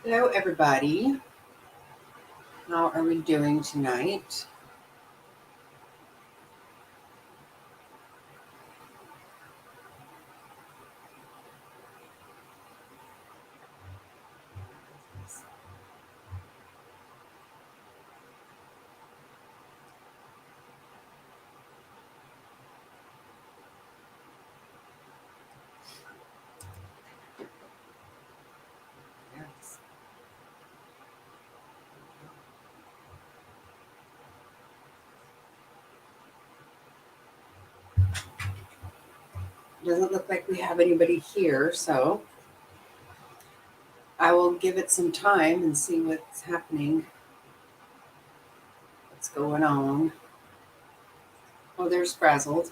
Hello, everybody. How are we doing tonight? Yes. Doesn't look like we have anybody here, so I will give it some time and see what's happening, what's going on. Oh, there's Frazzled.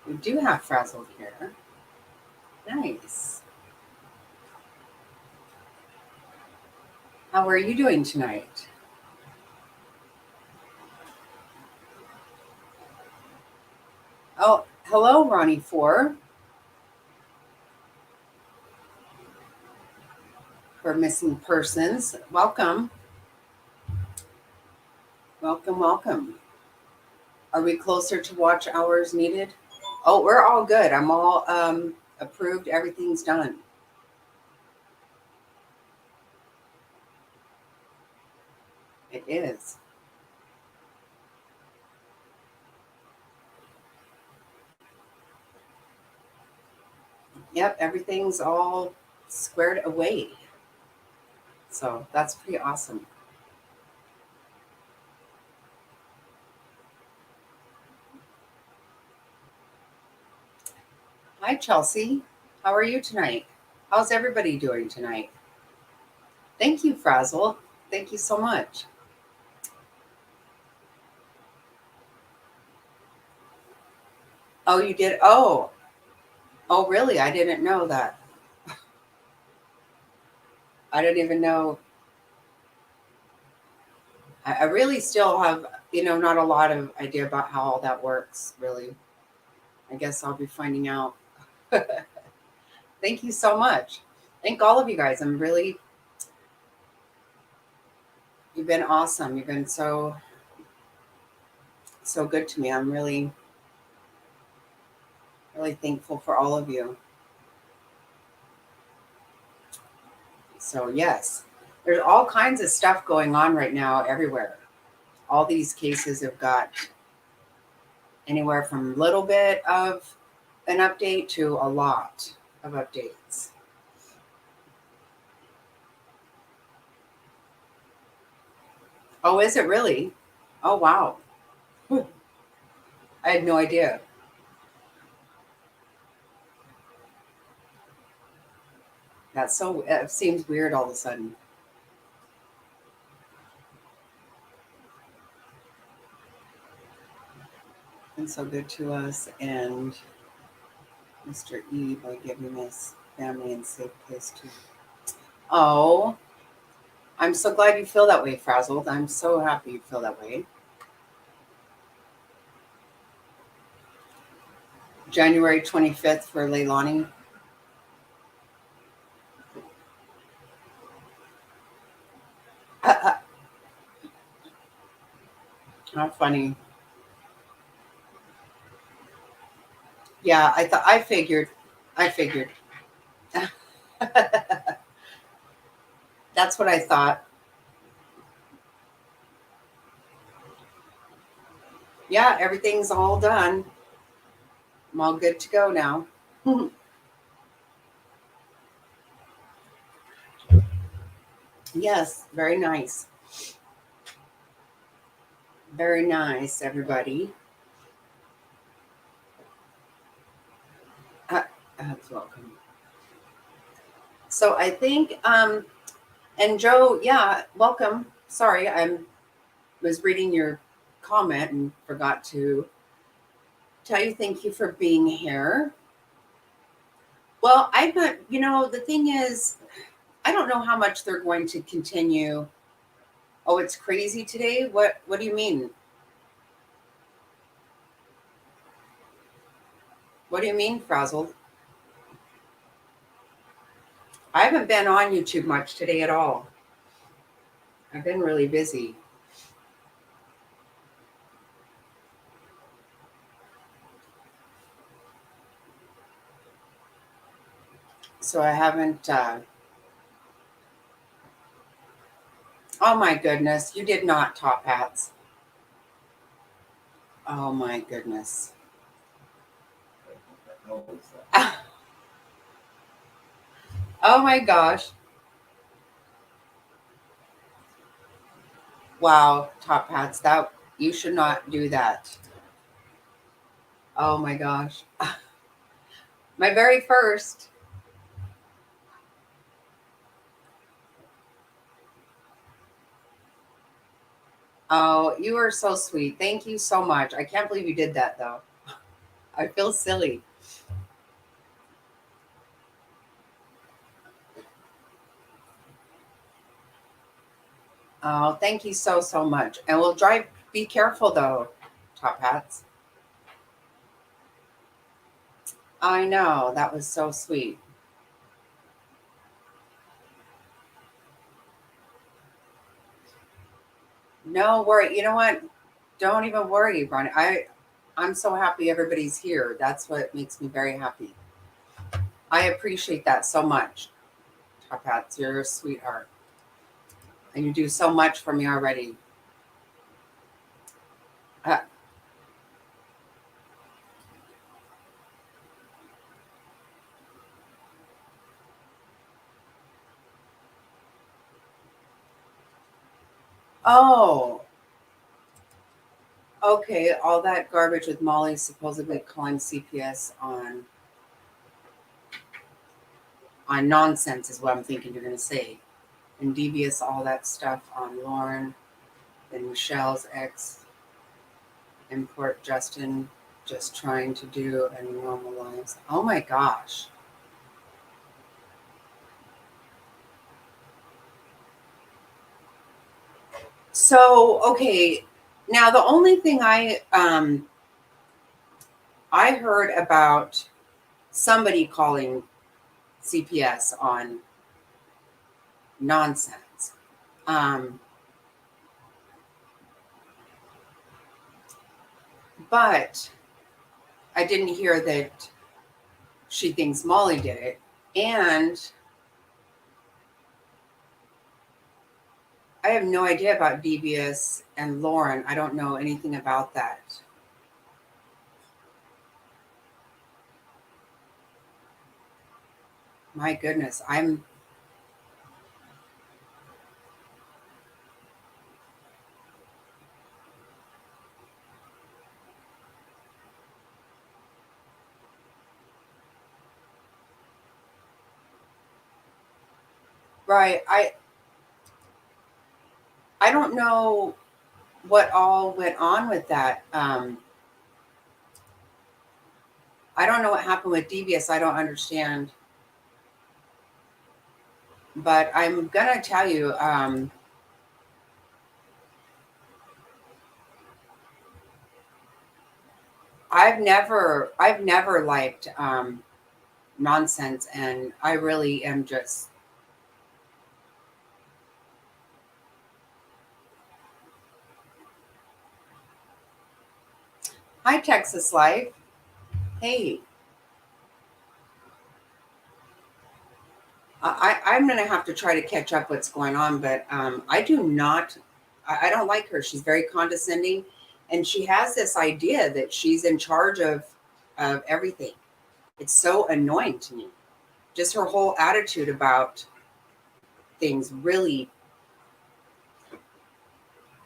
We do have Frazzled here. Nice. How are you doing tonight? Oh, hello, Ronnie Four, for missing persons. Welcome, welcome, welcome. Are we closer to watch hours needed? Oh, we're all good. I'm all approved. Everything's done. It is. Yep, everything's all squared away. So that's pretty awesome. Hi, Chelsea. How are you tonight? How's everybody doing tonight? Thank you, Frazzle. Thank you so much. Oh, you did? Oh, really? I didn't know that. I didn't even know. I really still have, not a lot of idea about how all that works, really. I guess I'll be finding out. Thank you so much. Thank all of you guys. You've been awesome. You've been so good to me. I'm really thankful for all of you. So, yes, there's all kinds of stuff going on right now everywhere. All these cases have got anywhere from little bit of an update to a lot of updates. Oh, is it really? Oh, wow. Whew. I had no idea. It seems weird all of a sudden. Been so good to us and Mr. E by giving us family and safe place to. Oh, I'm so glad you feel that way, Frazzled. I'm so happy you feel that way. January 25th for Leilani. How funny. Yeah, I figured. That's what I thought. Yeah, everything's all done. I'm all good to go now. Yes, very nice. Very nice, everybody. Uh, that's welcome. So I think, and Joe, yeah, welcome. Sorry, I was reading your comment and forgot to tell you thank you for being here. Well, I'm not, the thing is, I don't know how much they're going to continue. Oh, it's crazy today? What do you mean? What do you mean, frazzled? I haven't been on YouTube much today at all. I've been really busy. So I haven't. Oh my goodness, you did not, Top Hats. Oh my goodness. Oh my gosh. Wow, Top Hats, that you should not do that. Oh my gosh. My very first. Oh, you are so sweet. Thank you so much. I can't believe you did that though. I feel silly. Oh, thank you so, so much. And we'll drive, be careful though, Top Hats. I know. That was so sweet. No worry. You know what? Don't even worry, Ronnie. I'm so happy everybody's here. That's what makes me very happy. I appreciate that so much. Top Hats, you're a sweetheart. And you do so much for me already. Uh, oh, okay. All that garbage with Molly supposedly calling CPS on nonsense is what I'm thinking you're going to say. And devious all that stuff on Lauren and Michelle's ex import Justin just trying to do and normalize. Oh my gosh. So okay, now the only thing I heard about somebody calling CPS on nonsense. Um, but I didn't hear that she thinks Molly did it. And I have no idea about Devious and Lauren. I don't know anything about that. My goodness, I'm right. I don't know what all went on with that. I don't know what happened with Devious. I don't understand. But I'm gonna tell you, I've never liked nonsense, and I really am just. Hi, Texas Life. Hey, I'm gonna have to try to catch up what's going on, but I do not. I don't like her. She's very condescending, and she has this idea that she's in charge of everything. It's so annoying to me. Just her whole attitude about things really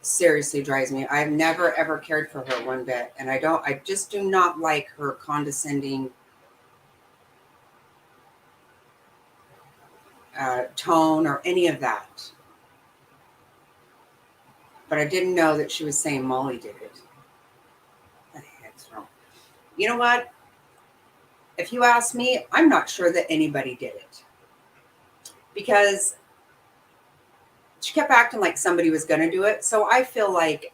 seriously drives me. I've never ever cared for her one bit, and I just do not like her condescending tone or any of that. But I didn't know that she was saying Molly did it. What the heck's wrong? You know what? If you ask me, I'm not sure that anybody did it because she kept acting like somebody was going to do it. So I feel like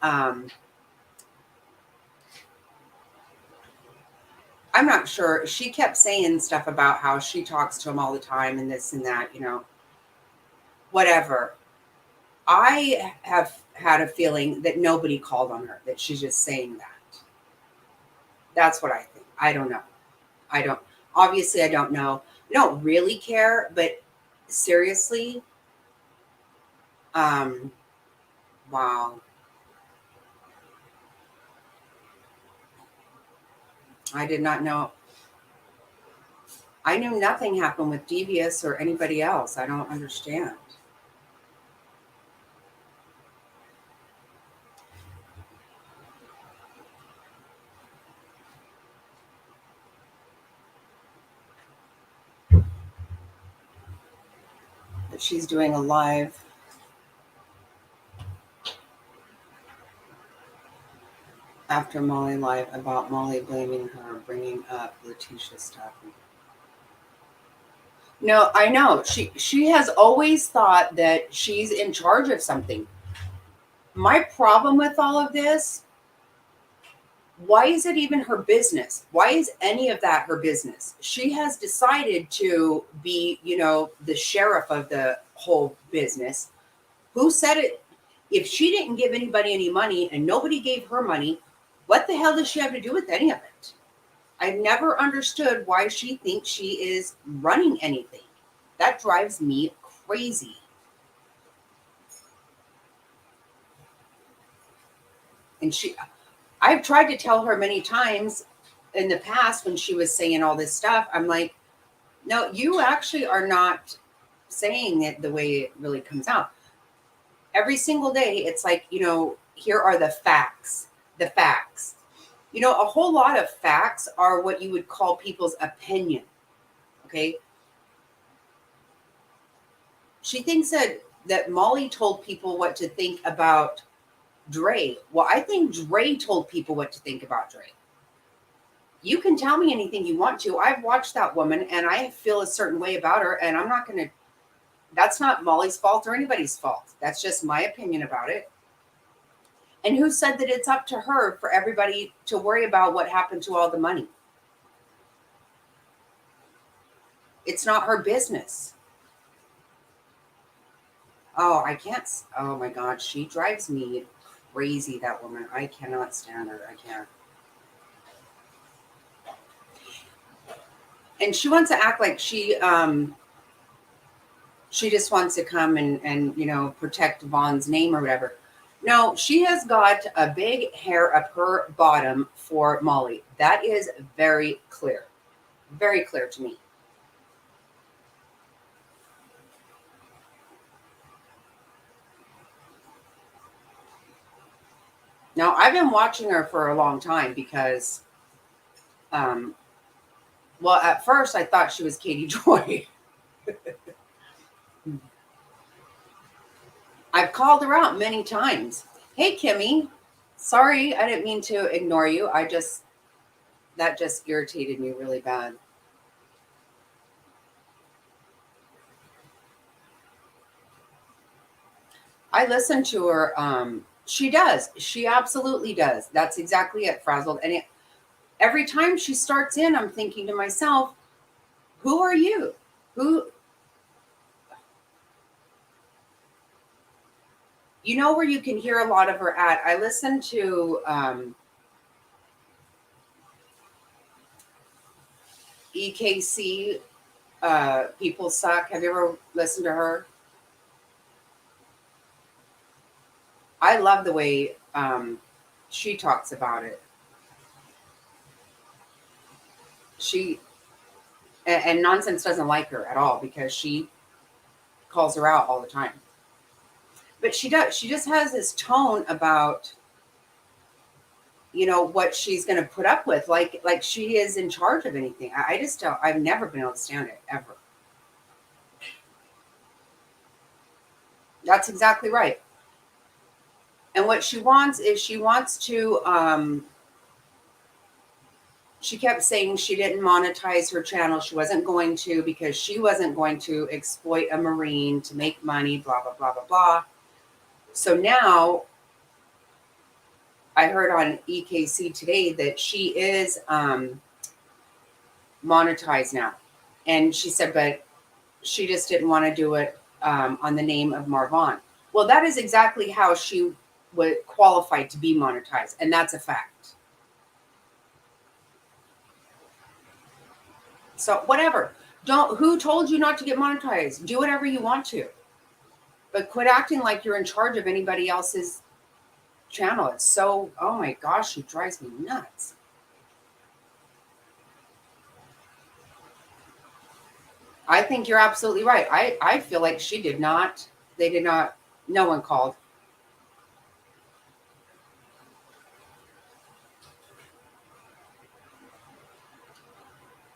I'm not sure. She kept saying stuff about how she talks to him all the time and this and that, whatever. I have had a feeling that nobody called on her, that she's just saying that. That's what I think. I don't know. Obviously, I don't know. I don't really care, but seriously, um, wow. I did not know. I knew nothing happened with Devious or anybody else. I don't understand. That she's doing a live. After Molly live about Molly blaming her, bringing up Letitia stuff. No, I know. She has always thought that she's in charge of something. My problem with all of this, why is it even her business? Why is any of that her business? She has decided to be, the sheriff of the whole business. Who said it? If she didn't give anybody any money and nobody gave her money, what the hell does she have to do with any of it? I've never understood why she thinks she is running anything. That drives me crazy. And I've tried to tell her many times in the past when she was saying all this stuff, I'm like, no, you actually are not saying it the way it really comes out. Every single day, it's like, here are the facts. The facts. A whole lot of facts are what you would call people's opinion. Okay. She thinks that Molly told people what to think about Dre. Well, I think Dre told people what to think about Dre. You can tell me anything you want to. I've watched that woman and I feel a certain way about her, and I'm not going to. That's not Molly's fault or anybody's fault. That's just my opinion about it. And who said that it's up to her for everybody to worry about what happened to all the money? It's not her business. Oh, I can't. Oh my God. She drives me crazy, that woman. I cannot stand her. I can't. And she wants to act like she just wants to come and protect Vaughn's name or whatever. No, she has got a big hair up her bottom for Molly. That is very clear. Very clear to me. Now, I've been watching her for a long time because, well, at first I thought she was Katie Joy. I've called her out many times. Hey, Kimmy. Sorry, I didn't mean to ignore you. That just irritated me really bad. I listen to her. She does. She absolutely does. That's exactly it, Frazzled. And every time she starts in, I'm thinking to myself, who are you? Who? You know where you can hear a lot of her at? I listen to EKC, People Suck. Have you ever listened to her? I love the way she talks about it. She and Nonsense doesn't like her at all because she calls her out all the time. But she does. She just has this tone about what she's going to put up with, like she is in charge of anything. I just don't. I've never been able to stand it ever. That's exactly right. And what she wants is she wants to. She kept saying she didn't monetize her channel. She wasn't going to because she wasn't going to exploit a Marine to make money. Blah blah blah blah blah. So now I heard on EKC today that she is monetize now. And she said, but she just didn't want to do it on the name of Marvon. Well, that is exactly how she was qualified to be monetized. And that's a fact. So whatever. Who told you not to get monetized? Do whatever you want to. But quit acting like you're in charge of anybody else's channel. It's so, oh my gosh, she drives me nuts. I think you're absolutely right. I feel like they did not, no one called.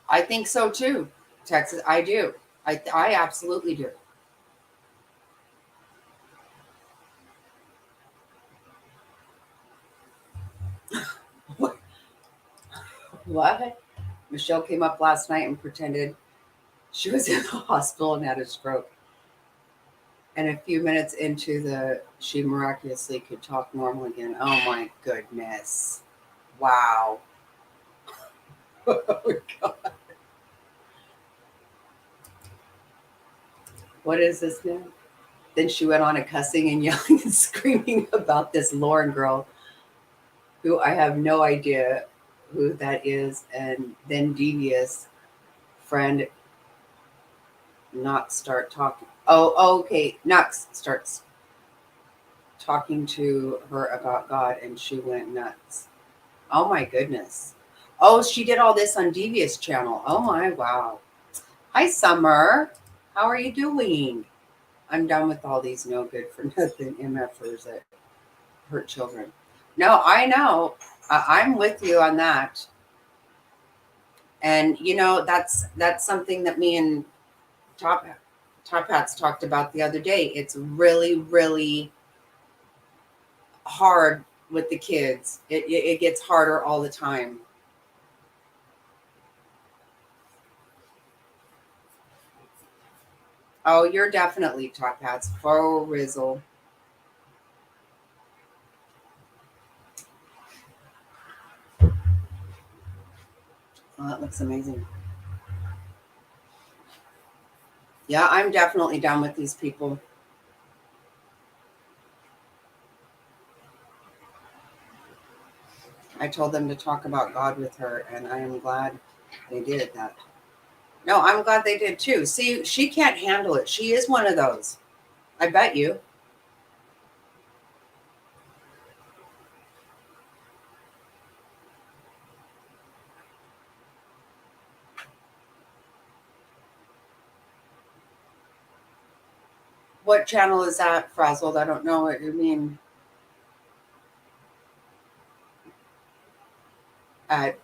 I think so too, Texas. I do. I absolutely do. What? What? Michelle came up last night and pretended she was in the hospital and had a stroke. And a few minutes into she miraculously could talk normal again. Oh my goodness. Wow. Oh God. What is this now? Then she went on a cussing and yelling and screaming about this Lauren girl who I have no idea who that is. And then devious friend not start talking. Oh, okay. Nux starts talking to her about God and she went nuts. Oh my goodness. Oh, she did all this on Devious channel. Oh my wow. Hi Summer. How are you doing? I'm done with all these no good for nothing MFers that hurt children. No, I know. I'm with you on that. And you know, that's something that me and Top Hats talked about the other day. It's really, really hard with the kids. It gets harder all the time. Oh, you're definitely Top Hats for Rizzle. Oh, that looks amazing. Yeah, I'm definitely down with these people. I told them to talk about God with her, and I am glad they did that. No, I'm glad they did too. See, she can't handle it. She is one of those. I bet you. What channel is that, Frazzled? I don't know what you mean. At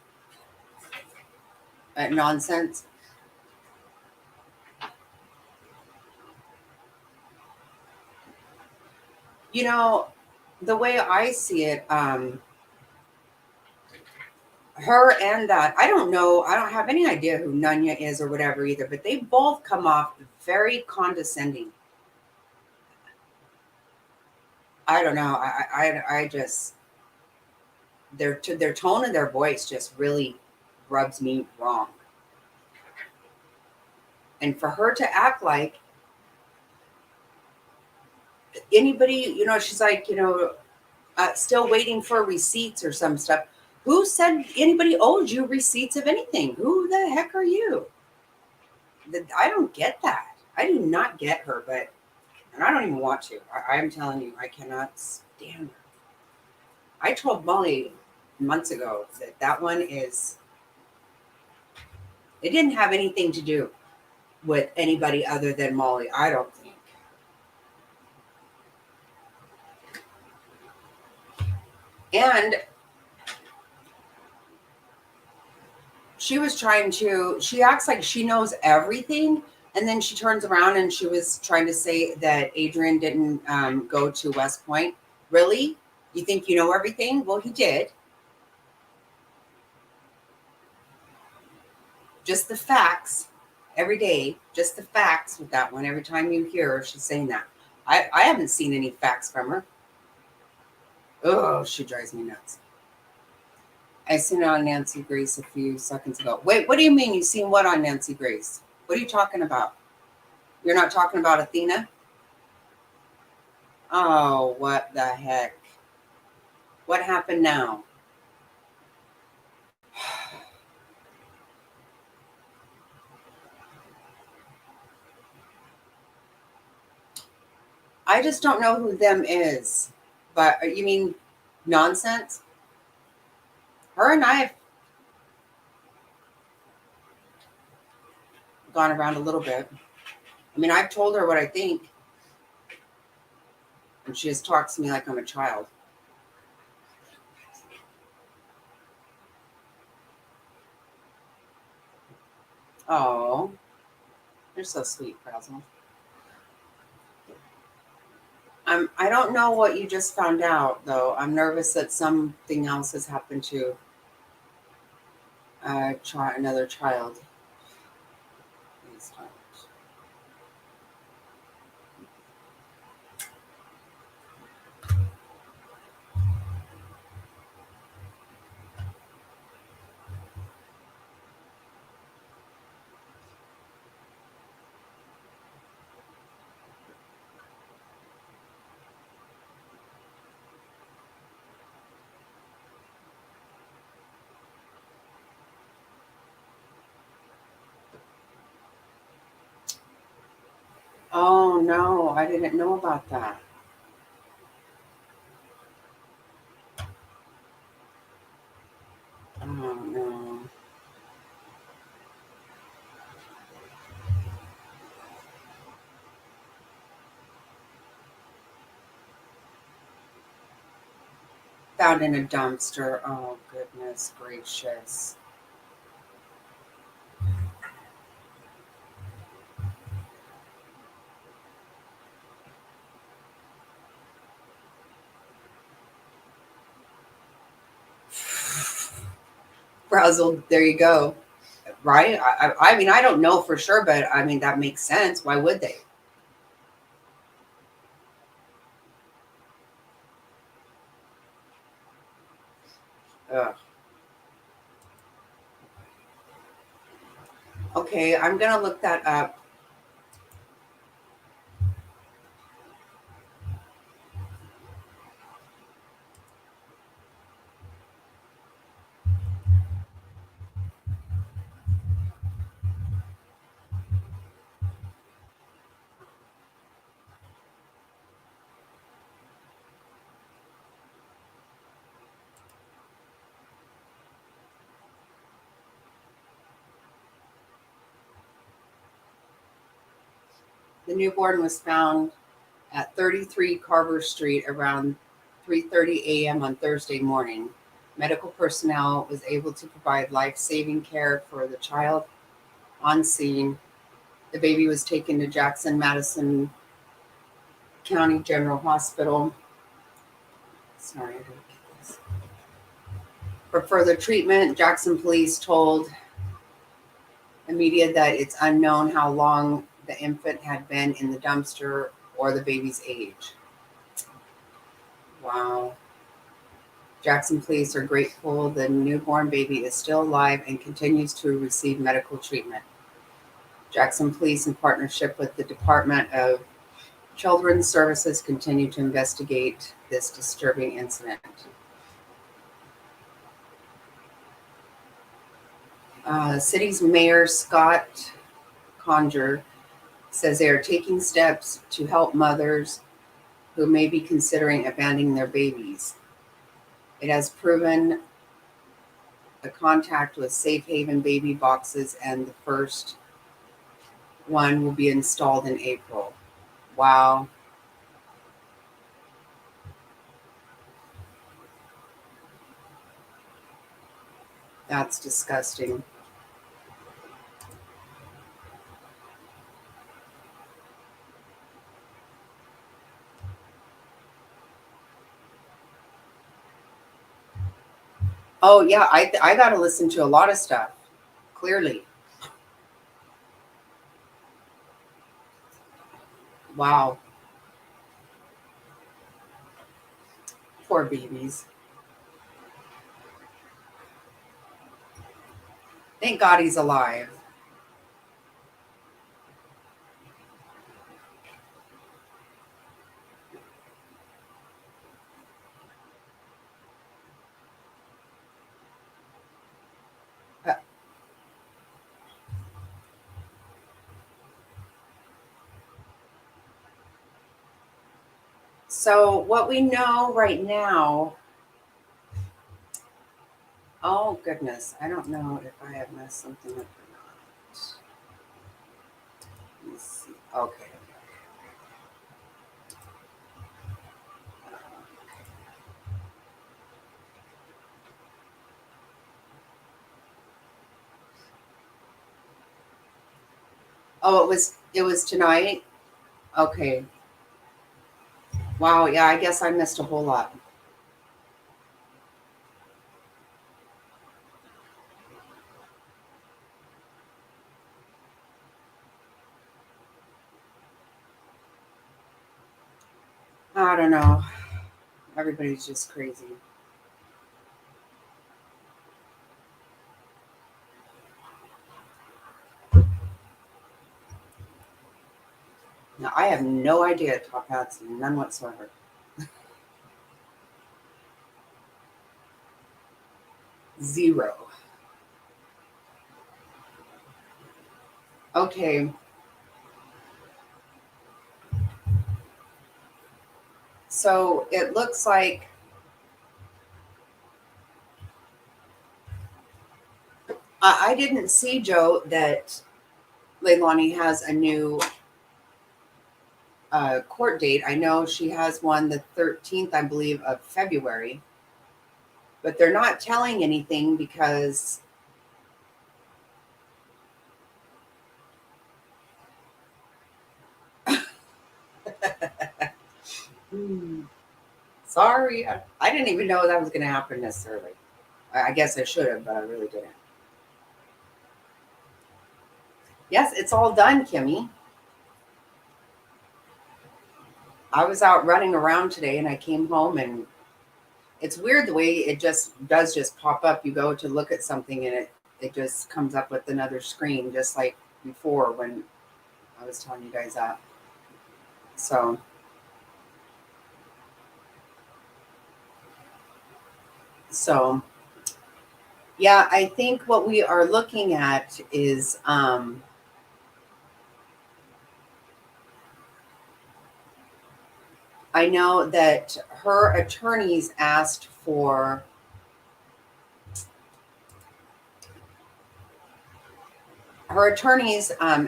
nonsense. You know, the way I see it, her and that, I don't know, I don't have any idea who Nunya is or whatever either, but they both come off very condescending. I don't know. I just their tone of their voice just really rubs me wrong. And for her to act like anybody, she's like, still waiting for receipts or some stuff. Who said anybody owed you receipts of anything? Who the heck are you? I don't get that. I do not get her, and I don't even want to. I'm telling you, I cannot stand her. I told Molly months ago that one is, it didn't have anything to do with anybody other than Molly, I don't think. And she acts like she knows everything. And then she turns around and she was trying to say that Adrian didn't go to West Point. Really? You think you know everything? Well, he did. Just the facts every day, just the facts with that one. Every time you hear her, she's saying that. I haven't seen any facts from her. Oh, she drives me nuts. I seen it on Nancy Grace a few seconds ago. Wait, what do you mean you seen what on Nancy Grace? What are you talking about? You're not talking about Athena? Oh, what the heck? What happened now? I just don't know who them is. But you mean nonsense? Her and I have gone around a little bit. I mean, I've told her what I think, and she just talks to me like I'm a child. Oh, you're so sweet, Frazzle. I don't know what you just found out though. I'm nervous that something else has happened to another child. Please don't. Oh no, I didn't know about that. Oh no. Found in a dumpster. Oh goodness gracious. Frazzle, there you go. Right? I mean, I don't know for sure, but I mean, that makes sense. Why would they? Ugh. Okay, I'm going to look that up. The newborn was found at 33 Carver Street around 3:30 a.m. on Thursday morning. Medical personnel was able to provide life-saving care for the child on scene. The baby was taken to Jackson Madison County General Hospital. Sorry, I didn't get this. For further treatment, Jackson police told the media that it's unknown how long the infant had been in the dumpster or the baby's age. Wow. Jackson police are grateful the newborn baby is still alive and continues to receive medical treatment. Jackson police, in partnership with the Department of Children's Services, continue to investigate this disturbing incident. City's Mayor Scott Conger says they are taking steps to help mothers who may be considering abandoning their babies. It has proven a contact with Safe Haven baby boxes, and the first one will be installed in April. Wow. That's disgusting. Oh, yeah. I got to listen to a lot of stuff, clearly. Wow. Poor babies. Thank God he's alive. Uh, So what we know right now, oh goodness, I don't know if I have messed something up or not. Let me see. Okay. Oh, it was tonight. Okay. Wow. Yeah, I guess I missed a whole lot. I don't know. Everybody's just crazy. Now, I have no idea top hats, none whatsoever. Zero. Okay. So it looks like I didn't see, Joe, that Leilani has a new court date. I know she has one the 13th, I believe, of February, but they're not telling anything because Hmm, sorry, I didn't even know that was going to happen necessarily. I guess I should have, but I really didn't. Yes, it's all done, Kimmy. I was out running around today and I came home and it's weird the way it just pop up. You go to look at something and it just comes up with another screen, just like before when I was telling you guys that. So, so yeah, I think what we are looking at is I know that her attorneys asked for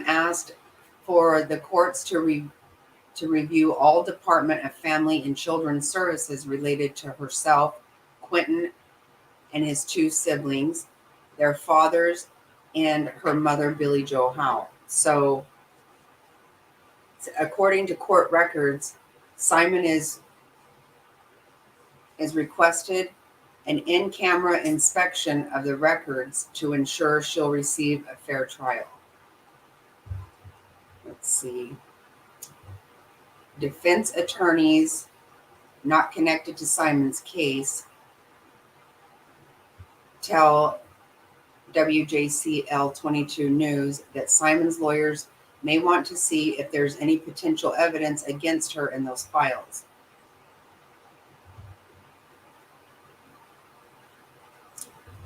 asked for the courts to review all Department of Family and Children's Services related to herself, Quentin, and his two siblings, their fathers, and her mother, Billy Joe Howe. So, according to court records, Simon is requested an in-camera inspection of the records to ensure she'll receive a fair trial. Let's see. Defense attorneys not connected to Simon's case tell WJCL 22 News that Simon's lawyers may want to see if there's any potential evidence against her in those files.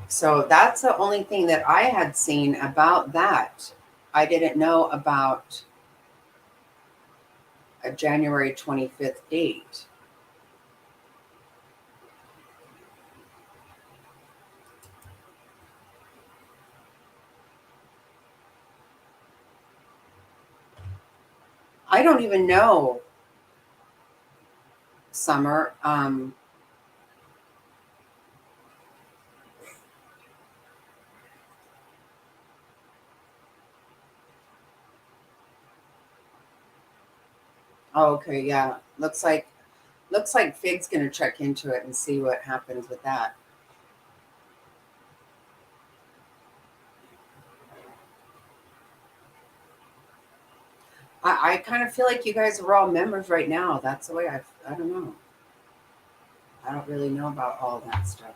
So that's the only thing that I had seen about that. I didn't know about a January 25th date. I don't even know, Summer. Oh, okay, yeah. Looks like Fig's gonna check into it and see what happens with that. I kind of feel like you guys are all members right now. That's the way I don't know. I don't really know about all that stuff.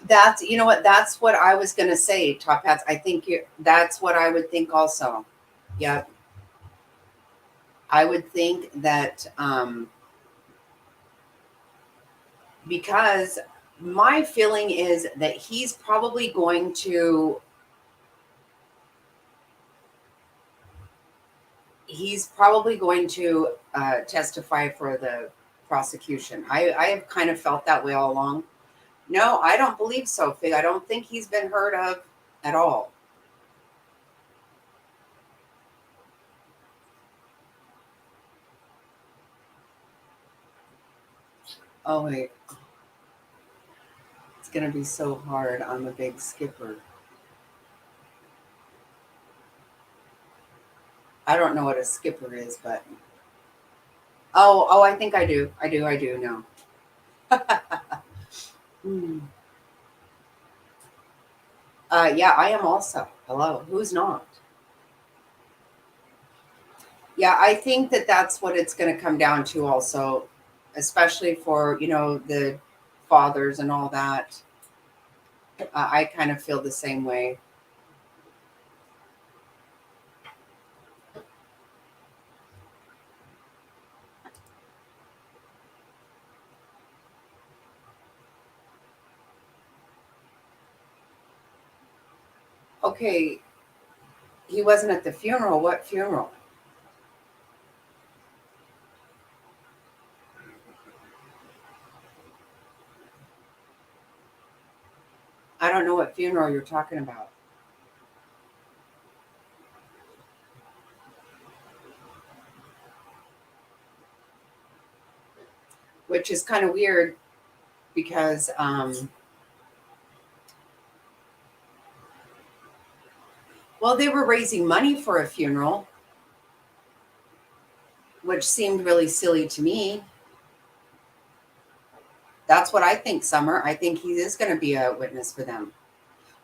That's, you know what, that's what I was going to say, Top Hats. I think that's what I would think also. Yep. I would think that because my feeling is that he's probably going to testify for the prosecution. I have kind of felt that way all along. No, I don't believe so, Fig. I don't think he's been heard of at all. Oh, wait. It's going to be so hard. I'm a big skipper. I don't know what a skipper is, but. Oh, I think I do. I do know. Hmm. Yeah, I am also. Hello. Who's not? Yeah, I think that that's what it's going to come down to also, especially for, the fathers and all that. I kind of feel the same way. Okay, he wasn't at the funeral. What funeral? I don't know what funeral you're talking about, which is kind of weird because, well, they were raising money for a funeral, which seemed really silly to me. That's what I think, Summer. I think he is going to be a witness for them.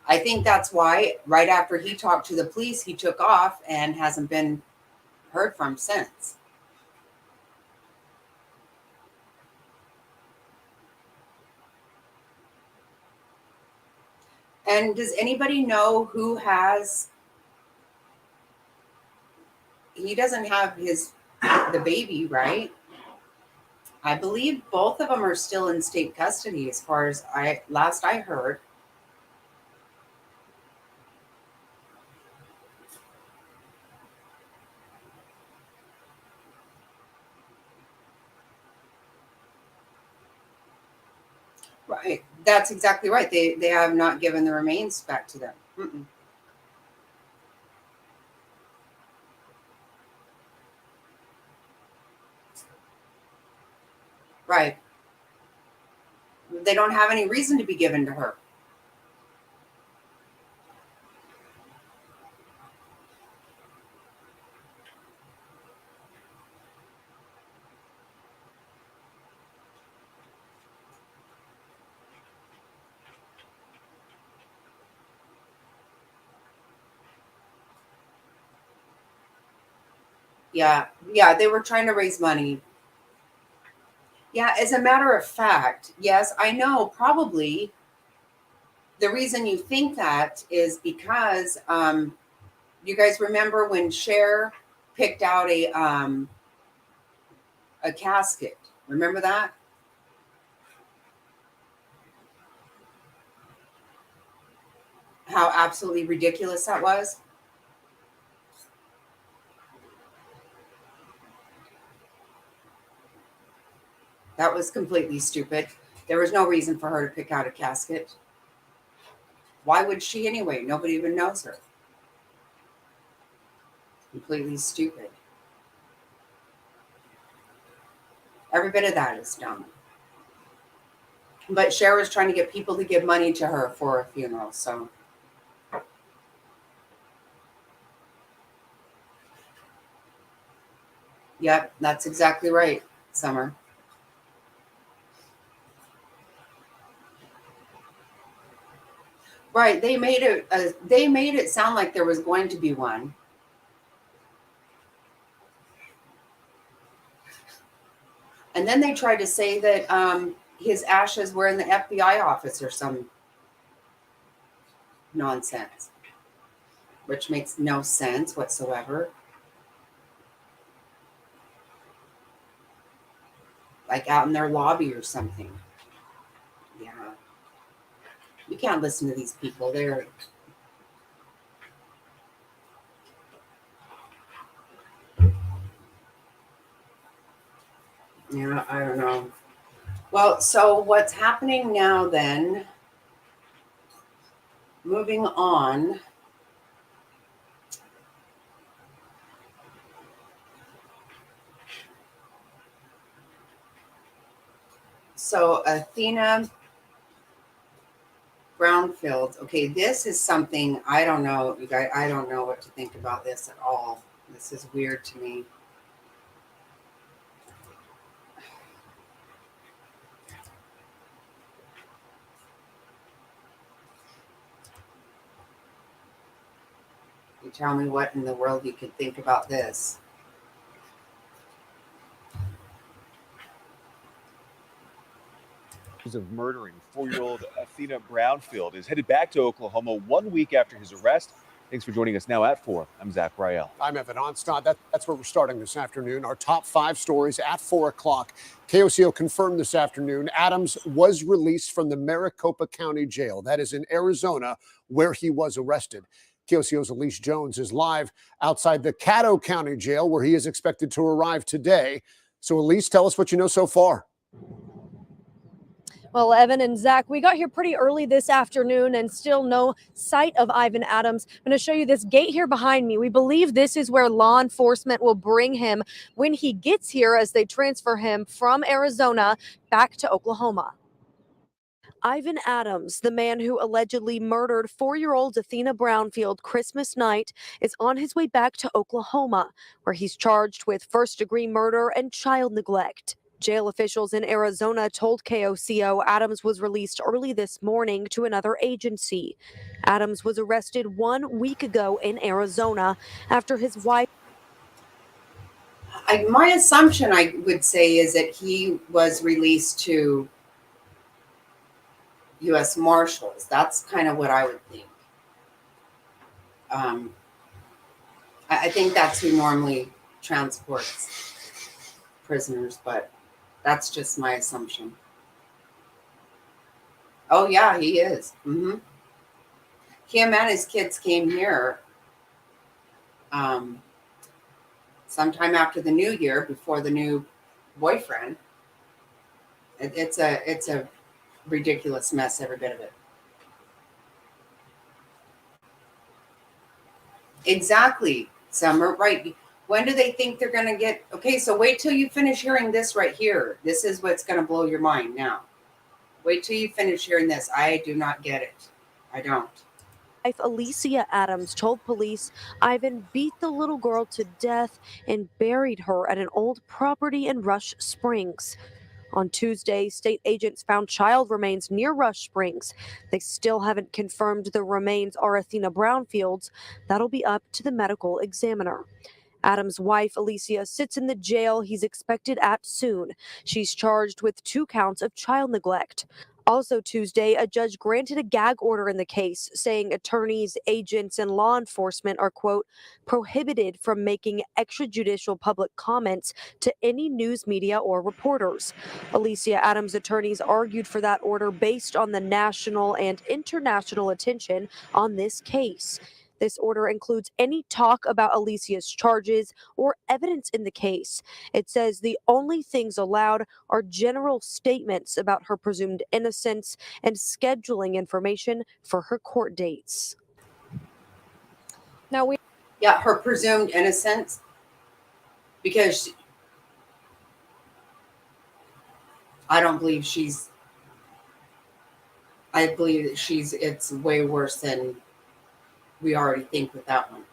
I think that's why, right after he talked to the police, he took off and hasn't been heard from since. And does anybody know who has? He doesn't have the baby, right? I believe both of them are still in state custody, as far as I heard. Right, that's exactly right. They have not given the remains back to them. Mm-mm. Right, they don't have any reason to be given to her. Yeah, yeah, they were trying to raise money. Yeah, as a matter of fact, yes, I know probably the reason you think that is because you guys remember when Cher picked out a casket. Remember that? How absolutely ridiculous that was? That was completely stupid. There was no reason for her to pick out a casket. Why would she anyway? Nobody even knows her. Completely stupid. Every bit of that is dumb. But Cher was trying to get people to give money to her for a funeral. So, yep, that's exactly right, Summer. Right. They made it sound like there was going to be one. And then they tried to say that his ashes were in the FBI office or some nonsense, which makes no sense whatsoever. Like out in their lobby or something. Yeah. You can't listen to these people. They're yeah, I don't know. Well, so what's happening now then? Moving on. So Athena Brownfield. Okay, this is something I don't know, you guys. I don't know what to think about this at all. This is weird to me. You tell me what in the world you could think about this. Of murdering 4-year-old Athena Brownfield is headed back to Oklahoma 1 week after his arrest. Thanks for joining us now at 4. I'm Zach Rael. I'm Evan Onstad. That's where we're starting this afternoon. Our top 5 stories at 4 o'clock. KOCO confirmed this afternoon Adams was released from the Maricopa County Jail. That is in Arizona, where he was arrested. KOCO's Elise Jones is live outside the Caddo County Jail, where he is expected to arrive today. So, Elise, tell us what you know so far. Well, Evan and Zach, we got here pretty early this afternoon and still no sight of Ivan Adams. I'm going to show you this gate here behind me. We believe this is where law enforcement will bring him when he gets here as they transfer him from Arizona back to Oklahoma. Ivan Adams, the man who allegedly murdered 4-year-old Athena Brownfield Christmas night, is on his way back to Oklahoma, where he's charged with first-degree murder and child neglect. Jail officials in Arizona told KOCO Adams was released early this morning to another agency. Adams was arrested 1 week ago in Arizona after his wife. My assumption, I would say, is that he was released to U.S. Marshals. That's kind of what I would think. I think that's who normally transports prisoners, but that's just my assumption. Oh, yeah, he is. Him and his kids came here sometime after the new year, before the new boyfriend. It's a ridiculous mess, every bit of it. Exactly, Summer, right. When do they think they're going to get... Okay, so wait till you finish hearing this right here. This is what's going to blow your mind now. Wait till you finish hearing this. I do not get it. I don't. Wife Alicia Adams told police Ivan beat the little girl to death and buried her at an old property in Rush Springs. On Tuesday, state agents found child remains near Rush Springs. They still haven't confirmed the remains are Athena Brownfield's. That'll be up to the medical examiner. Adams' wife, Alicia, sits in the jail he's expected at soon. She's charged with 2 counts of child neglect. Also Tuesday, a judge granted a gag order in the case, saying attorneys, agents, and law enforcement are, quote, prohibited from making extrajudicial public comments to any news media or reporters. Alicia Adams' attorneys argued for that order based on the national and international attention on this case. This order includes any talk about Alicia's charges or evidence in the case. It says the only things allowed are general statements about her presumed innocence and scheduling information for her court dates. Now her presumed innocence, because I don't believe she's... I believe that it's way worse than we already think with that one.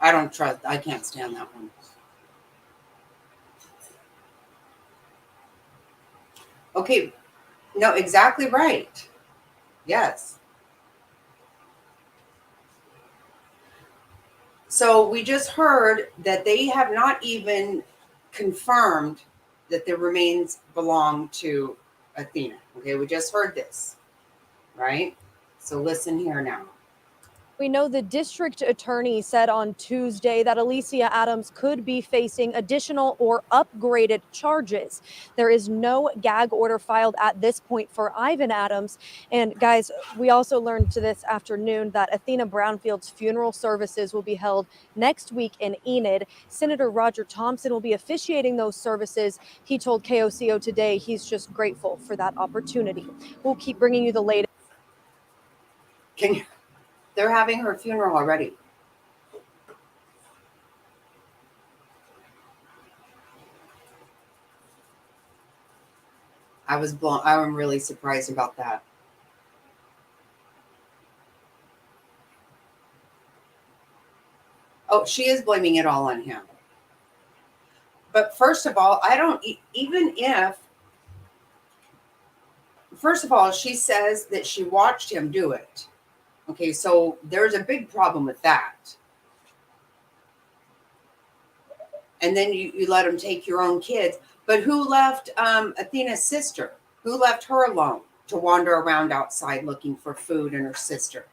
I can't stand that one. Okay, no, exactly right. Yes. So we just heard that they have not even confirmed that the remains belong to Athena. Okay, we just heard this, right? So listen here now. We know the district attorney said on Tuesday that Alicia Adams could be facing additional or upgraded charges. There is no gag order filed at this point for Ivan Adams. And guys, we also learned to this afternoon that Athena Brownfield's funeral services will be held next week in Enid. Senator Roger Thompson will be officiating those services. He told KOCO today he's just grateful for that opportunity. We'll keep bringing you the latest. They're having her funeral already. I'm really surprised about that. Oh, she is blaming it all on him. But first of all, first of all, she says that she watched him do it. Okay, so there's a big problem with that. And then you let him take your own kids. But who left Athena's sister? Who left her alone to wander around outside looking for food and her sister?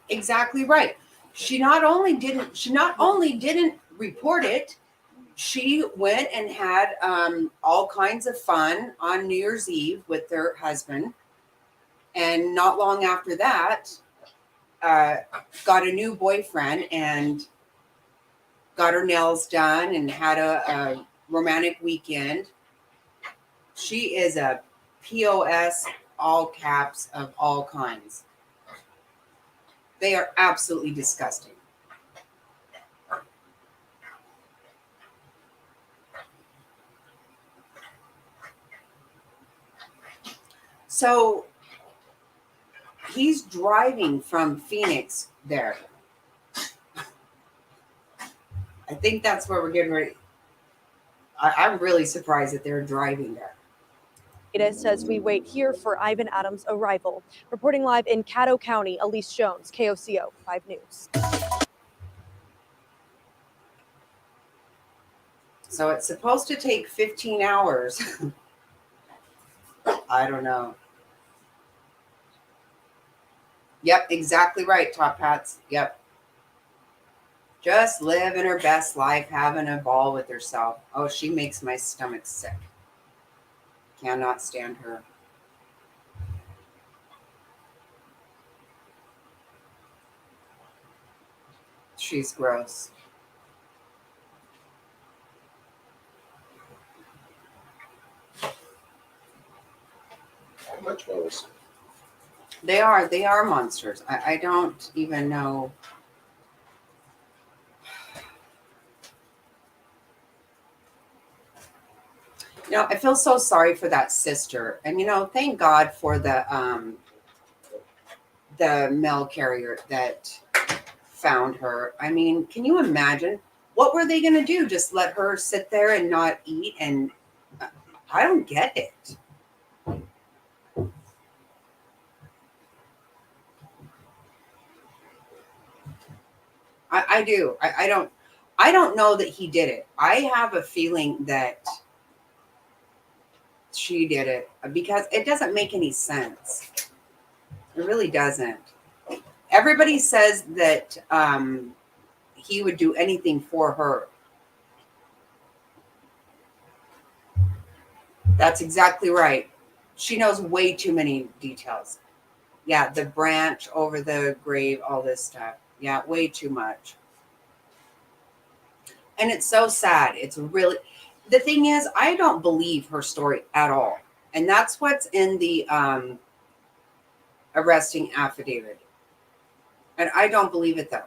Exactly right. She not only didn't report it, she went and had all kinds of fun on New Year's Eve with her husband. And not long after that, got a new boyfriend and got her nails done and had a romantic weekend. She is a POS, all caps of all kinds. They are absolutely disgusting. So he's driving from Phoenix there. I think that's where we're getting ready. I'm really surprised that they're driving there. As we wait here for Ivan Adams' arrival. Reporting live in Caddo County, Elise Jones, KOCO 5 News. So it's supposed to take 15 hours. I don't know. Yep, exactly right, Top Hats. Yep. Just living her best life, having a ball with herself. Oh, she makes my stomach sick. Cannot stand her. She's gross. Marshmallows. They are monsters. I don't even know. You know, I feel so sorry for that sister. And thank God for the mail carrier that found her. I mean, can you imagine? What were they going to do? Just let her sit there and not eat? And I don't get it. I do. I don't know that he did it. I have a feeling that she did it because it doesn't make any sense. It really doesn't. Everybody says that he would do anything for her. That's exactly right. She knows way too many details. Yeah, the branch over the grave, all this stuff. Yeah, way too much. And it's so sad. It's really, the thing is, I don't believe her story at all. And that's what's in the arresting affidavit. And I don't believe it though.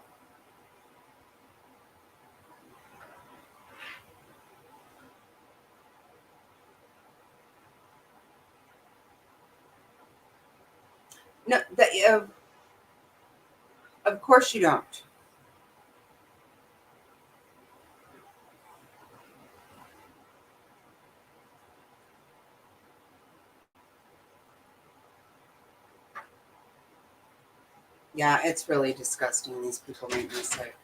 No, of course you don't. Yeah, it's really disgusting. These people make me sick.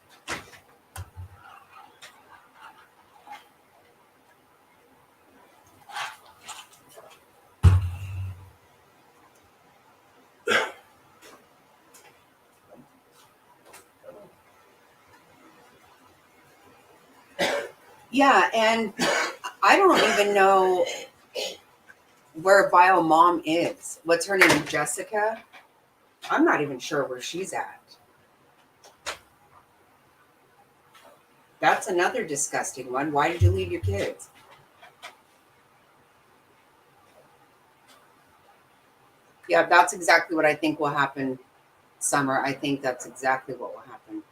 Yeah, and I don't even know where Bio Mom is. What's her name? Jessica? I'm not even sure where she's at. That's another disgusting one. Why did you leave your kids? Yeah, that's exactly what I think will happen, Summer. I think that's exactly what will happen.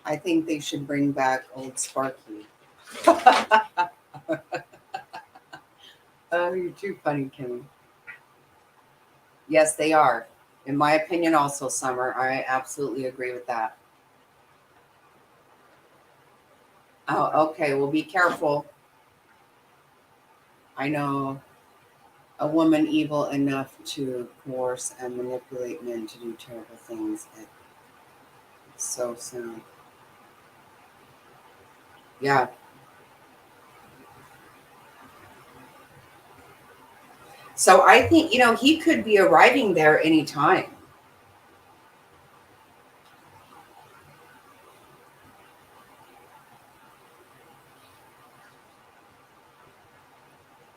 I think they should bring back old Sparky. Oh, you're too funny, Kimmy. Yes, they are. In my opinion, also, Summer. I absolutely agree with that. Oh, okay. Well, be careful. I know a woman evil enough to coerce and manipulate men to do terrible things. It's so soon. Yeah. So I think, he could be arriving there anytime.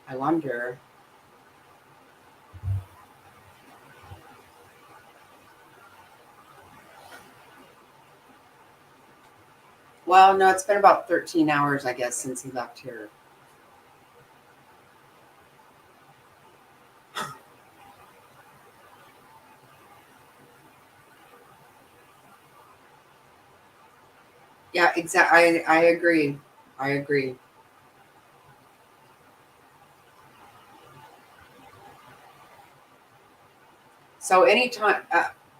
I wonder. Well, no, it's been about 13 hours, I guess, since he left here. Yeah, exactly. I agree. I agree. So anytime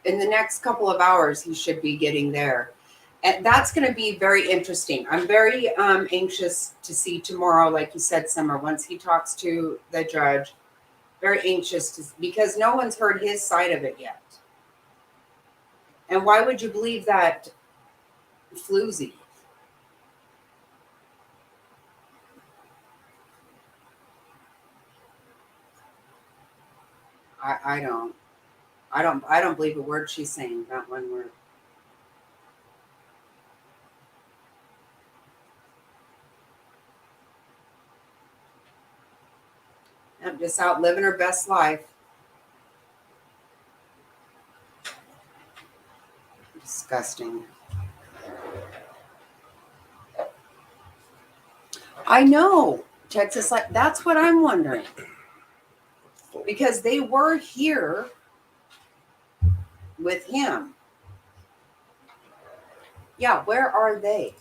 in the next couple of hours, he should be getting there. And that's going to be very interesting. I'm very anxious to see tomorrow, like you said, Summer, once he talks to the judge. Very anxious because no one's heard his side of it yet. And why would you believe that floozy? I don't. I don't believe a word she's saying, not one word. I'm just out living her best life. Disgusting. I know. Texas, like, that's what I'm wondering. Because they were here with him. Yeah, where are they?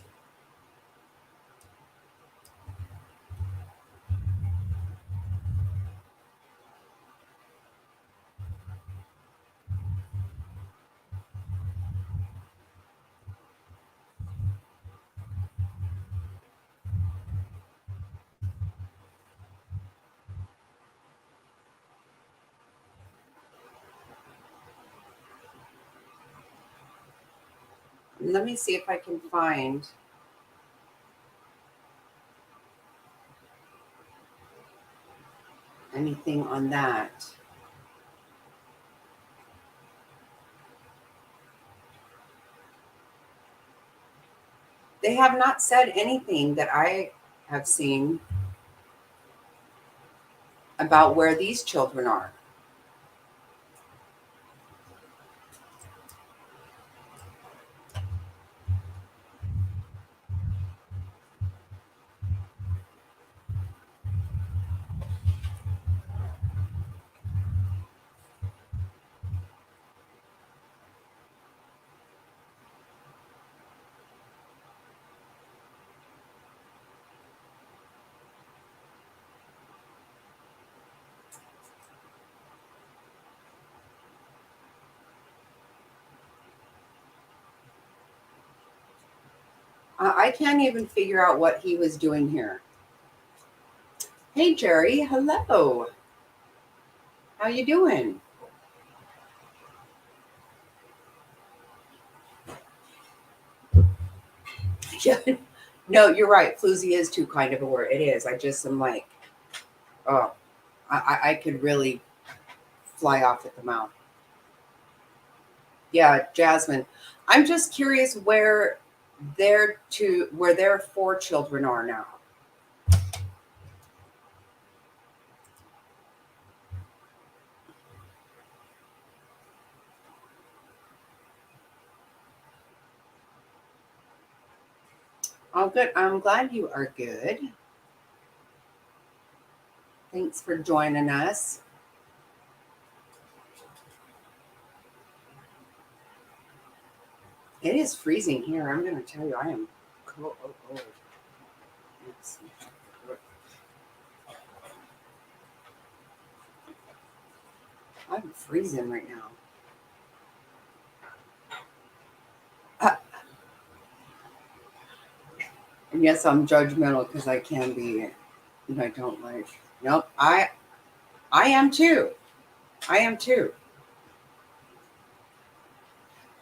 Let me see if I can find anything on that. They have not said anything that I have seen about where these children are. I can't even figure out what he was doing here. Hey, Jerry. Hello. How you doing? Yeah. No, you're right. Floozy is too kind of a word. It is. I just am like, oh, I could really fly off at the mouth. Yeah, Jasmine. I'm just curious where their 4 children are now. Oh, good. I'm glad you are good. Thanks for joining us. It is freezing here. I'm going to tell you, I am cold. I'm freezing right now. And yes, I'm judgmental because I can be, and I don't like. Nope, I am too. I am too.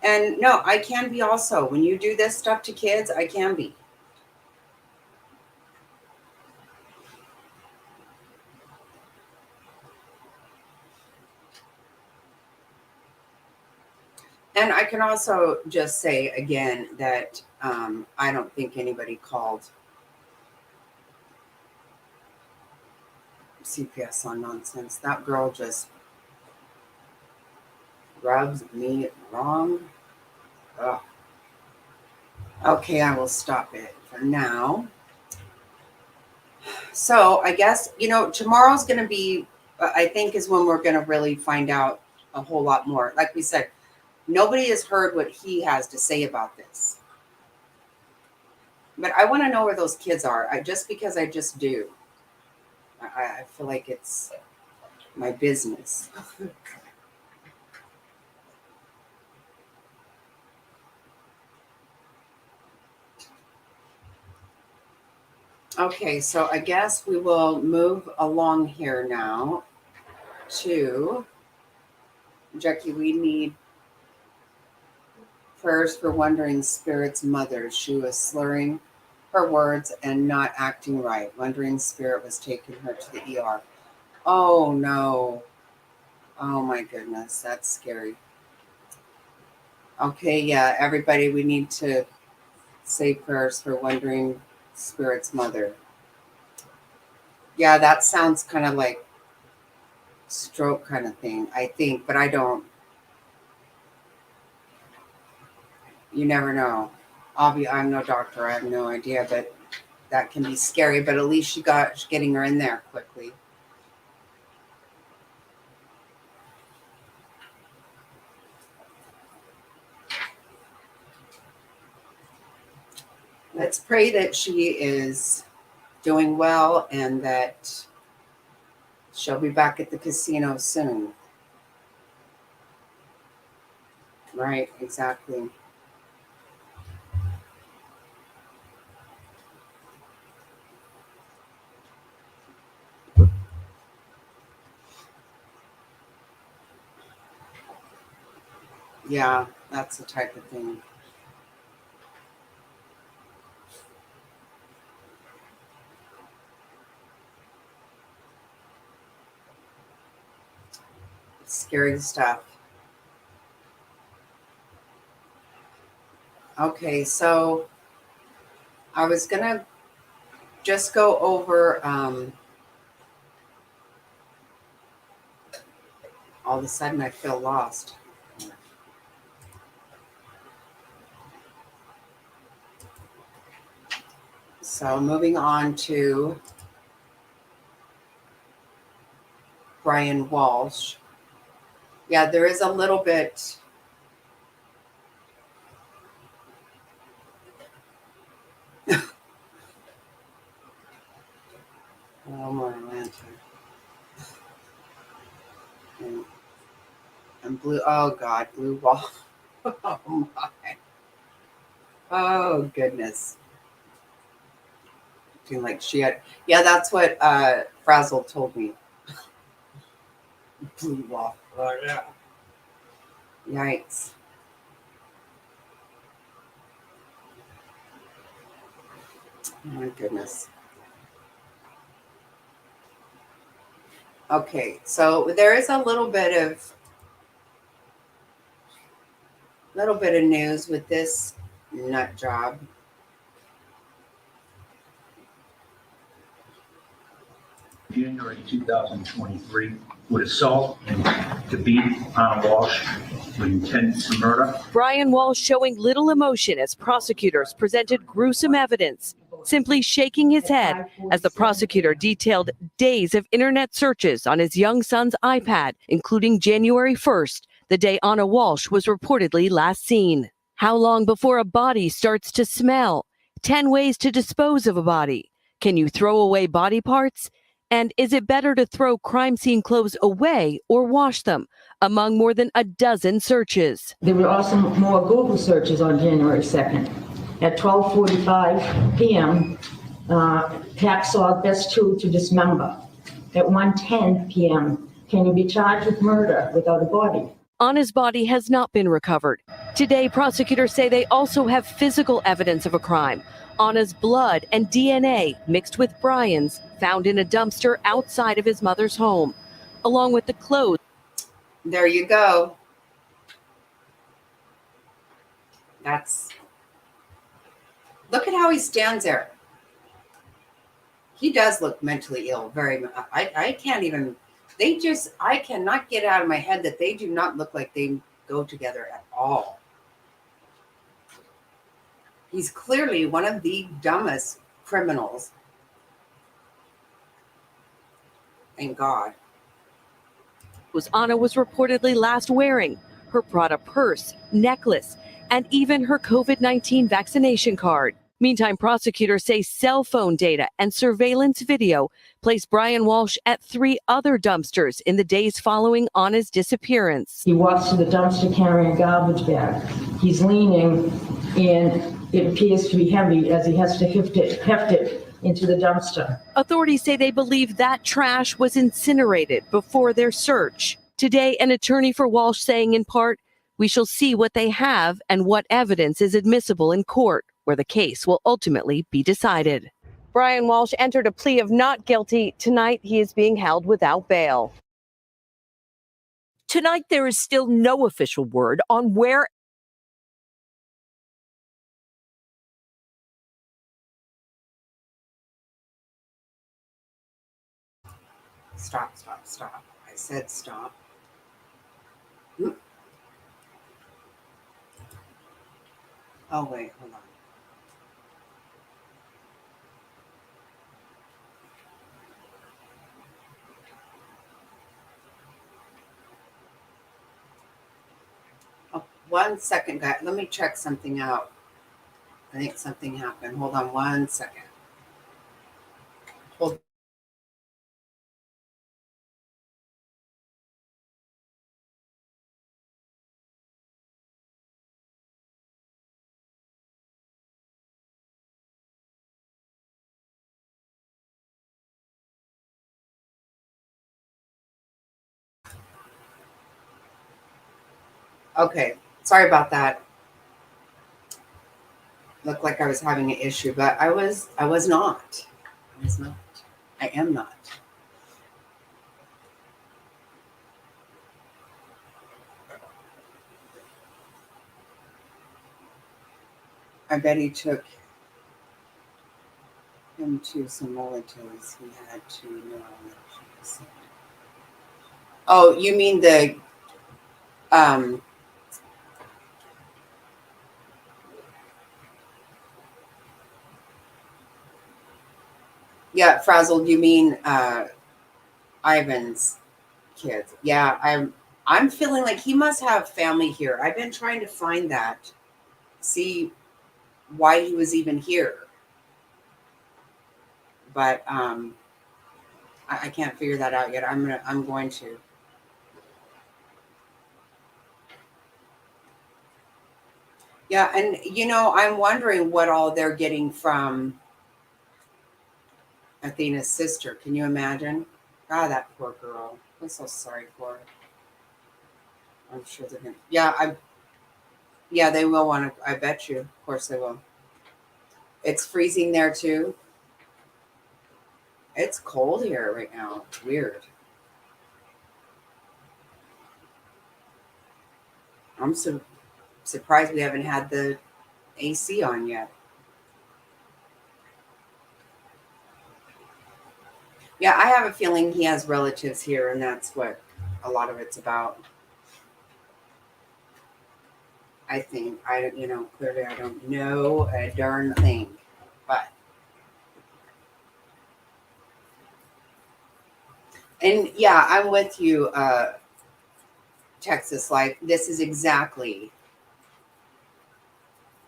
And no, I can be also. When you do this stuff to kids, I can be. And I can also just say again that I don't think anybody called CPS on nonsense. That girl just rubs me wrong. Ugh. Okay, I will stop it for now. So I guess, tomorrow's going to be, I think, is when we're going to really find out a whole lot more. Like we said, nobody has heard what he has to say about this. But I want to know where those kids are. Just because I just do. I feel like it's my business. Okay, so I guess we will move along here now to Jackie. We need prayers for Wandering Spirit's mother. She was slurring her words and not acting right. Wandering Spirit was taking her to the ER. Oh no. Oh my goodness, that's scary. Okay, yeah, everybody, we need to say prayers for Wandering Spirit's mother. Yeah, that sounds kind of like stroke kind of thing, I think, but I don't. You never know. I'm no doctor. I have no idea, but that can be scary. But at least she got getting her in there quickly. Let's pray that she is doing well and that she'll be back at the casino soon. Right, exactly. Yeah, that's the type of thing. Scary stuff. Okay, so I was going to just go over all of a sudden I feel lost. So moving on to Brian Walsh. Yeah, there is a little bit. Oh my Atlanta. And blue. Oh God, blue wall. Oh my. Oh goodness. Feeling like she had. Yeah, that's what Frazzle told me. Blue wall. Oh yeah. Yikes. Oh my goodness. Okay, so there is a little bit of news with this nut job. January 2023 with assault and to beat Anna Walsh with intent to murder. Brian Walsh showing little emotion as prosecutors presented gruesome evidence, simply shaking his head as the prosecutor detailed days of internet searches on his young son's iPad, including January 1st, the day Anna Walsh was reportedly last seen. How long before a body starts to smell? 10 ways to dispose of a body. Can you throw away body parts? And is it better to throw crime scene clothes away or wash them? Among more than a dozen searches. There were also more Google searches on January 2nd. At 12:45 p.m., hacksaw best tool to dismember. At 1:10 p.m., can you be charged with murder without a body? Anna's body has not been recovered. Today, prosecutors say they also have physical evidence of a crime. Anna's blood and DNA mixed with Brian's found in a dumpster outside of his mother's home, along with the clothes. There you go. Look at how he stands there. He does look mentally ill, very much. I can't even, I cannot get out of my head that they do not look like they go together at all. He's clearly one of the dumbest criminals. Thank God. Anna was reportedly last wearing, her Prada purse, necklace, and even her COVID-19 vaccination card. Meantime, prosecutors say cell phone data and surveillance video placed Brian Walsh at 3 other dumpsters in the days following Anna's disappearance. He walks to the dumpster carrying a garbage bag. He's leaning, and it appears to be heavy as he has to heft it into the dumpster. Authorities say they believe that trash was incinerated before their search. Today, an attorney for Walsh saying in part, "We shall see what they have and what evidence is admissible in court, where the case will ultimately be decided." Brian Walsh entered a plea of not guilty. Tonight, he is being held without bail. Tonight, there is still no official word on where Stop. I said stop. Oh, wait, hold on. Oh, 1 second, guys. Let me check something out. I think something happened. Hold on 1 second. Hold. Okay, sorry about that. Looked like I was having an issue, but I was not. I was not. I am not. I bet he took him to some relatives. He had to know. Oh, you mean the yeah, frazzled. You mean Ivan's kids? Yeah, I'm feeling like he must have family here. I've been trying to find that, see why he was even here, but I can't figure that out yet. I'm going to. Yeah, and I'm wondering what all they're getting from Athena's sister. Can you imagine? God, that poor girl. I'm so sorry for her. I'm sure they're gonna. Yeah, they will want to. I bet you. Of course they will. It's freezing there too. It's cold here right now. It's weird. I'm so surprised we haven't had the AC on yet. Yeah, I have a feeling he has relatives here, and that's what a lot of it's about. I think clearly I don't know a darn thing, but yeah, I'm with you, Texas Life. This is exactly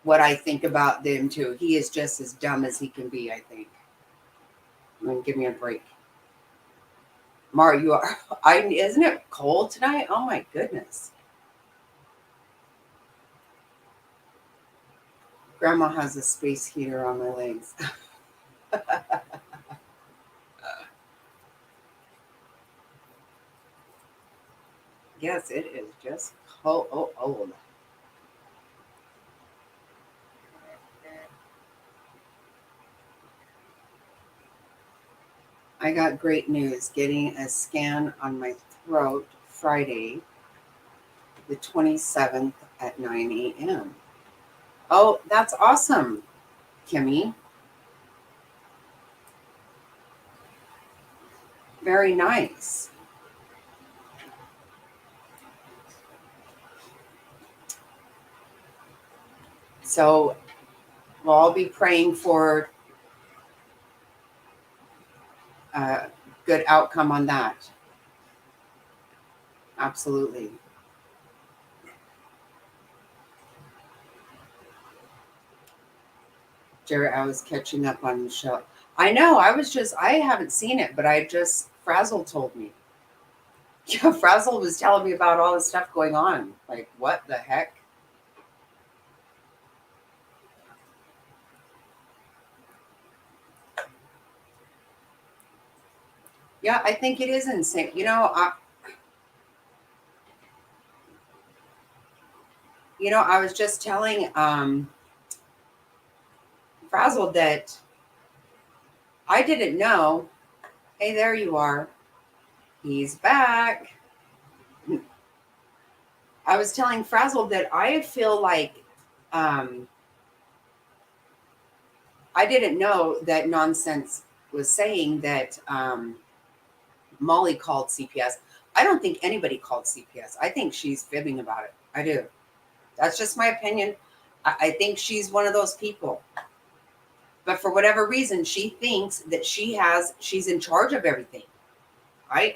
what I think about them too. He is just as dumb as he can be, I think. I mean, give me a break. Mara, you are isn't it cold tonight? Oh my goodness. Grandma has a space heater on my legs. Yes, it is just cold. I got great news. Getting a scan on my throat Friday, the 27th at 9 a.m. Oh, that's awesome, Kimmy. Very nice. So we'll all be praying for a good outcome on that. Absolutely. Jerry, I was catching up on the show. I know, I haven't seen it, but Frazzle told me. Yeah, Frazzle was telling me about all the stuff going on. Like, what the heck? Yeah, I think it is insane. I was just telling Frazzle that I didn't know. Hey, there you are. He's back. I was telling Frazzle that I feel like I didn't know that Nonsense was saying that Molly called CPS. I don't think anybody called CPS. I think she's fibbing about it. I do. That's just my opinion. I think she's one of those people. But for whatever reason, she thinks that she's in charge of everything.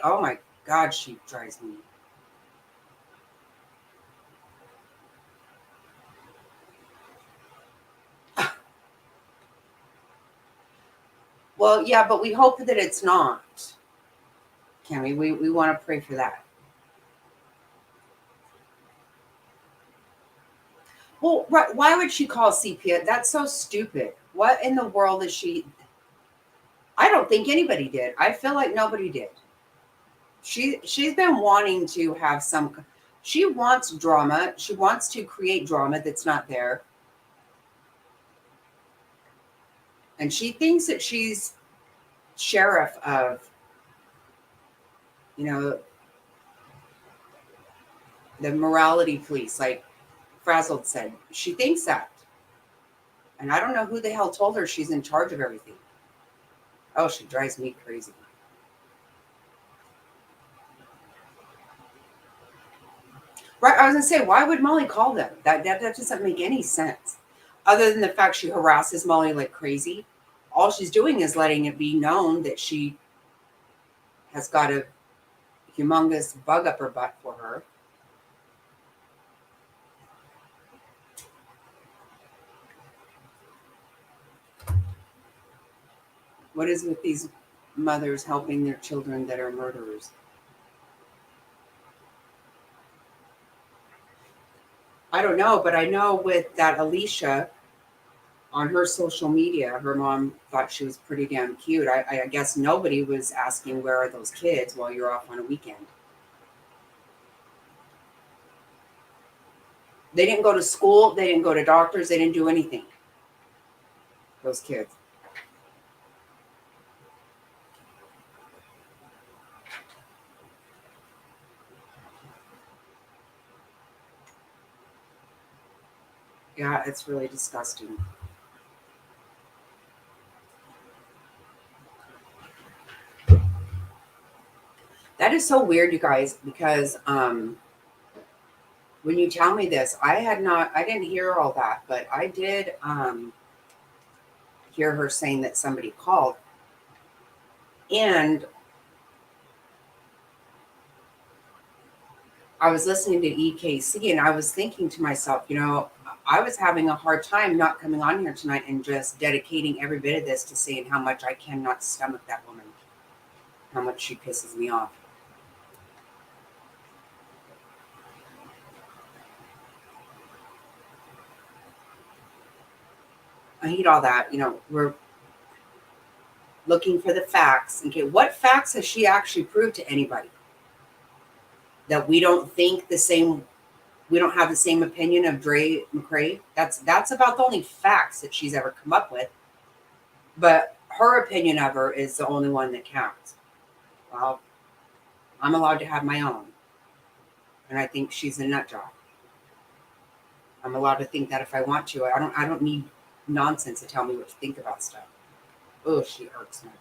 Oh my God, she drives me. Well, yeah, but we hope that it's not. Cammy, we want to pray for that. Well, right, why would she call CPS? That's so stupid. What in the world is she? I don't think anybody did. I feel like nobody did. She's been wanting to have some. She wants drama. She wants to create drama that's not there. And she thinks that she's sheriff of, the morality police, like Frazzled said. She thinks that. And I don't know who the hell told her she's in charge of everything. Oh, she drives me crazy. Right, I was gonna say, why would Molly call them? That doesn't make any sense. Other than the fact she harasses Molly like crazy. All she's doing is letting it be known that she has got a humongous bug up her butt for her. What is with these mothers helping their children that are murderers? I don't know, but I know with that Alicia on her social media, her mom thought she was pretty damn cute. I guess nobody was asking where are those kids while you're off on a weekend. They didn't go to school. They didn't go to doctors. They didn't do anything. Those kids. Yeah, it's really disgusting. That is so weird, you guys, because when you tell me this, I didn't hear all that, but I did hear her saying that somebody called. And I was listening to EKC and I was thinking to myself, I was having a hard time not coming on here tonight and just dedicating every bit of this to saying how much I cannot stomach that woman, how much she pisses me off. I hate all that. We're looking for the facts. Okay, what facts has she actually proved to anybody? That we don't think the same, we don't have the same opinion of Dre McCray? That's about the only facts that she's ever come up with. But her opinion of her is the only one that counts. Well, I'm allowed to have my own. And I think she's a nut job. I'm allowed to think that if I want to. I don't need nonsense to tell me what to think about stuff. Oh, she irks me.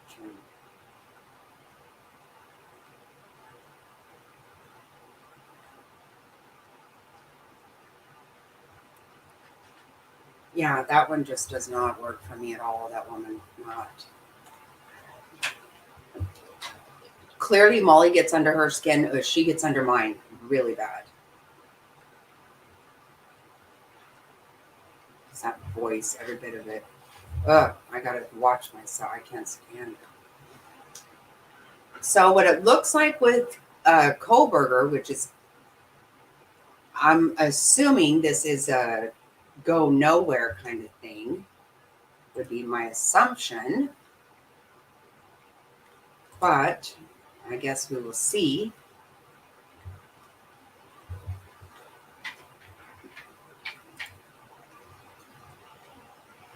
Yeah, that one just does not work for me at all. That woman, not. Clearly, Molly gets under her skin. She gets under mine really bad. It's that voice, every bit of it. Ugh, I gotta watch myself. I can't stand it. So what it looks like with Kohlberger, which is, I'm assuming this is a go nowhere kind of thing, would be my assumption. But I guess we will see.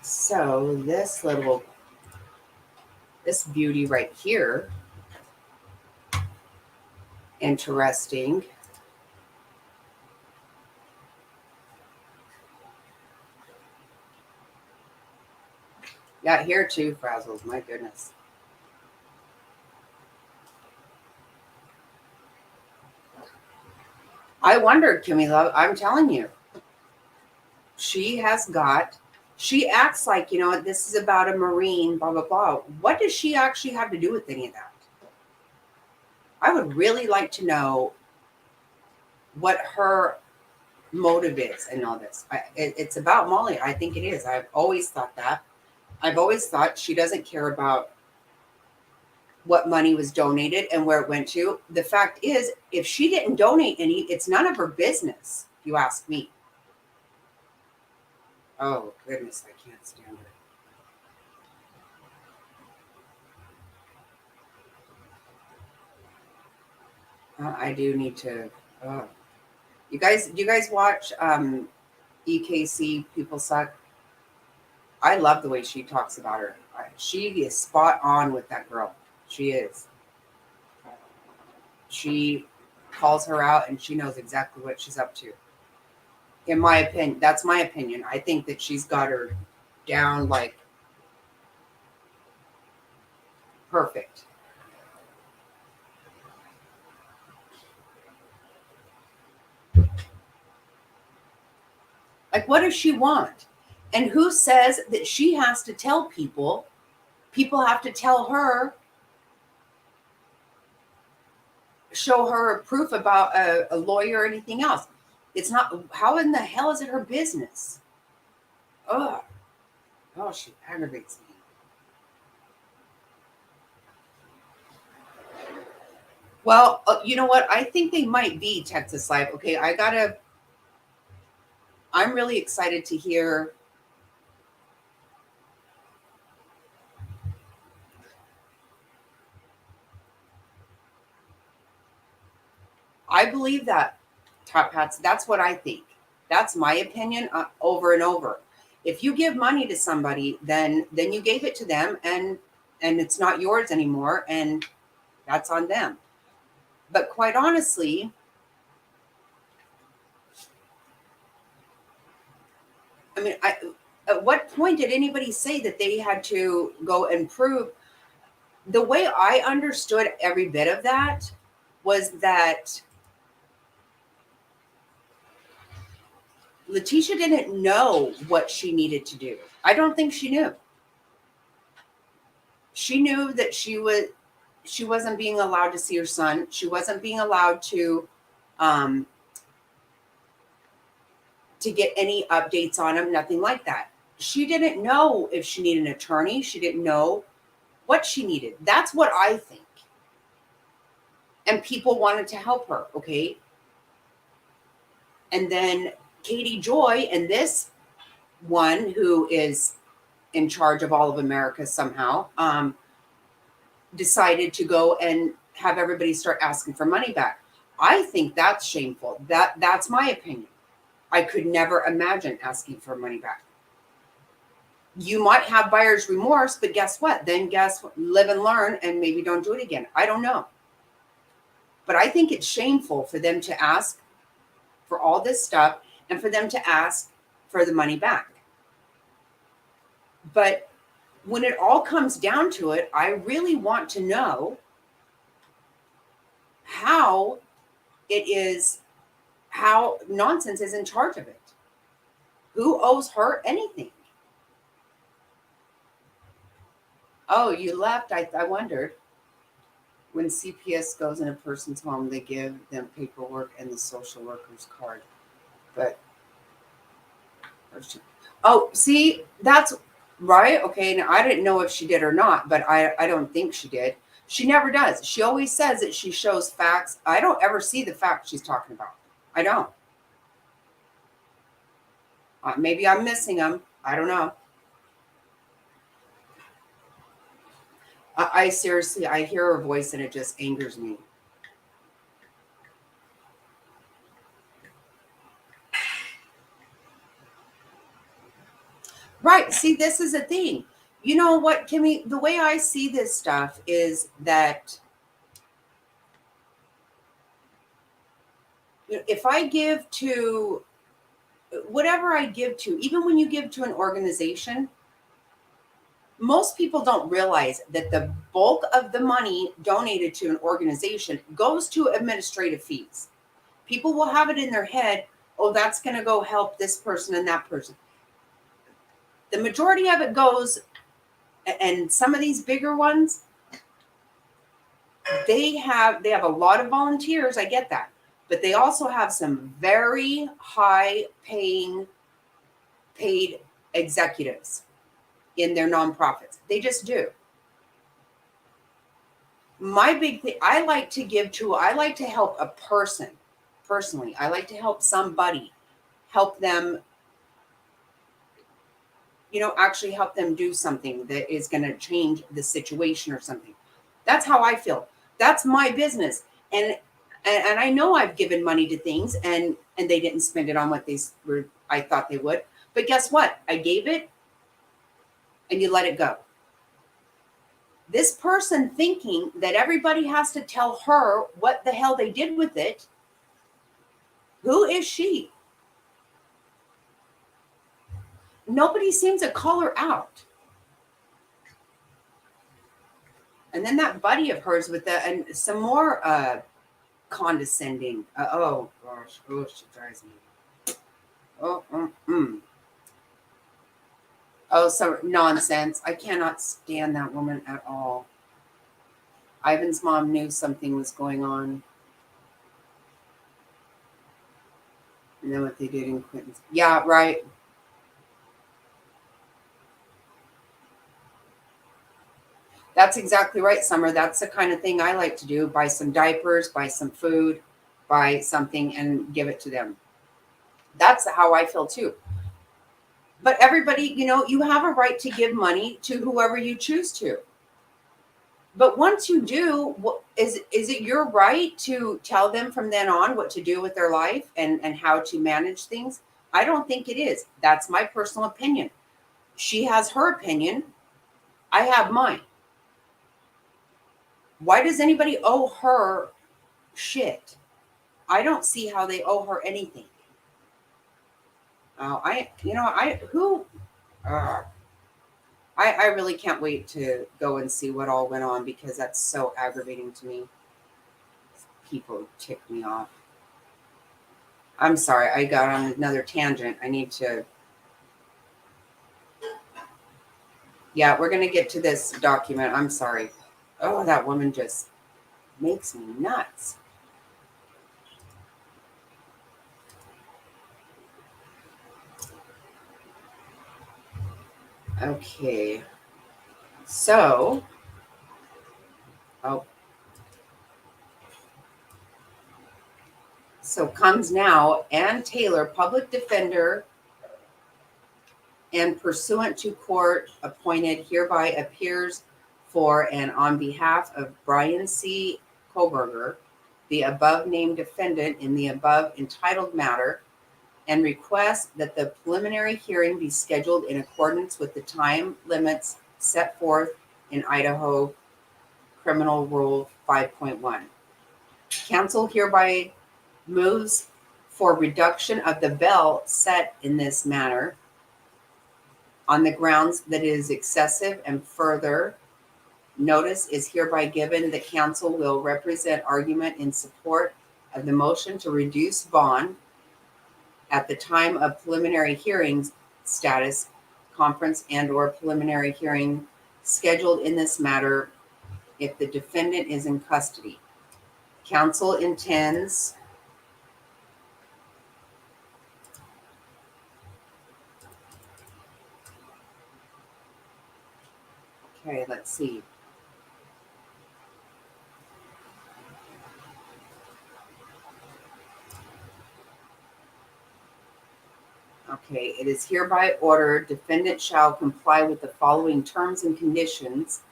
So this beauty right here, interesting. Yeah, here too, Frazzles, my goodness. I wondered, Kimmy Love, I'm telling you, she acts like, this is about a Marine, blah, blah, blah. What does she actually have to do with any of that? I would really like to know what her motive is in all this. It's about Molly. I think it is. I've always thought that. I've always thought she doesn't care about what money was donated and where it went to. The fact is, if she didn't donate any, it's none of her business, if you ask me. Oh, goodness, I can't stand her. I do need to. Do you guys watch EKC People Suck? I love the way she talks about her. She is spot on with that girl. She is. She calls her out and she knows exactly what she's up to. In my opinion, that's my opinion. I think that she's got her down like perfect. Like, what does she want? And who says that she has to tell people? People have to tell her, show her proof about a lawyer or anything else. It's not, how in the hell is it her business? Oh, she aggravates me. Well, you know what? I think they might be Texas Live. Okay, I'm really excited to hear. I believe that, Top Hats. That's what I think. That's my opinion over and over. If you give money to somebody, then you gave it to them and it's not yours anymore, and that's on them. But quite honestly, I mean, at what point did anybody say that they had to go and prove? The way I understood every bit of that was that Letitia didn't know what she needed to do. I don't think she knew. She knew that she wasn't being allowed to see her son. She wasn't being allowed to get any updates on him, nothing like that. She didn't know if she needed an attorney. She didn't know what she needed. That's what I think. And people wanted to help her, okay? And then Katie Joy and this one who is in charge of all of America somehow decided to go and have everybody start asking for money back. I think that's shameful. That's my opinion. I could never imagine asking for money back. You might have buyer's remorse, but guess what? Then live and learn and maybe don't do it again. I don't know. But I think it's shameful for them to ask for all this stuff and for them to ask for the money back. But when it all comes down to it, I really want to know how Nonsense is in charge of it. Who owes her anything? Oh, you left. I wondered. When CPS goes in a person's home, they give them paperwork and the social worker's card. But, oh, see, that's right. Okay, now I didn't know if she did or not, but I don't think she did. She never does. She always says that she shows facts. I don't ever see the facts she's talking about. I don't. Maybe I'm missing them. I don't know. I seriously, I hear her voice and it just angers me. Right. See, this is a thing. You know what, Kimmy? The way I see this stuff is that if I give to whatever I give to, even when you give to an organization, most people don't realize that the bulk of the money donated to an organization goes to administrative fees. People will have it in their head, oh, that's going to go help this person and that person. The majority of it goes, and some of these bigger ones, they have a lot of volunteers. I get that. But they also have some very high paid executives in their nonprofits. They just do. My big thing, I like to help a person personally. I like to help somebody, help them, actually help them do something that is going to change the situation or something. That's how I feel. That's my business. And I know I've given money to things and they didn't spend it on what I thought they would. But guess what? I gave it and you let it go. This person thinking that everybody has to tell her what the hell they did with it. Who is she? Nobody seems to call her out. And then that buddy of hers with and some more condescending. Oh gosh, she drives me. Oh, so nonsense. I cannot stand that woman at all. Ivan's mom knew something was going on. And then what they did in Quentin's. Yeah, right. That's exactly right, Summer. That's the kind of thing I like to do. Buy some diapers, buy some food, buy something and give it to them. That's how I feel too. But everybody, you have a right to give money to whoever you choose to. But once you do, is it your right to tell them from then on what to do with their life and how to manage things? I don't think it is. That's my personal opinion. She has her opinion. I have mine. Why does anybody owe her shit? I don't see how they owe her anything. I really can't wait to go and see what all went on because that's so aggravating to me. People tick me off. I'm sorry, I got on another tangent. I need to. Yeah, we're going to get to this document. I'm sorry. Oh, that woman just makes me nuts. Okay. So, oh. So comes now Ann Taylor, public defender, and pursuant to court appointed hereby appears for and on behalf of Brian C. Koberger, the above named defendant in the above entitled matter, and requests that the preliminary hearing be scheduled in accordance with the time limits set forth in Idaho Criminal Rule 5.1. Counsel hereby moves for reduction of the bail set in this manner on the grounds that it is excessive, and further notice is hereby given that counsel will represent argument in support of the motion to reduce bond at the time of preliminary hearings status conference and or preliminary hearing scheduled in this matter if the defendant is in custody. Counsel intends okay, let's see. Okay, it is hereby ordered defendant shall comply with the following terms and conditions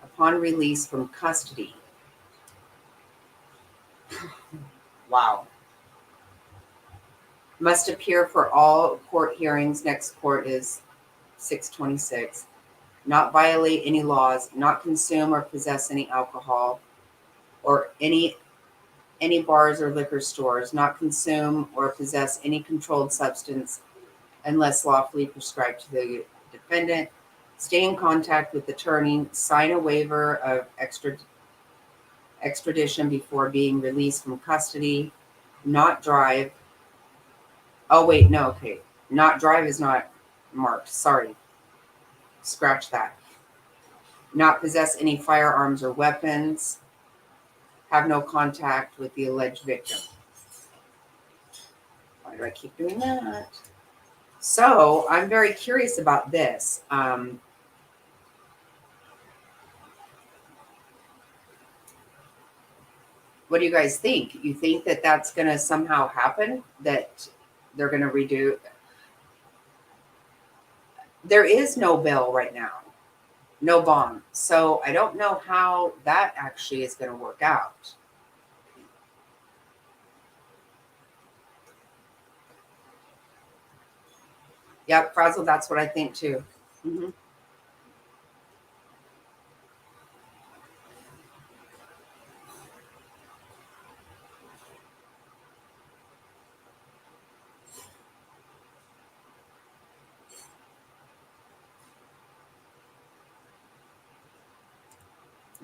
upon release from custody. Wow. Must appear for all court hearings. Next court is 6/26. Not violate any laws, not consume or possess any alcohol or any bars or liquor stores, not consume or possess any controlled substance unless lawfully prescribed to the defendant. Stay in contact with the attorney, sign a waiver of extradition before being released from custody, not drive. Oh, wait, no, okay. Not drive is not marked. Sorry. Scratch that. Not possess any firearms or weapons. Have no contact with the alleged victim. Why do I keep doing that? So I'm very curious about this. What do you guys think? You think that that's going to somehow happen? That they're going to redo? There is no bail right now, no bond. So I don't know how that actually is going to work out. Yep, Frazzle, that's what I think too. Mm-hmm.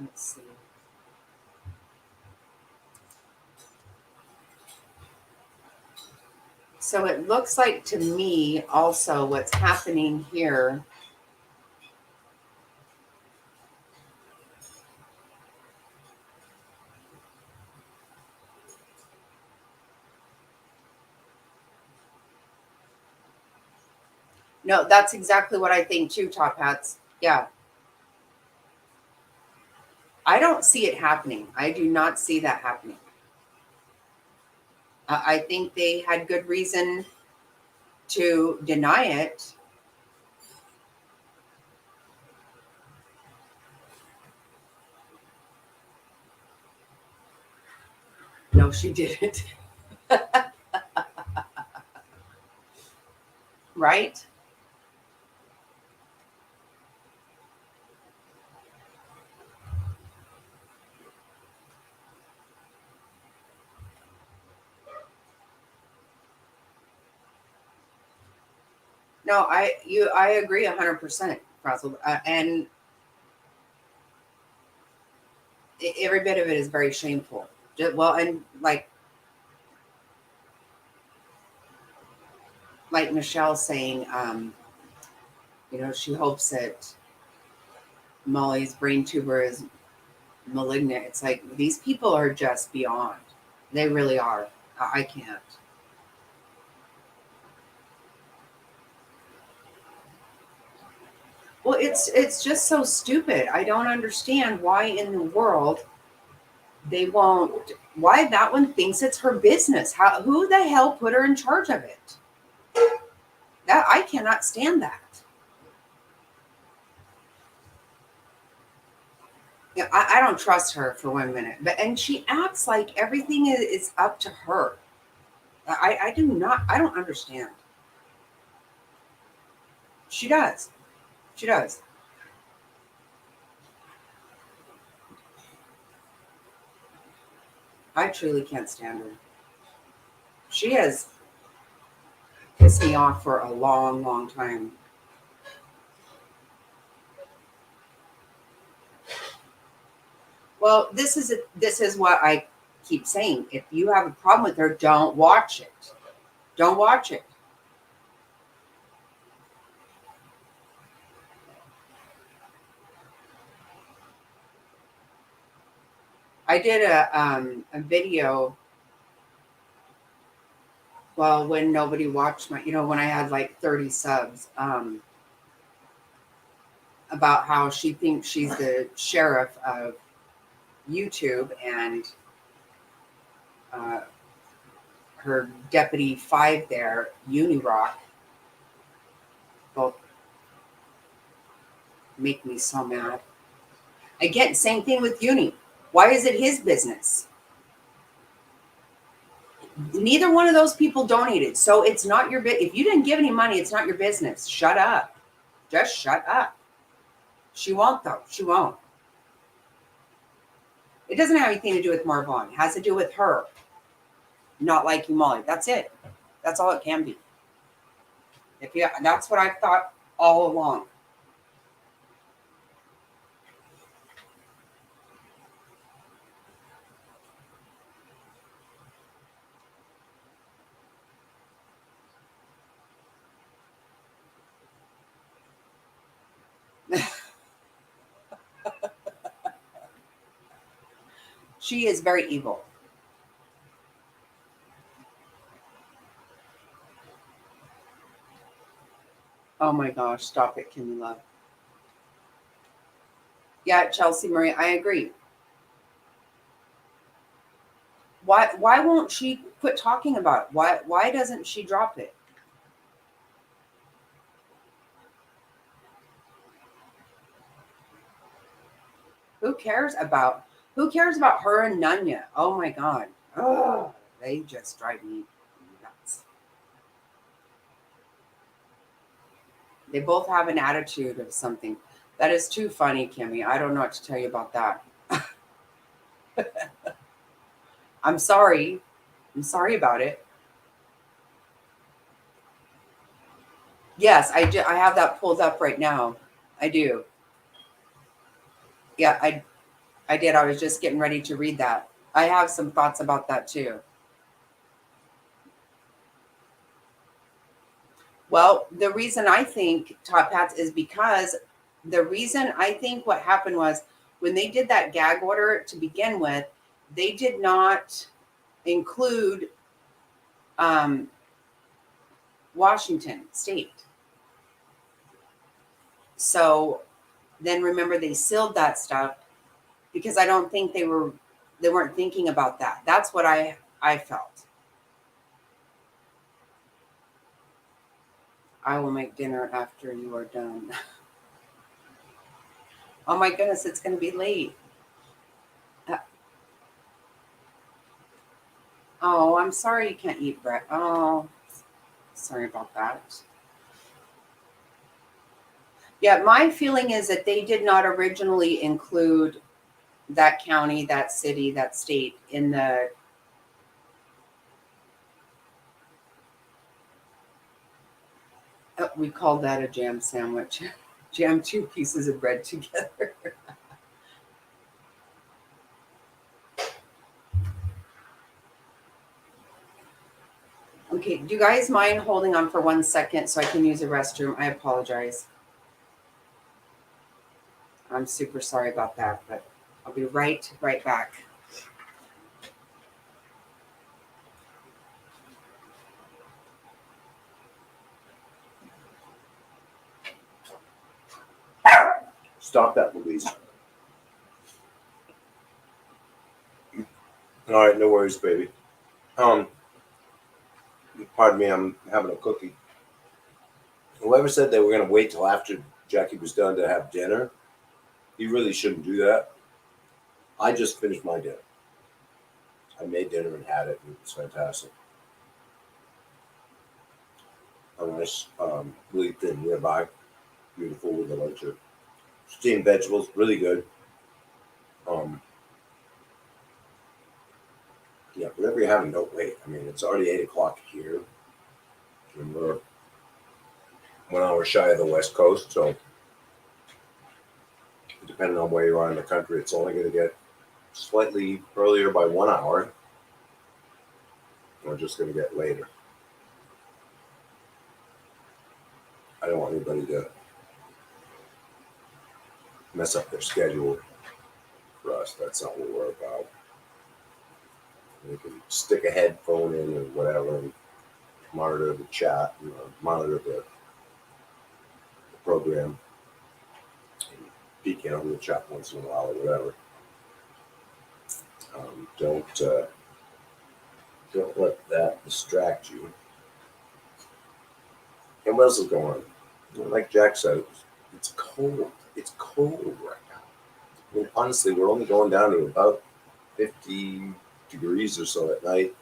Let's see. So it looks like to me also what's happening here. No, that's exactly what I think too, Top Hats. Yeah. I don't see it happening. I do not see that happening. I think they had good reason to deny it. No, she didn't. Right? No, I agree 100%, Frazzled. And every bit of it is very shameful. Well, and like Michelle saying, she hopes that Molly's brain tumor is malignant. It's like these people are just beyond. They really are. I can't. Well, it's just so stupid. I don't understand why in the world they won't. Why that one thinks it's her business? Who the hell put her in charge of it? That I cannot stand that. Yeah, I don't trust her for 1 minute. And she acts like everything is up to her. I do not. I don't understand. She does. She does. I truly can't stand her. She has pissed me off for a long, long time. Well, this is what I keep saying. If you have a problem with her, don't watch it. Don't watch it. I did a video. Well, when nobody watched when I had like 30 subs, about how she thinks she's the sheriff of YouTube, and her deputy 5 there, Unirock, both make me so mad. Again, same thing with Uni. Why is it his business? Neither one of those people donated, so it's not your business. If you didn't give any money, it's not your business. Shut up. Just shut up. She won't, though. She won't. It doesn't have anything to do with Marvon. It has to do with her not liking Molly. That's it. That's all it can be. That's what I thought all along. She is very evil. Oh my gosh, stop it, Kimmy Love. Yeah, Chelsea Marie, I agree. Why won't she quit talking about it? Why doesn't she drop it? Who cares about her and Nunya? Oh my god. Oh, they just drive me nuts. They both have an attitude of something. That is too funny, Kimmy. I don't know what to tell you about that. I'm sorry. I'm sorry about it. Yes, I do. I have that pulled up right now. I do. Yeah, I did. I was just getting ready to read that. I have some thoughts about that too. Well, the reason I think Top Hats is because the reason I think what happened was when they did that gag order to begin with, they did not include Washington State. So then remember they sealed that stuff because I don't think they weren't thinking about that. That's what I felt. I will make dinner after you are done. Oh my goodness, it's going to be late. Oh, I'm sorry you can't eat bread. Oh, sorry about that. Yeah, my feeling is that they did not originally include that county, that city, that state in the we called that a jam sandwich. Jam 2 pieces of bread together. Okay, do you guys mind holding on for 1 second so I can use the restroom? I apologize. I'm super sorry about that, but I'll be right back. Stop that, Louise. All right, no worries, baby. Pardon me, I'm having a cookie. Whoever said they were going to wait till after Jackie was done to have dinner, you really shouldn't do that. I just finished my dinner. I made dinner and had it, and it was fantastic. A nice, really thin ribeye, beautiful with a bunch of steamed vegetables, really good. Yeah, whatever you're having, don't wait. I mean, it's already 8 o'clock here, and we're 1 hour shy of the West Coast, so depending on where you are in the country, it's only going to get slightly earlier by 1 hour. We're just going to get later. I don't want anybody to mess up their schedule for us. That's not what we're about. You can stick a headphone in or whatever and monitor the chat, monitor the program, and peek in on the chat once in a while or whatever. Don't let that distract you. And what else is going on? Like Jack said, it's cold. It's cold right now. I mean, honestly, we're only going down to about 50 degrees or so at night.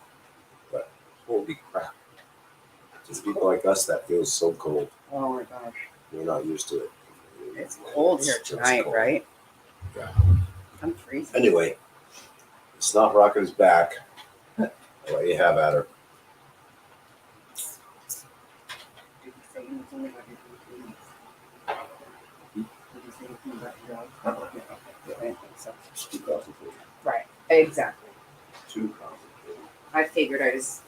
But holy crap. To people like us, that feels so cold. Oh my gosh. We're not used to it. It's cold here tonight, cold. Right? Yeah. I'm freezing. Anyway, it's not Rockin's back. I'll let you have at her. Did you say anything about your Did you say anything about your dog? Yeah, I think so. It's too complicated. Right. Exactly. Too complicated. I figured I just.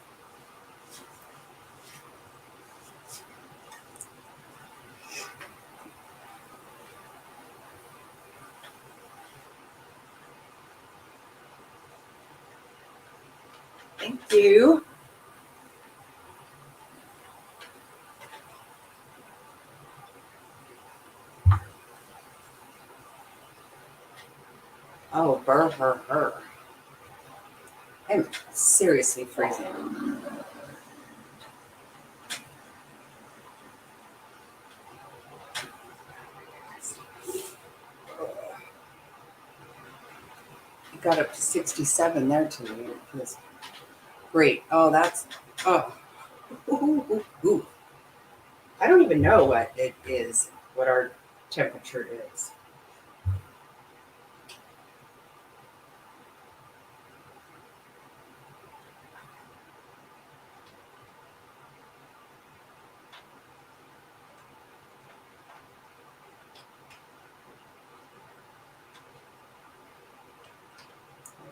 Thank you. Oh, her. I'm seriously freezing. It got up to 67 there today. It was great. Oh, that's Ooh. I don't even know what it is, what our temperature is.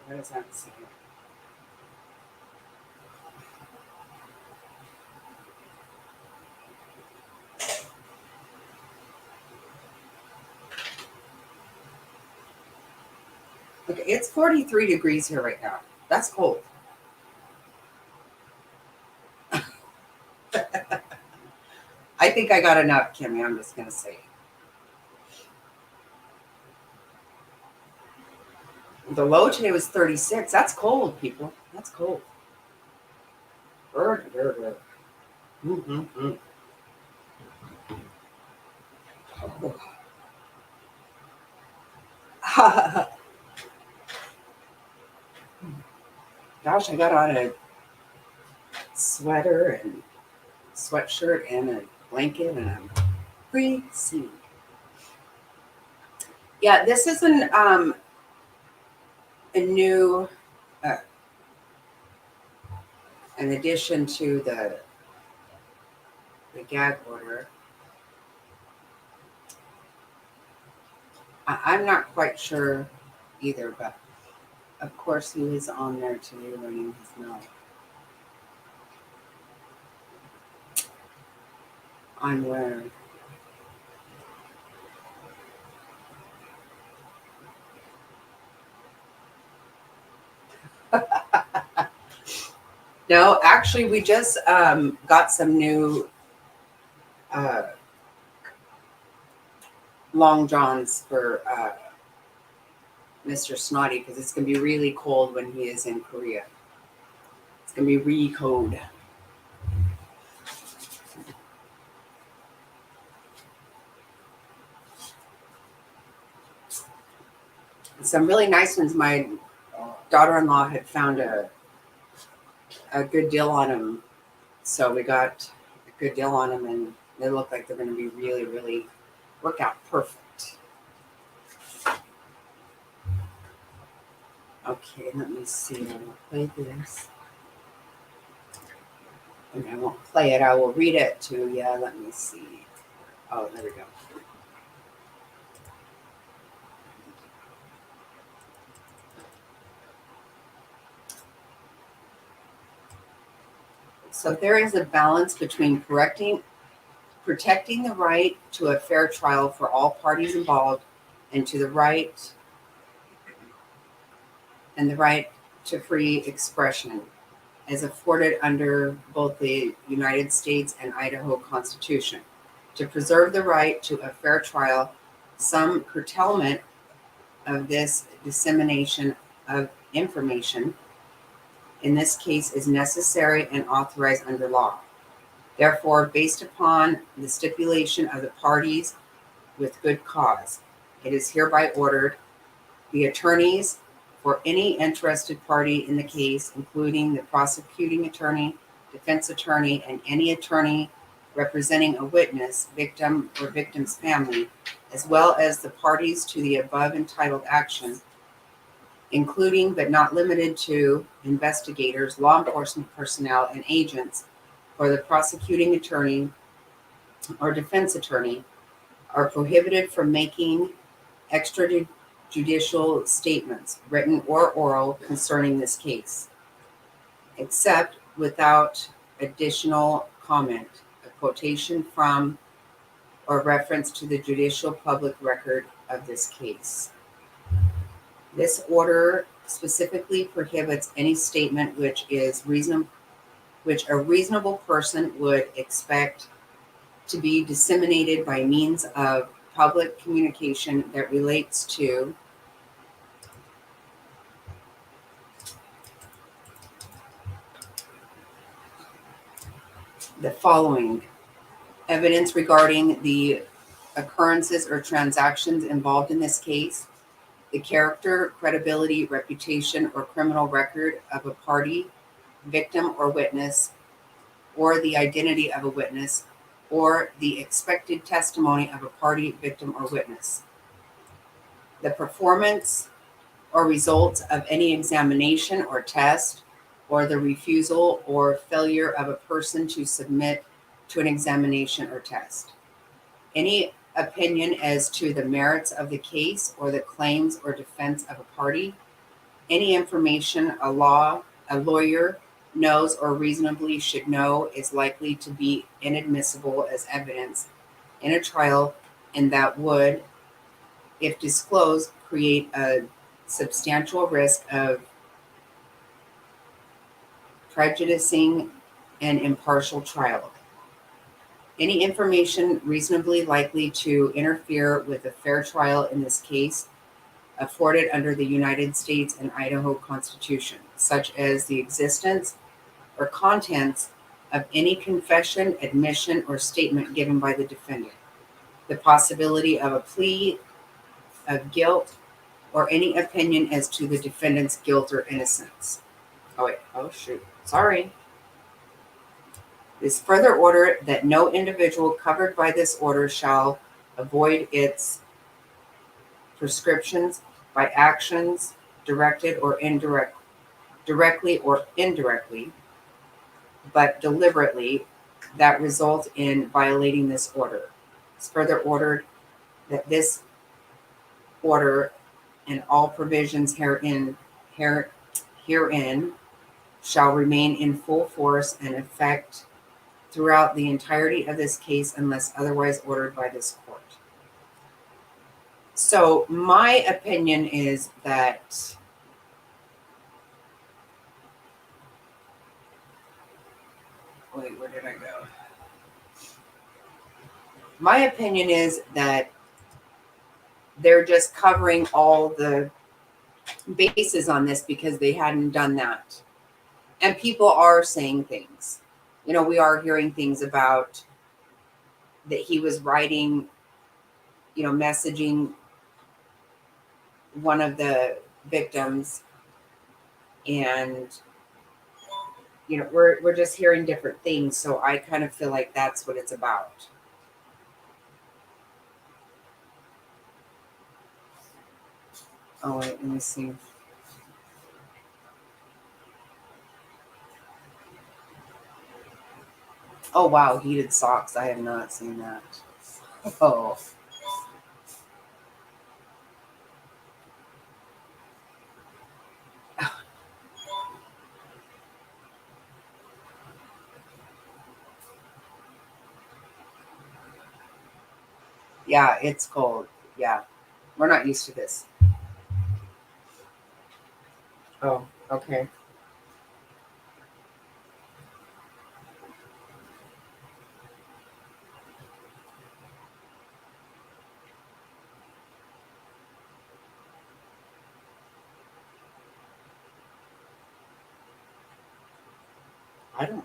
What does that say? Okay, it's 43 degrees here right now. That's cold. I think I got enough, Kimmy. I'm just going to say. The low today was 36. That's cold, people. That's cold. Mm-hmm. Gosh, I got on a sweater and sweatshirt and a blanket, and I'm freezing. Yeah, this is a new, in addition to the gag order, I'm not quite sure either, but of course he was on there today running his mouth. On where? No, actually, we just got some new long johns for Mr. Snotty because it's going to be really cold when he is in Korea. It's going to be really cold. Some really nice ones. My daughter-in-law had found a good deal on them, so we got a good deal on them, and they look like they're going to be really, really work out perfect. Okay, let me see. I will play this. And I won't play it. I will read it to you. Let me see. Oh, there we go. So there is a balance between protecting the right to a fair trial for all parties involved and the right to free expression as afforded under both the United States and Idaho Constitution. To preserve the right to a fair trial, some curtailment of this dissemination of information, in this case, is necessary and authorized under law. Therefore, based upon the stipulation of the parties with good cause, it is hereby ordered the attorneys for any interested party in the case, including the prosecuting attorney, defense attorney, and any attorney representing a witness, victim, or victim's family, as well as the parties to the above entitled action, including but not limited to investigators, law enforcement personnel, and agents for the prosecuting attorney or defense attorney, are prohibited from making extrajudicial statements, written or oral, concerning this case, except without additional comment, a quotation from or reference to the judicial public record of this case. This order specifically prohibits any statement which a reasonable person would expect to be disseminated by means of public communication that relates to the following: evidence regarding the occurrences or transactions involved in this case, the character, credibility, reputation, or criminal record of a party, victim, or witness, or the identity of a witness, or the expected testimony of a party, victim, or witness, the performance or results of any examination or test, or the refusal or failure of a person to submit to an examination or test, any opinion as to the merits of the case or the claims or defense of a party, any information a lawyer knows or reasonably should know is likely to be inadmissible as evidence in a trial and that would, if disclosed, create a substantial risk of prejudicing an impartial trial. Any information reasonably likely to interfere with a fair trial in this case afforded under the United States and Idaho Constitution, such as the existence or contents of any confession, admission, or statement given by the defendant, the possibility of a plea of guilt, or any opinion as to the defendant's guilt or innocence. This further order that no individual covered by this order shall avoid its prescriptions by actions directly or indirectly, but deliberately, that result in violating this order. It's further ordered that this order and all provisions herein shall remain in full force and effect throughout the entirety of this case unless otherwise ordered by this court. So my opinion is that wait, where did I go? My opinion is that they're just covering all the bases on this because they hadn't done that. And people are saying things. You know, we are hearing things about that he was writing, you know, messaging one of the victims, and you know, we're just hearing different things. So I kind of feel like that's what it's about. Oh wait, let me see. Oh wow, heated socks. I have not seen that. Oh. Yeah, it's cold. Yeah. We're not used to this. Oh, okay. I don't.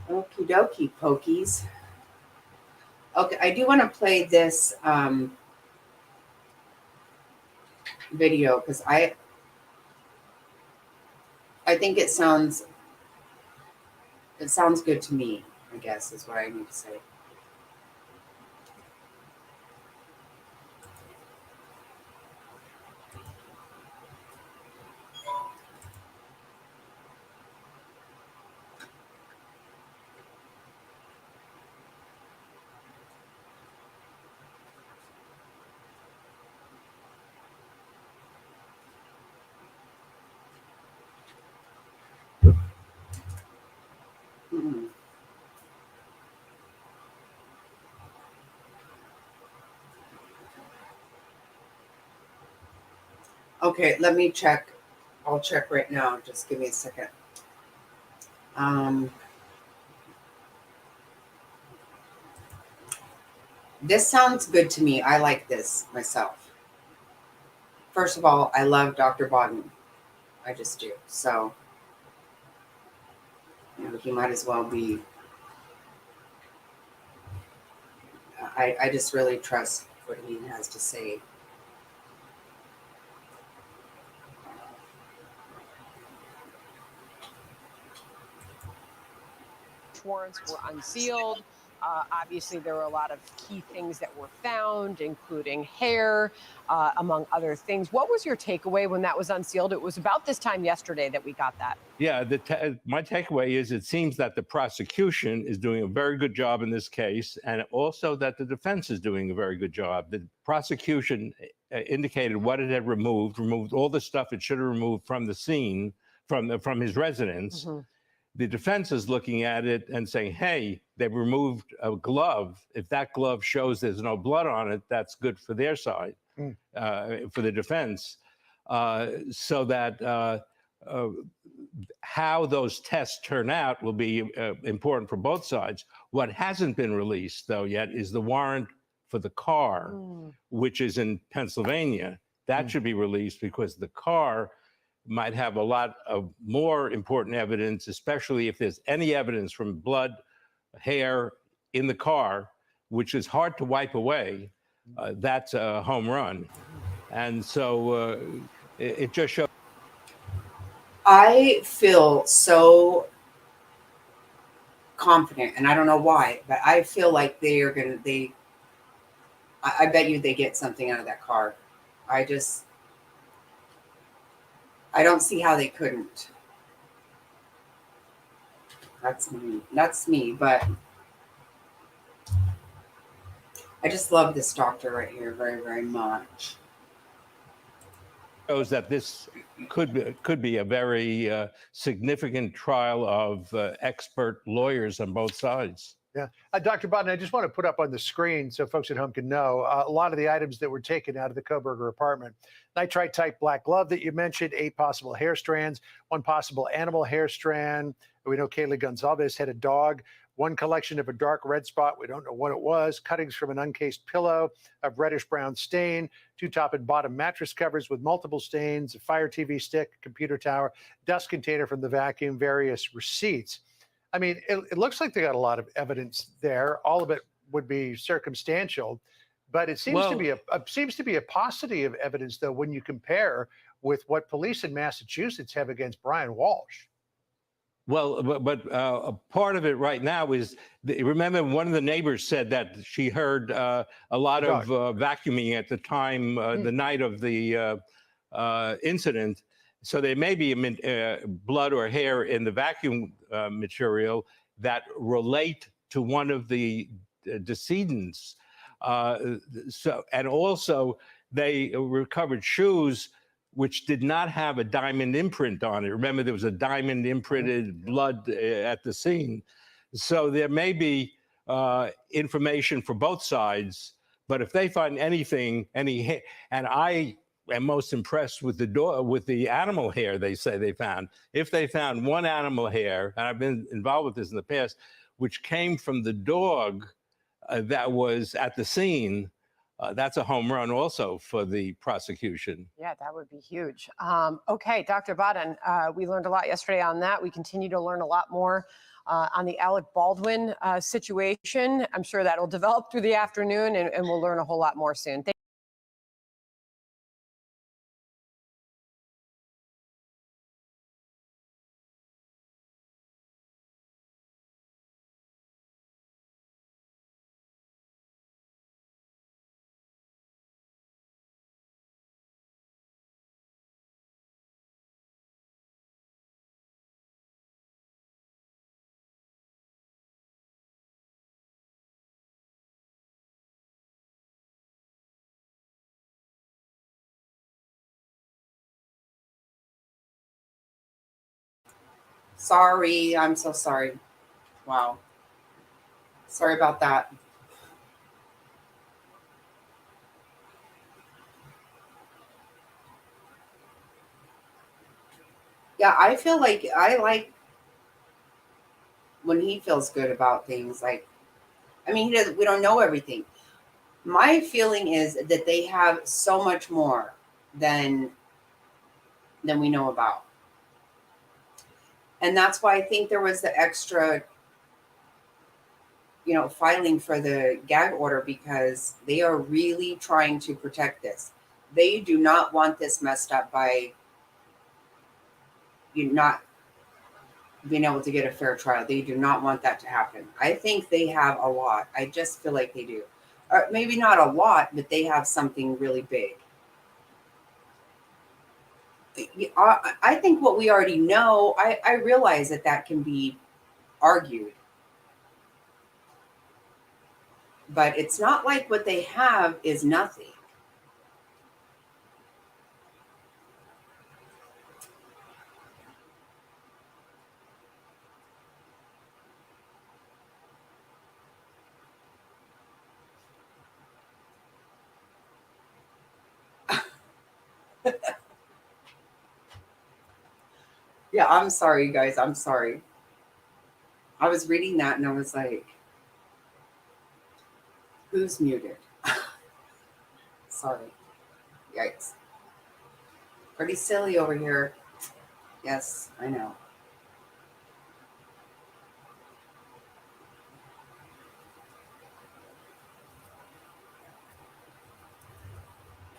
Okie dokie, pokies. Okay, I do want to play this video because I think it sounds good to me, I guess is what I need to say. Mm-mm. Okay, let me check. I'll check right now. Just give me a second. This sounds good to me. I like this myself. First of all, I love Dr. Bodden. I just do. So, you know, he might as well be. I just really trust what he has to say. Warrants were unsealed. Obviously, there were a lot of key things that were found, including hair, among other things. What was your takeaway when that was unsealed? It was about this time yesterday that we got that. Yeah, my takeaway is it seems that the prosecution is doing a very good job in this case, and also that the defense is doing a very good job. The prosecution indicated what it had removed all the stuff it should have removed from the scene, from his residence. Mm-hmm. The defense is looking at it and saying, hey, they've removed a glove. If that glove shows there's no blood on it, that's good for their side, for the defense. So that how those tests turn out will be important for both sides. What hasn't been released, though, yet is the warrant for the car, which is in Pennsylvania. that should be released, because the car might have a lot of more important evidence, especially if there's any evidence from blood, hair in the car, which is hard to wipe away. That's a home run. And so it just shows. I feel so confident, and I don't know why, but I feel like I bet you they get something out of that car. I don't see how they couldn't. That's me, but I just love this doctor right here very, very much. Shows that this could be a very significant trial of expert lawyers on both sides. Yeah. Dr. Bodden, I just want to put up on the screen so folks at home can know a lot of the items that were taken out of the Koberger apartment. Nitrite type black glove that you mentioned, 8 possible hair strands, 1 possible animal hair strand. We know Kaylee Gonzalez had a dog. 1 collection of a dark red spot. We don't know what it was. Cuttings from an uncased pillow of reddish brown stain. 2 top and bottom mattress covers with multiple stains, a Fire TV stick, computer tower, dust container from the vacuum, various receipts. I mean, it looks like they got a lot of evidence there. All of it would be circumstantial, but it seems to be a paucity of evidence, though, when you compare with what police in Massachusetts have against Brian Walsh. Well, but a part of it right now is, remember, one of the neighbors said that she heard a lot of vacuuming at the time, the night of the incident. So there may be blood or hair in the vacuum material that relate to one of the decedents. And also they recovered shoes which did not have a diamond imprint on it. Remember, there was a diamond imprinted blood at the scene. So there may be information for both sides, but if they find anything, and I am most impressed with the animal hair they say they found. If they found 1 animal hair, and I've been involved with this in the past, which came from the dog that was at the scene, that's a home run also for the prosecution. Yeah, that would be huge. Okay, Dr. Bodden, we learned a lot yesterday on that. We continue to learn a lot more on the Alec Baldwin situation. I'm sure that'll develop through the afternoon, and we'll learn a whole lot more soon. Sorry, I'm so sorry. Wow. Sorry about that. Yeah, I feel like I like when he feels good about things. Like, I mean, we don't know everything. My feeling is that they have so much more than we know about. And that's why I think there was the extra, filing for the gag order, because they are really trying to protect this. They do not want this messed up by you not being able to get a fair trial. They do not want that to happen. I think they have a lot. I just feel like they do. Or maybe not a lot, but they have something really big. I think what we already know, I realize that can be argued. But it's not like what they have is nothing. Yeah, I'm sorry, you guys. I'm sorry. I was reading that and I was like, who's muted? Sorry. Yikes. Pretty silly over here. Yes, I know.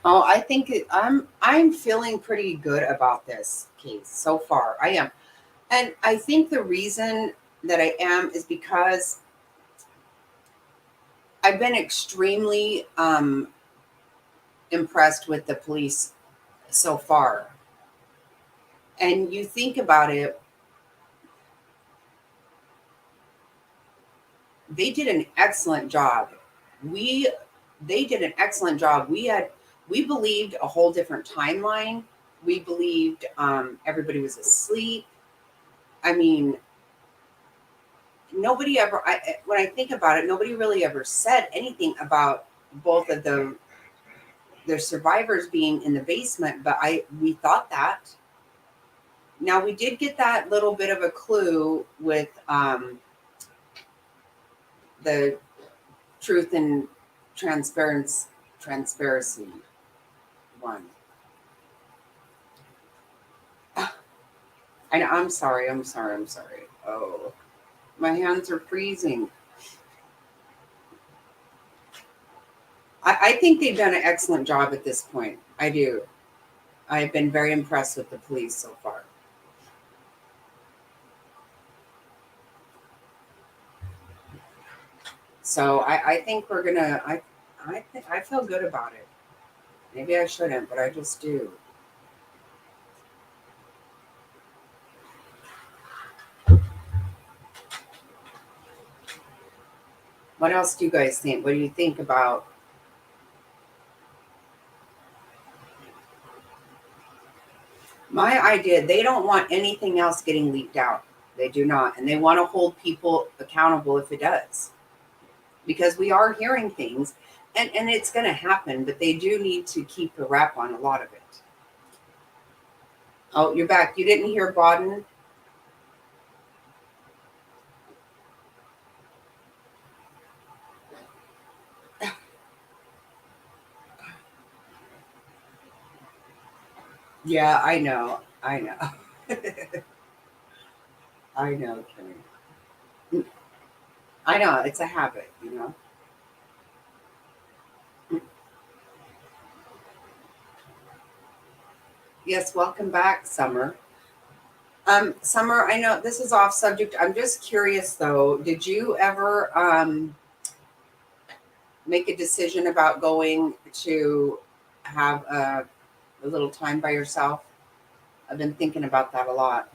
Oh, I think I'm feeling pretty good about this case so far. I am. And I think the reason that I am is because I've been extremely impressed with the police so far. And you think about it, they did an excellent job. They did an excellent job. We believed a whole different timeline. We believed everybody was asleep. I mean, nobody ever. When I think about it, nobody really ever said anything about both of their survivors being in the basement. But we thought that. Now we did get that little bit of a clue with the truth and transparency one. I'm sorry. Oh, my hands are freezing. I think they've done an excellent job at this point. I do. I've been very impressed with the police so far. So I think we're gonna. I feel good about it. Maybe I shouldn't, but I just do. What else do you guys think? What do you think about? My idea, they don't want anything else getting leaked out. They do not. And they want to hold people accountable if it does. Because we are hearing things, and it's going to happen, but they do need to keep a wrap on a lot of it. Oh, you're back. You didn't hear Baden? Yeah, I know. I know, Kimmy. I know. It's a habit, you know. Yes, welcome back, Summer. Summer, I know this is off subject. I'm just curious though. Did you ever make a decision about going to have a little time by yourself? I've been thinking about that a lot.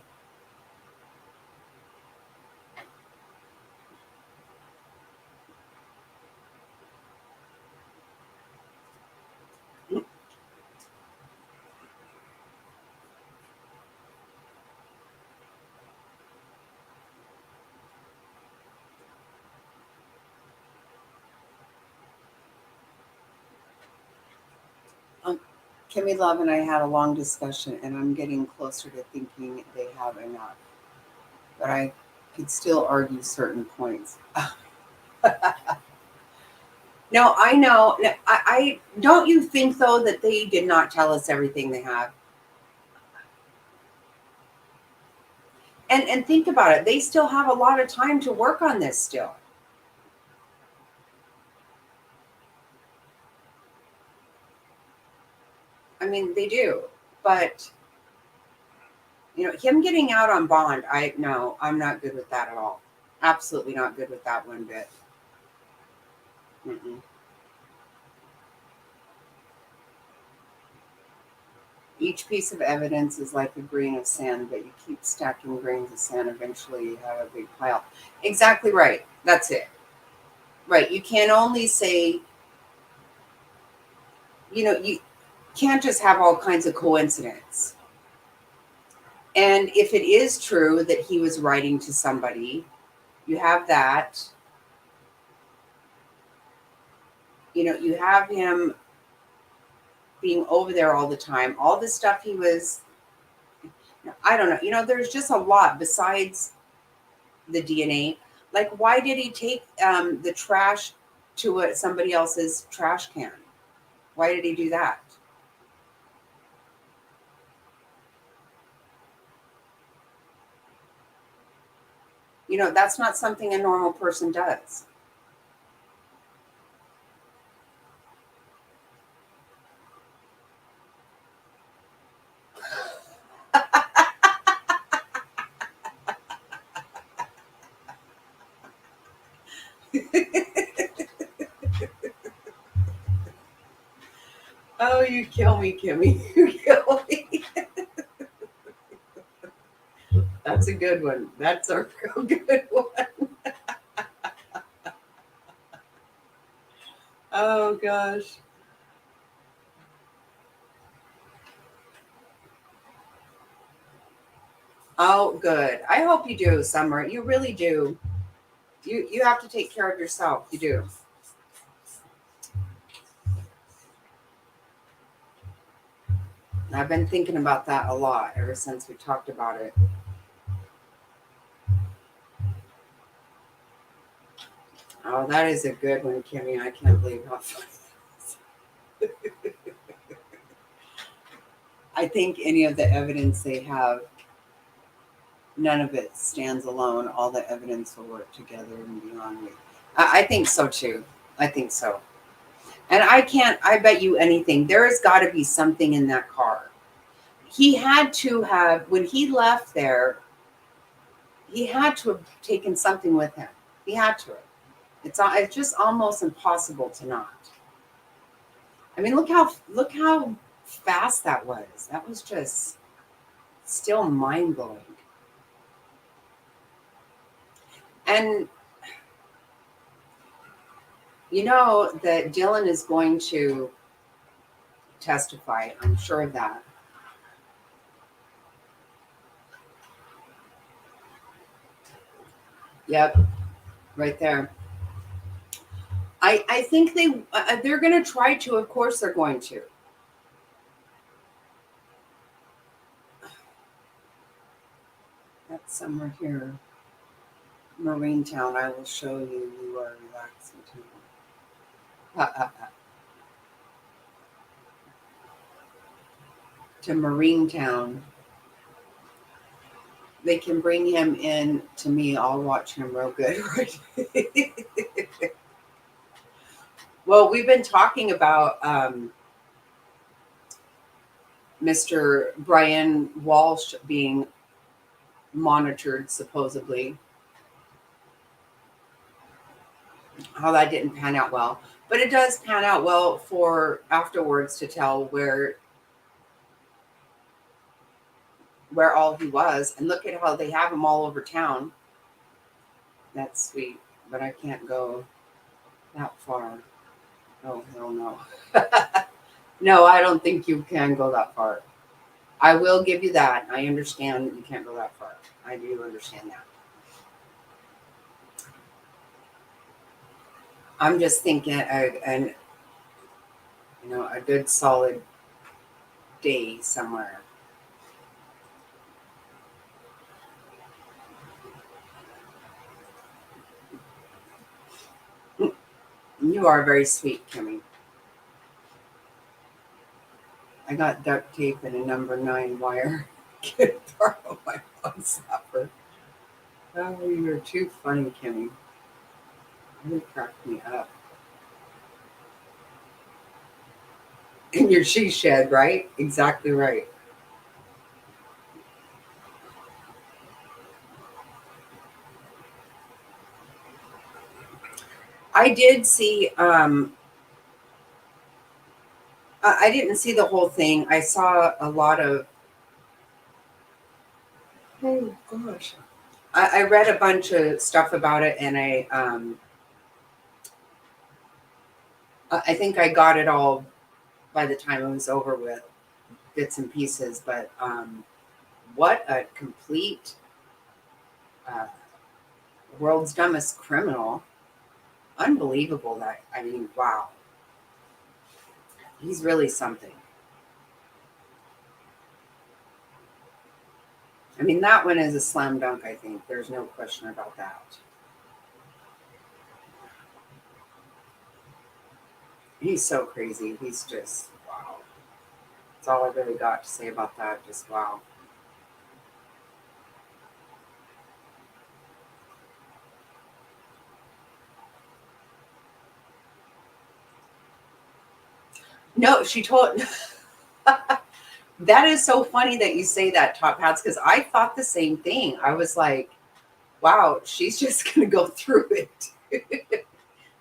Kimmy Love and I had a long discussion, and I'm getting closer to thinking they have enough. But I could still argue certain points. No, I know. I don't you think though that they did not tell us everything they have? And think about it. They still have a lot of time to work on this still. I mean, they do. But him getting out on bond, I'm not good with that at all. Absolutely not good with that one bit. Mm-mm. Each piece of evidence is like a grain of sand, but you keep stacking grains of sand, eventually you have a big pile. Exactly right. That's it. Right. You can only say, you can't just have all kinds of coincidence. And if it is true that he was writing to somebody, you have that. You have him being over there all the time. All the stuff he was, I don't know. There's just a lot besides the DNA. Like, why did he take the trash to somebody else's trash can? Why did he do that? You know, that's not something a normal person does. Oh, you kill me, Kimmy. You kill me. That's a good one. That's a real good one. Oh, gosh. Oh, good. I hope you do, Summer. You really do. You have to take care of yourself. You do. I've been thinking about that a lot ever since we talked about it. Oh, that is a good one, Kimmy. I can't believe how funny that is. I think any of the evidence they have, none of it stands alone. All the evidence will work together and beyond me. I think so too. I think so. And I bet you anything. There has got to be something in that car. He had to have, when he left there, he had to have taken something with him. He had to have. It's just almost impossible to not. I mean, look how fast that was. That was just still mind-blowing. And you know that Dylan is going to testify. I'm sure of that. Yep, right there. I think they're going to try to. Of course, they're going to. That's somewhere here. Marine Town. I will show you. You are relaxing too. To Marine Town. They can bring him in to me. I'll watch him real good. Well, we've been talking about Mr. Brian Walsh being monitored, supposedly. How that didn't pan out well. But it does pan out well for afterwards to tell where all he was. And look at how they have him all over town. That's sweet. But I can't go that far. Oh, hell no. No, I don't think you can go that far. I will give you that. I understand that you can't go that far. I do understand that. I'm just thinking a good solid day somewhere. You are very sweet, Kimmy. I got duct tape and a number 9 wire. Get borrow my phone stopper. Oh, you're too funny, Kimmy. You cracked me up. In your she shed, right? Exactly right. I did see, I didn't see the whole thing. I saw a lot of, oh gosh. I read a bunch of stuff about it, and I think I got it all by the time it was over with, bits and pieces. But what a complete world's dumbest criminal. Unbelievable that, I mean, wow. He's really something. I mean, that one is a slam dunk, I think. There's no question about that. He's so crazy. He's just, wow. That's all I really got to say about that. Just wow. No, she told. That is so funny that you say that, Top Hats, because I thought the same thing. I was like, wow, she's just going to go through it.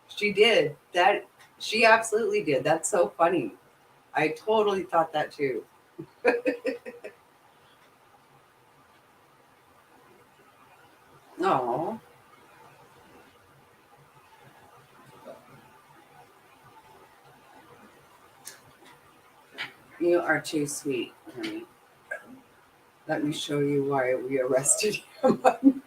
She did. She absolutely did. That's so funny. I totally thought that too. Oh, you are too sweet, honey. Let me show you why we arrested him.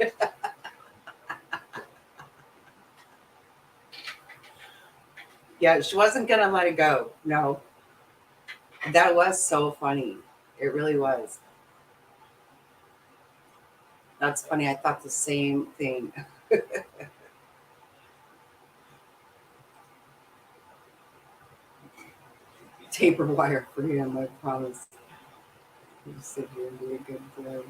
Yeah, she wasn't going to let it go. No, that was so funny. It really was. That's funny. I thought the same thing. Taper wire for him, I promise. You sit here and be a good boy.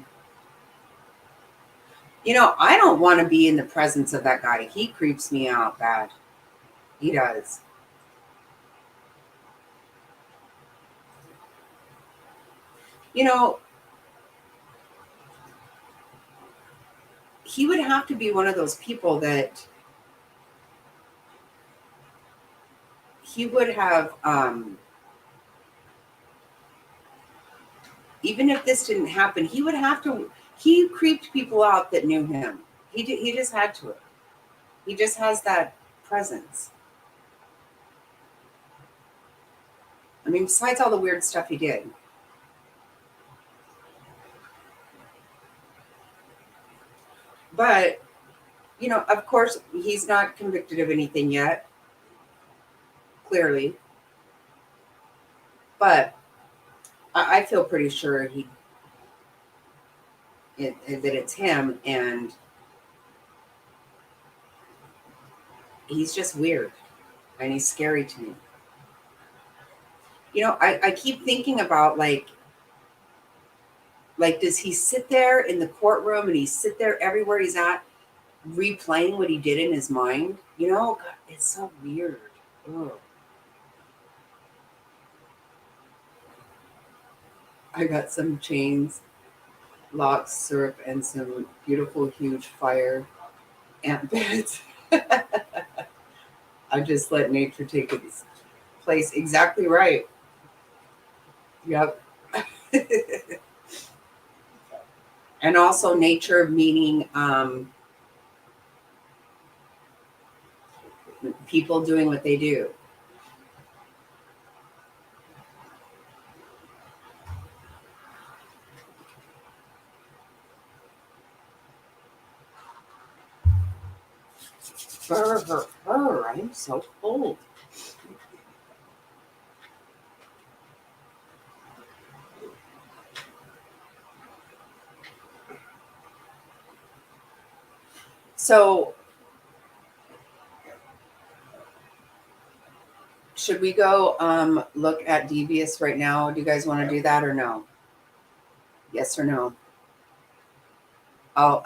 You know, I don't want to be in the presence of that guy. He creeps me out bad. He does. You know, he would have to be one of those people that he would have, even if this didn't happen, he would have to, he creeped people out that knew him. He just had to. He just has that presence. I mean, besides all the weird stuff he did. But, you know, of course, he's not convicted of anything yet, clearly. But I feel pretty sure that it's him, and he's just weird, and he's scary to me. You know, I keep thinking about like, does he sit there in the courtroom and he sit there everywhere he's at, replaying what he did in his mind? You know, God, it's so weird. Ugh. I got some chains, locks, syrup, and some beautiful, huge fire ant beds. I just let nature take its place. Exactly right. Yep. And also nature meaning people doing what they do. I'm so cold. So should we go look at Devious right now? Do you guys want to do that or no? Yes or no? Oh,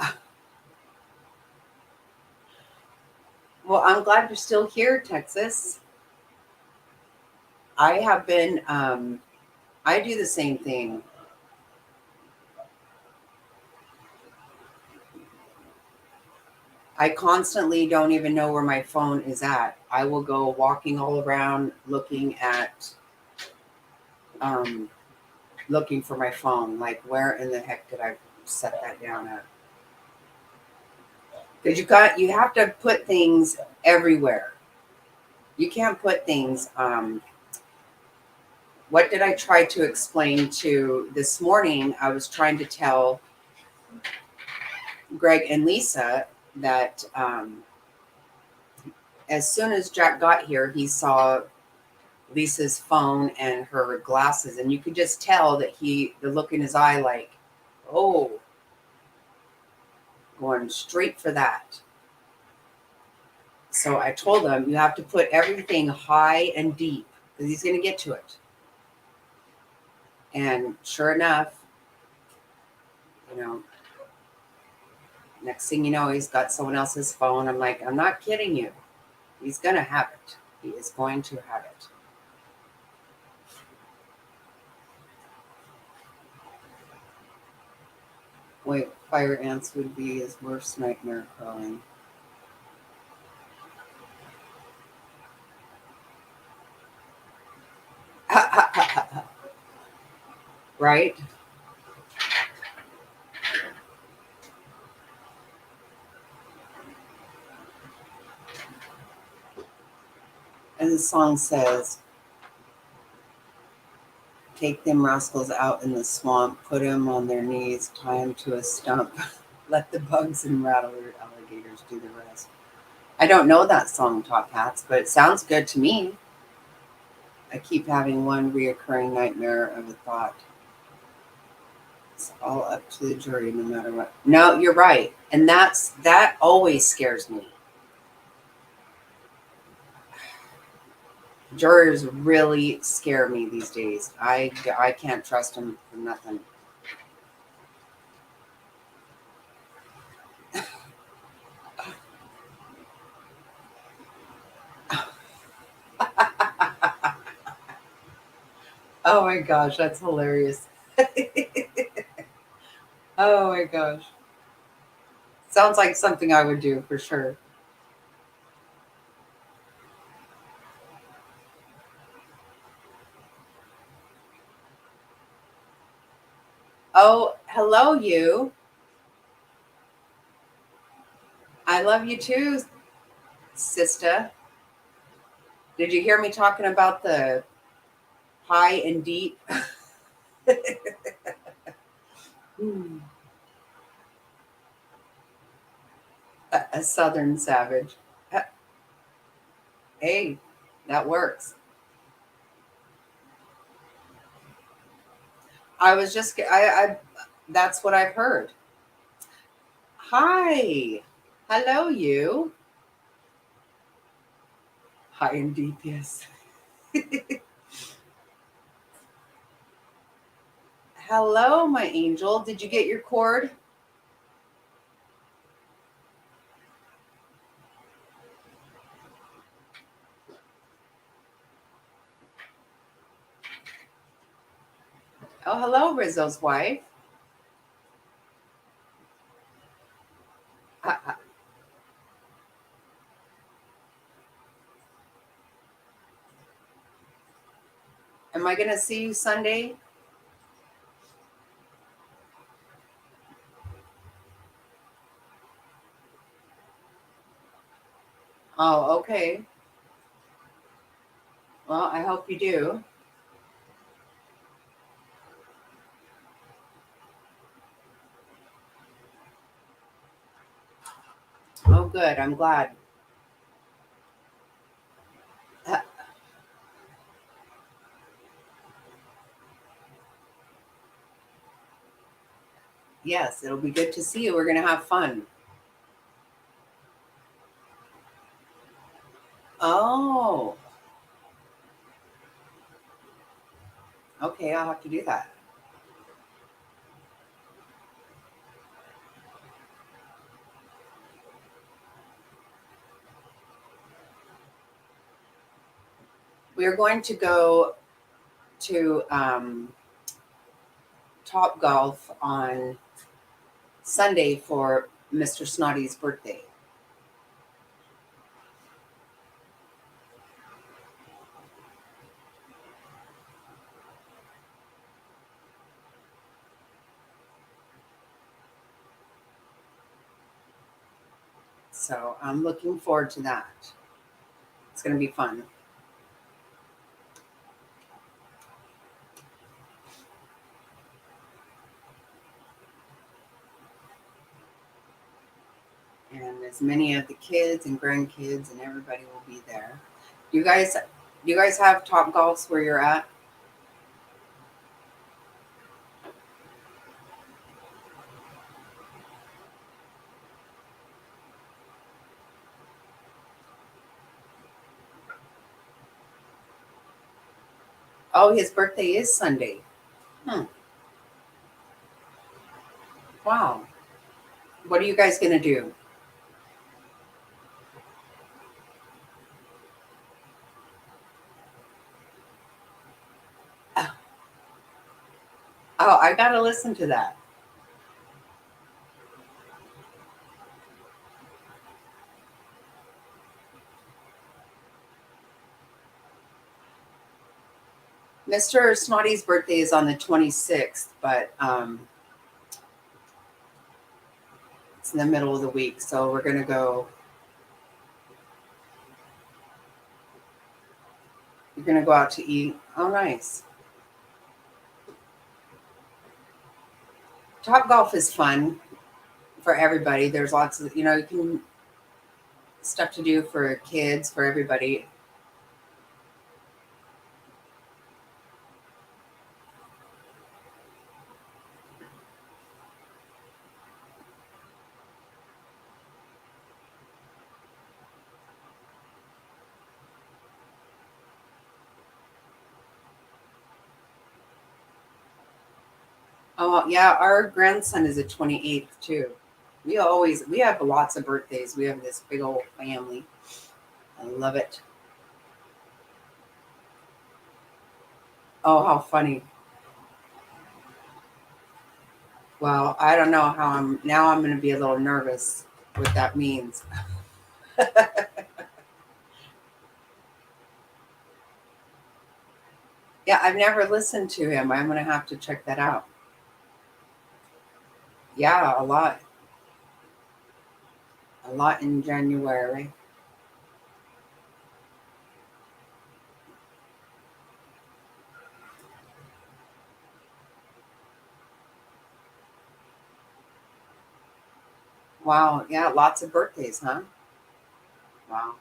well, I'm glad you're still here, Texas. I have been, I do the same thing. I constantly don't even know where my phone is at. I will go walking all around looking for my phone. Like, where in the heck did I set that down at? Because you have to put things everywhere. You can't put things. What did I try to explain to this morning? I was trying to tell Greg and Lisa that as soon as Jack got here, he saw Lisa's phone and her glasses, and you could just tell that the look in his eye, like, oh, going straight for that. So I told him, you have to put everything high and deep because he's going to get to it. And sure enough, you know, next thing you know, he's got someone else's phone. I'm like, I'm not kidding you. He's going to have it. He is going to have it. Wait, fire ants would be his worst nightmare crawling. Right? And the song says, take them rascals out in the swamp, put them on their knees, tie them to a stump, let the bugs and rattler alligators do the rest. I don't know that song, Top Hats, but it sounds good to me. I keep having one reoccurring nightmare of a thought. It's all up to the jury, no matter what. No, you're right. And that always scares me. Jurors really scare me these days. I can't trust them for nothing. Oh my gosh, that's hilarious. Oh my gosh. Sounds like something I would do for sure. Oh, hello, you. I love you too, sister. Did you hear me talking about the high and deep? A southern savage. Hey, that works. I was just, I that's what I've heard. Hi. Hello, you. High and deep, yes. Hello, my angel. Did you get your cord? Oh, hello, Rizzo's wife. Am I going to see you Sunday? Oh, okay. Well, I hope you do. Oh, good. I'm glad. Yes, it'll be good to see you. We're going to have fun. Oh, okay. I'll have to do that. We are going to go to Top Golf on Sunday for Mr. Snotty's birthday. So I'm looking forward to that. It's going to be fun. And as many of the kids and grandkids and everybody will be there. Do you guys have Top Golfs where you're at? Oh, his birthday is Sunday. Wow. What are you guys going to do? Oh, I got to listen to that. Mr. Snotty's birthday is on the 26th, but it's in the middle of the week, so we're gonna go. You're gonna go out to eat. Oh, nice. Top golf is fun for everybody. There's lots of, you can stuff to do for kids, for everybody. Oh, yeah, our grandson is a 28th too. We have lots of birthdays. We have this big old family. I love it. Oh, how funny. Well, I don't know how I'm going to be a little nervous what that means. Yeah, I've never listened to him. I'm going to have to check that out. Yeah, a lot. A lot in January. Wow. Yeah, lots of birthdays, huh? Wow.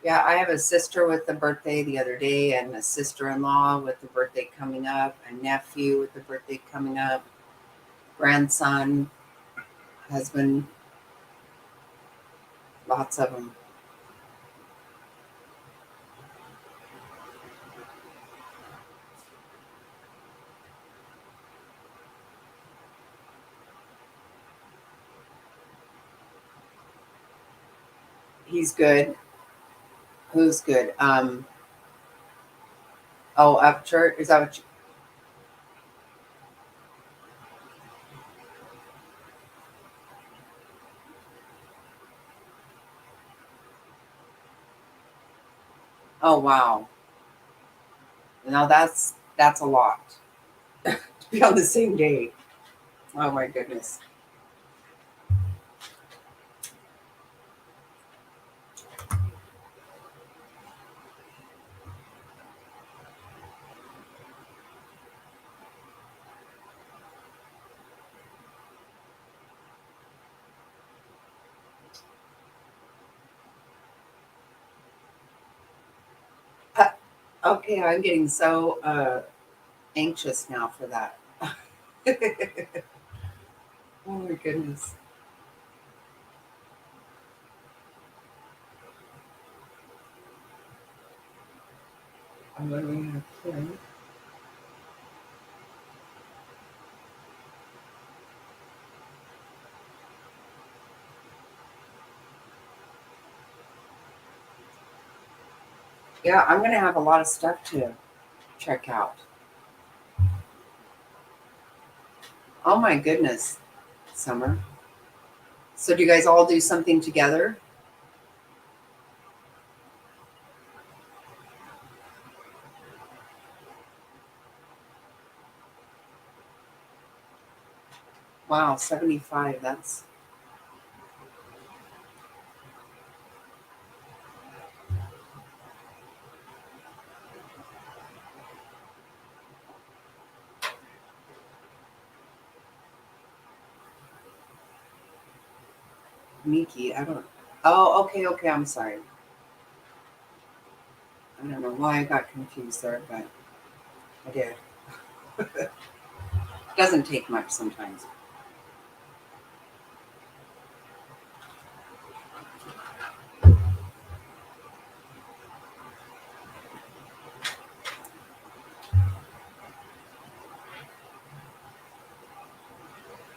Yeah, I have a sister with a birthday the other day, and a sister-in-law with the birthday coming up, a nephew with the birthday coming up, grandson, husband, lots of them. He's good. Who's good? Oh, up church. Is that what you? Oh, wow. Now that's a lot to be on the same day. Oh my goodness. Okay, I'm getting so anxious now for that. Oh my goodness. I'm going to have to. Yeah, I'm going to have a lot of stuff to check out. Oh my goodness, Summer. So do you guys all do something together? Wow, 75. That's Miki. I don't. Oh, okay. I'm sorry. I don't know why I got confused there, but I did. Doesn't take much sometimes.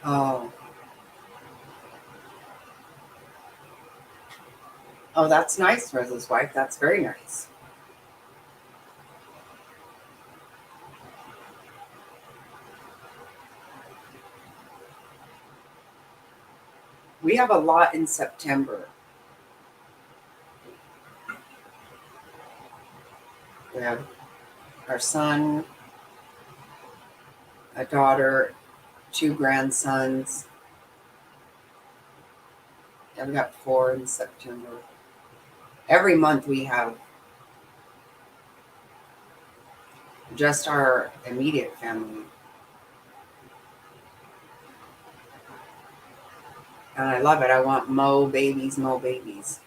Oh. Oh, that's nice, Rose's wife. That's very nice. We have a lot in September. We have our son, a daughter, 2 grandsons. Yeah, we got 4 in September. Every month we have just our immediate family. And I love it. I want mo babies, mo babies.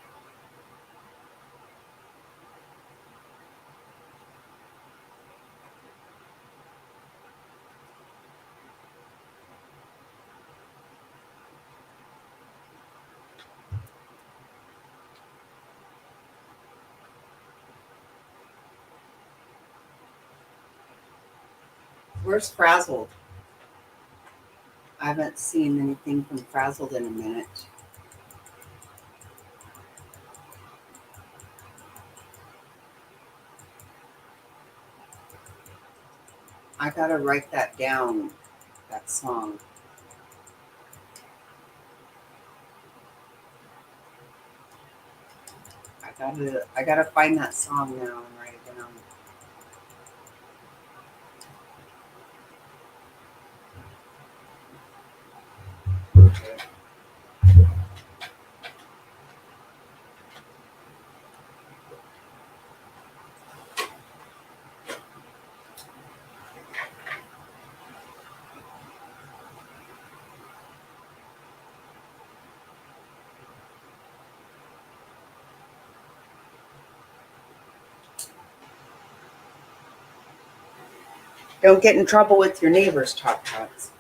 Where's Frazzled? I haven't seen anything from Frazzled in a minute. I gotta write that down, that song. I gotta find that song now and write it down. Don't get in trouble with your neighbors, Top Tots.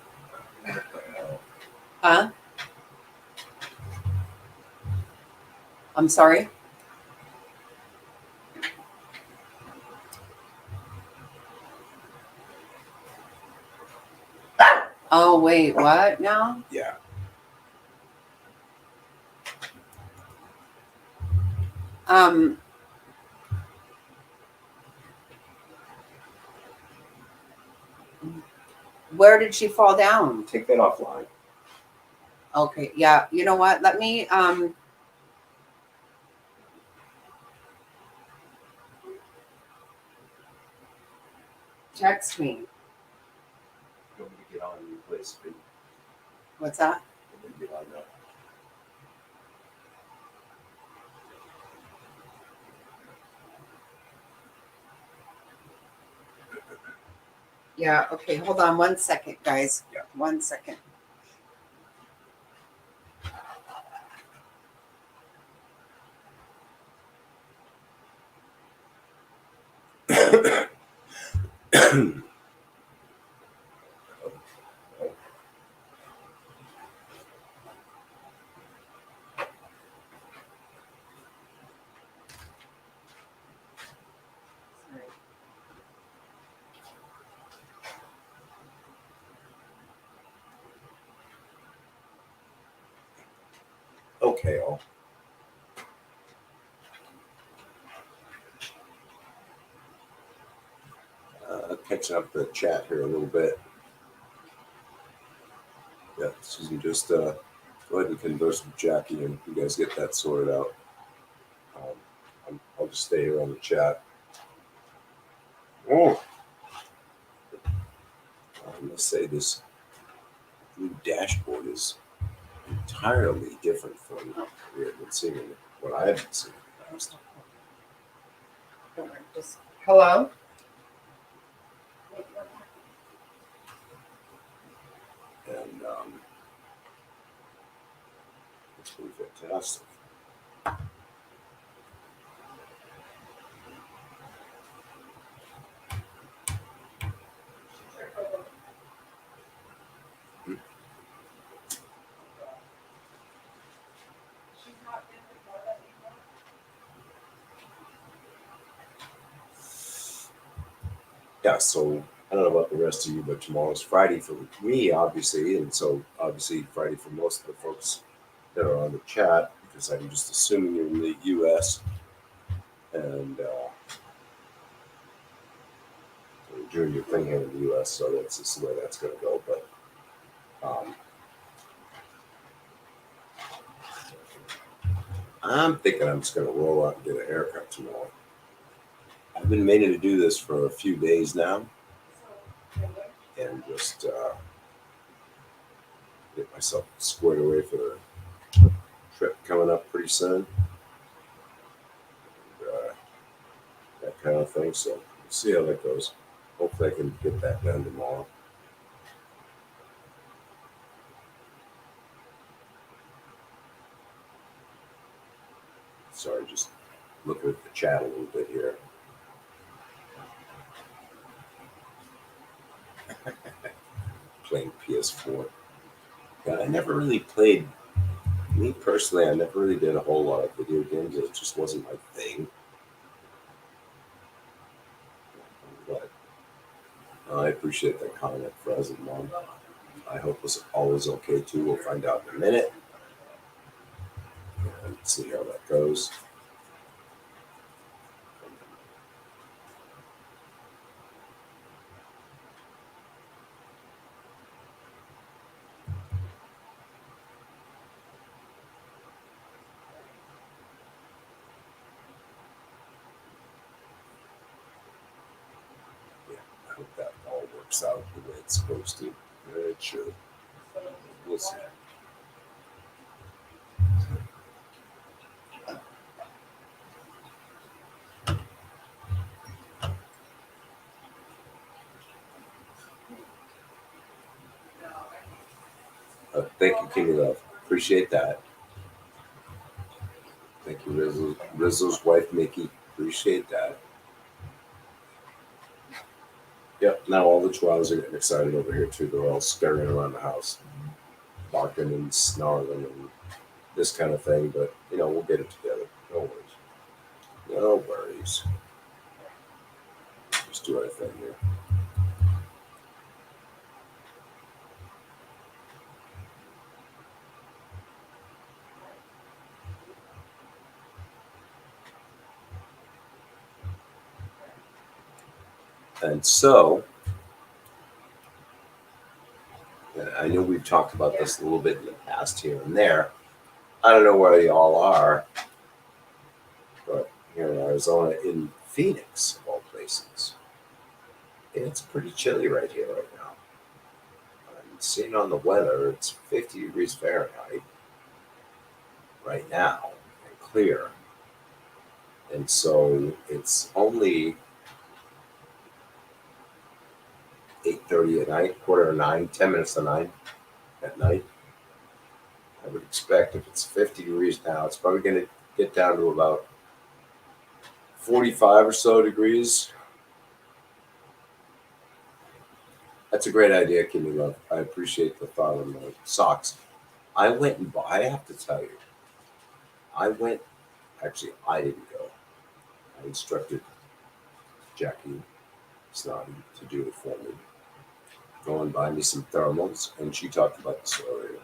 Huh? I'm sorry? Oh, wait, what now? Yeah. Where did she fall down? Take that offline. Okay, yeah. You know what? Let me text me. Don't need to get on your place. What's that? Don't need to get on that. Yeah, okay, hold on 1 second, guys. Yeah. 1 second. Okay, all. Catching up the chat here a little bit. Yeah, Susan, just go ahead and converse with Jackie and you guys get that sorted out. I'll just stay here on the chat. Oh, I must say this new dashboard is entirely different from what we have been seeing, what I have been seeing in the past. Don't worry, just hello? And it's been fantastic. Yeah, so I don't know about the rest of you, but tomorrow's Friday for me, obviously, and so obviously Friday for most of the folks that are on the chat, because I'm just assuming you're in the U.S. and you're doing your thing here in the U.S., so that's just the way that's going to go. But I'm thinking I'm just going to roll out and get a haircut tomorrow. I I've been meaning to do this for a few days now, and just get myself squared away for the trip coming up pretty soon. That kind of thing. So we'll see how that goes. Hopefully I can get that done tomorrow. Sorry, just looking at the chat a little bit here. Playing PS4. Yeah, I never really played. Me personally, I never really did a whole lot of video games. It just wasn't my thing. But I appreciate that comment, Frozen Mom. I hope it's always okay too. We'll find out in a minute and see how that goes. I hope that all works out the way it's supposed to. It should. We'll see. Thank you, King of Love. Appreciate that. Thank you, Rizzo's wife, Mickey. Appreciate that. Yep, now all the chihuahuas are getting excited over here too. They're all scurrying around the house, barking and snarling and this kind of thing. But, you know, we'll get it together. No worries. No worries. Just do our thing here. And so, I know we've talked about this a little bit in the past here and there. I don't know where you all are, but here in Arizona, in Phoenix, of all places, it's pretty chilly right here right now. I'm seeing on the weather, it's 50 degrees Fahrenheit right now and clear. And so it's only 8:30 at night, 8:45, 10 minutes to 9 at night. I would expect if it's 50 degrees now, it's probably going to get down to about 45 or so degrees. That's a great idea, Kimmy Love. I appreciate the thought on the socks. I went and bought, I have to tell you, I didn't go. I instructed Jackie Snotty to do it for me. Go and buy me some thermals, and she talked about this earlier.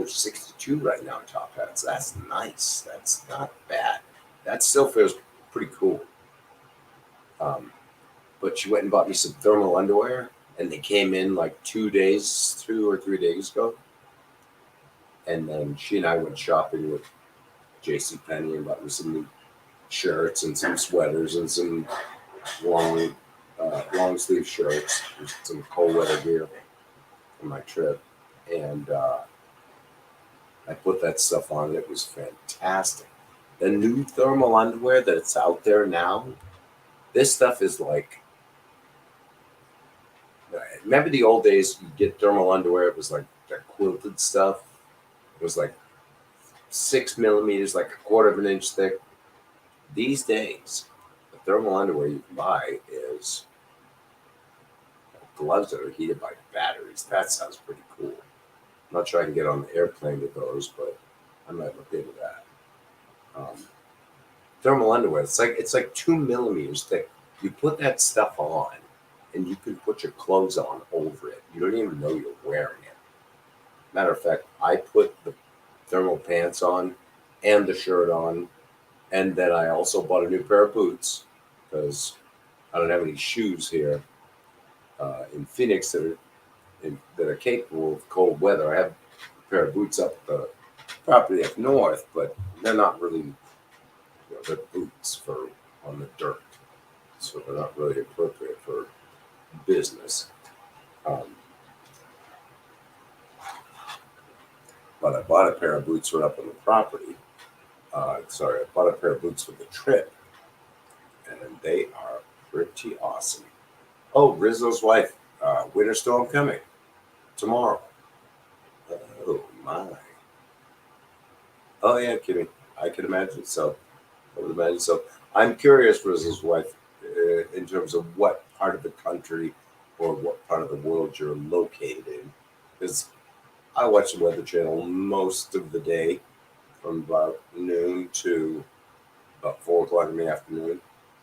62 right now, top hats. That's nice. That's not bad. That still feels pretty cool. But she went and bought me some thermal underwear, and they came in like 2 or 3 days ago. And then she and I went shopping with JCPenney and bought me some new shirts and some sweaters and some long sleeve shirts, some cold weather gear for my trip. And I put that stuff on, and it was fantastic. The new thermal underwear that's out there now, this stuff is like, remember the old days, you get thermal underwear, it was like that quilted stuff. It was like 6 millimeters, like 1/4 of an inch thick. These days, the thermal underwear you can buy is gloves that are heated by batteries. That sounds pretty cool. I'm not sure I can get on the airplane with those, but I might look into that. Thermal underwear, it's like 2 millimeters thick. You put that stuff on, and you can put your clothes on over it. You don't even know you're wearing it. Matter of fact, I put the thermal pants on and the shirt on, and then I also bought a new pair of boots because I don't have any shoes here in Phoenix that are capable of cold weather. I have a pair of boots up the property up north, but they're not really, they're boots for on the dirt, so they're not really appropriate for business. But I bought a pair of boots right up on the property. I bought a pair of boots for the trip, and they are pretty awesome. Oh, Rizzo's wife, winter storm coming tomorrow. Oh my. Oh yeah, Kimmy. I can imagine so. I would imagine so. I'm curious, Rizzo's wife, in terms of what part of the country or what part of the world you're located in, because I watch the Weather Channel most of the day, from about noon to about 4 o'clock in the afternoon,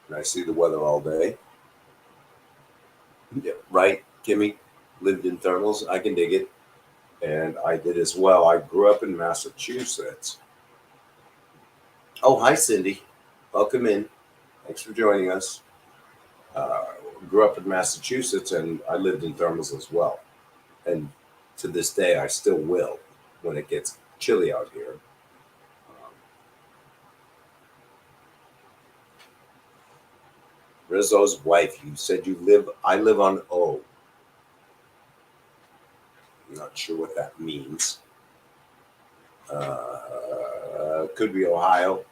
and I see the weather all day. Yeah, right, Kimmy? Lived in thermals. I can dig it. And I did as well. I grew up in Massachusetts. Oh, hi, Cindy. Welcome in. Thanks for joining us. Grew up in Massachusetts, and I lived in thermals as well. And to this day, I still will when it gets chilly out here. Rizzo's wife, you said I live on O. I'm not sure what that means. Could be Ohio.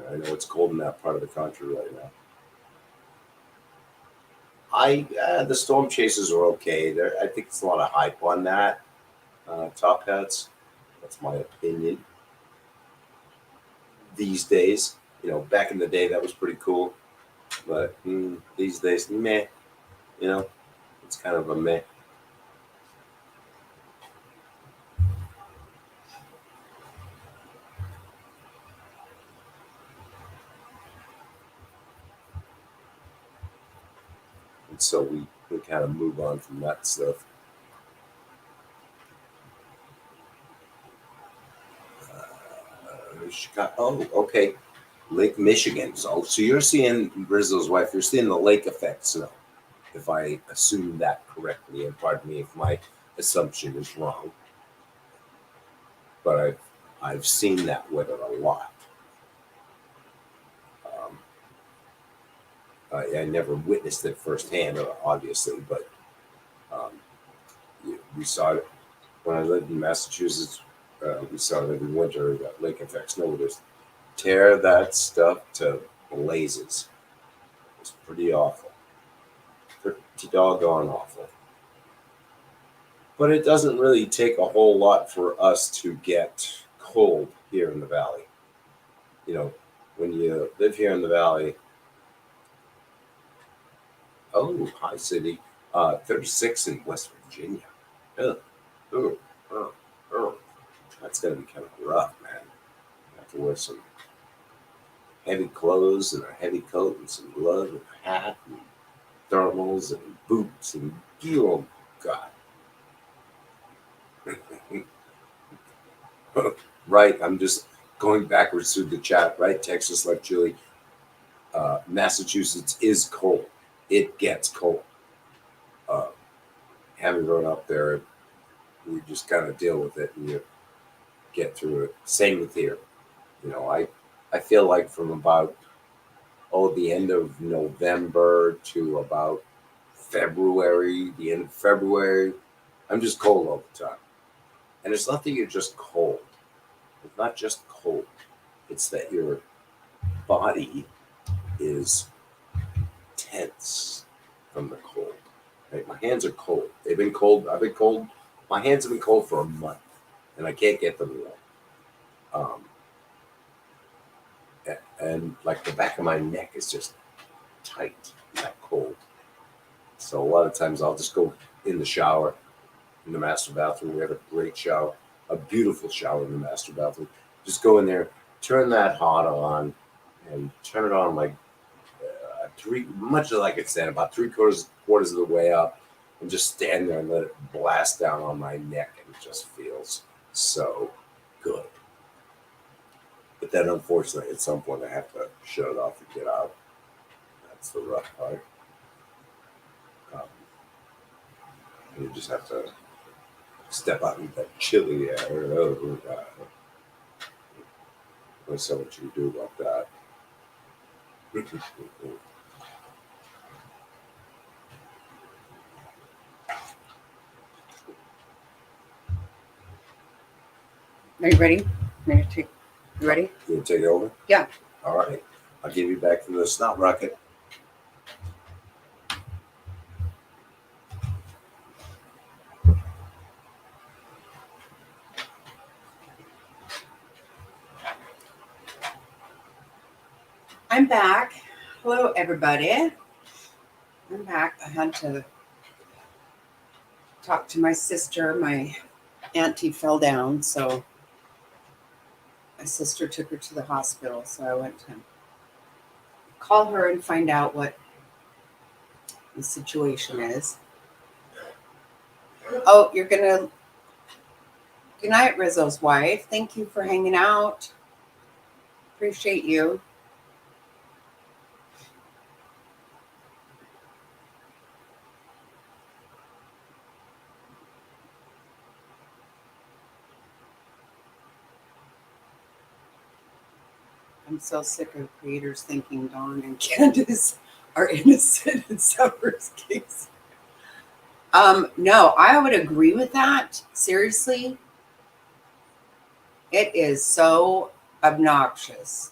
I know it's cold in that part of the country right now. The storm chasers are okay. I think it's a lot of hype on that. Top hats. That's my opinion. These days, back in the day, that was pretty cool. But these days, meh. It's kind of a meh. And so we kind of move on from that stuff. Chicago. Oh, okay. Lake Michigan. So you're seeing Rizzo's wife. You're seeing the lake effect snow, if I assume that correctly. And pardon me if my assumption is wrong. But I've seen that weather a lot. I never witnessed it firsthand, obviously, but we saw it when I lived in Massachusetts. We saw it every winter. That lake effect snow would just tear that stuff to blazes. It was pretty awful. Pretty doggone awful. But it doesn't really take a whole lot for us to get cold here in the valley. When you live here in the valley. Oh, hi, City. 36 in West Virginia. That's going to be kind of rough, man. You have to wear some heavy clothes and a heavy coat and some gloves and a hat and thermals and boots and oh, God. Right, I'm just going backwards through the chat, right? Texas, like Julie. Massachusetts is cold. It gets cold. Having grown up there, we just kind of deal with it and you get through it. Same with here. I feel like from about the end of November to about February, the end of February, I'm just cold all the time. And it's not that you're just cold. It's not just cold. It's that your body is tense from the cold. Right? My hands are cold. They've been cold. I've been cold. My hands have been cold for a month, and I can't get them warm. And like the back of my neck is just tight, that cold. So a lot of times I'll just go in the shower, in the master bathroom. We have a great shower, a beautiful shower in the master bathroom. Just go in there, turn that hot on, and turn it on like much as I could stand, about quarters of the way up, and just stand there and let it blast down on my neck, and it just feels so good. But then, unfortunately, at some point, I have to shut it off and get out. That's the rough part. You just have to step out into that chilly air. Oh, God. There's so much you can do about that. Are you ready? You ready? You want to take it over? Yeah. All right. I'll give you back to the snot rocket. I'm back. Hello, everybody. I'm back. I had to talk to my sister. My auntie fell down, so my sister took her to the hospital. So I went to call her and find out what the situation is. Oh, you're gonna. Good night, Rizzo's wife. Thank you for hanging out. Appreciate you. I'm so sick of creators thinking Dawn and Candace are innocent in Sever's case. No, I would agree with that. Seriously, it is so obnoxious.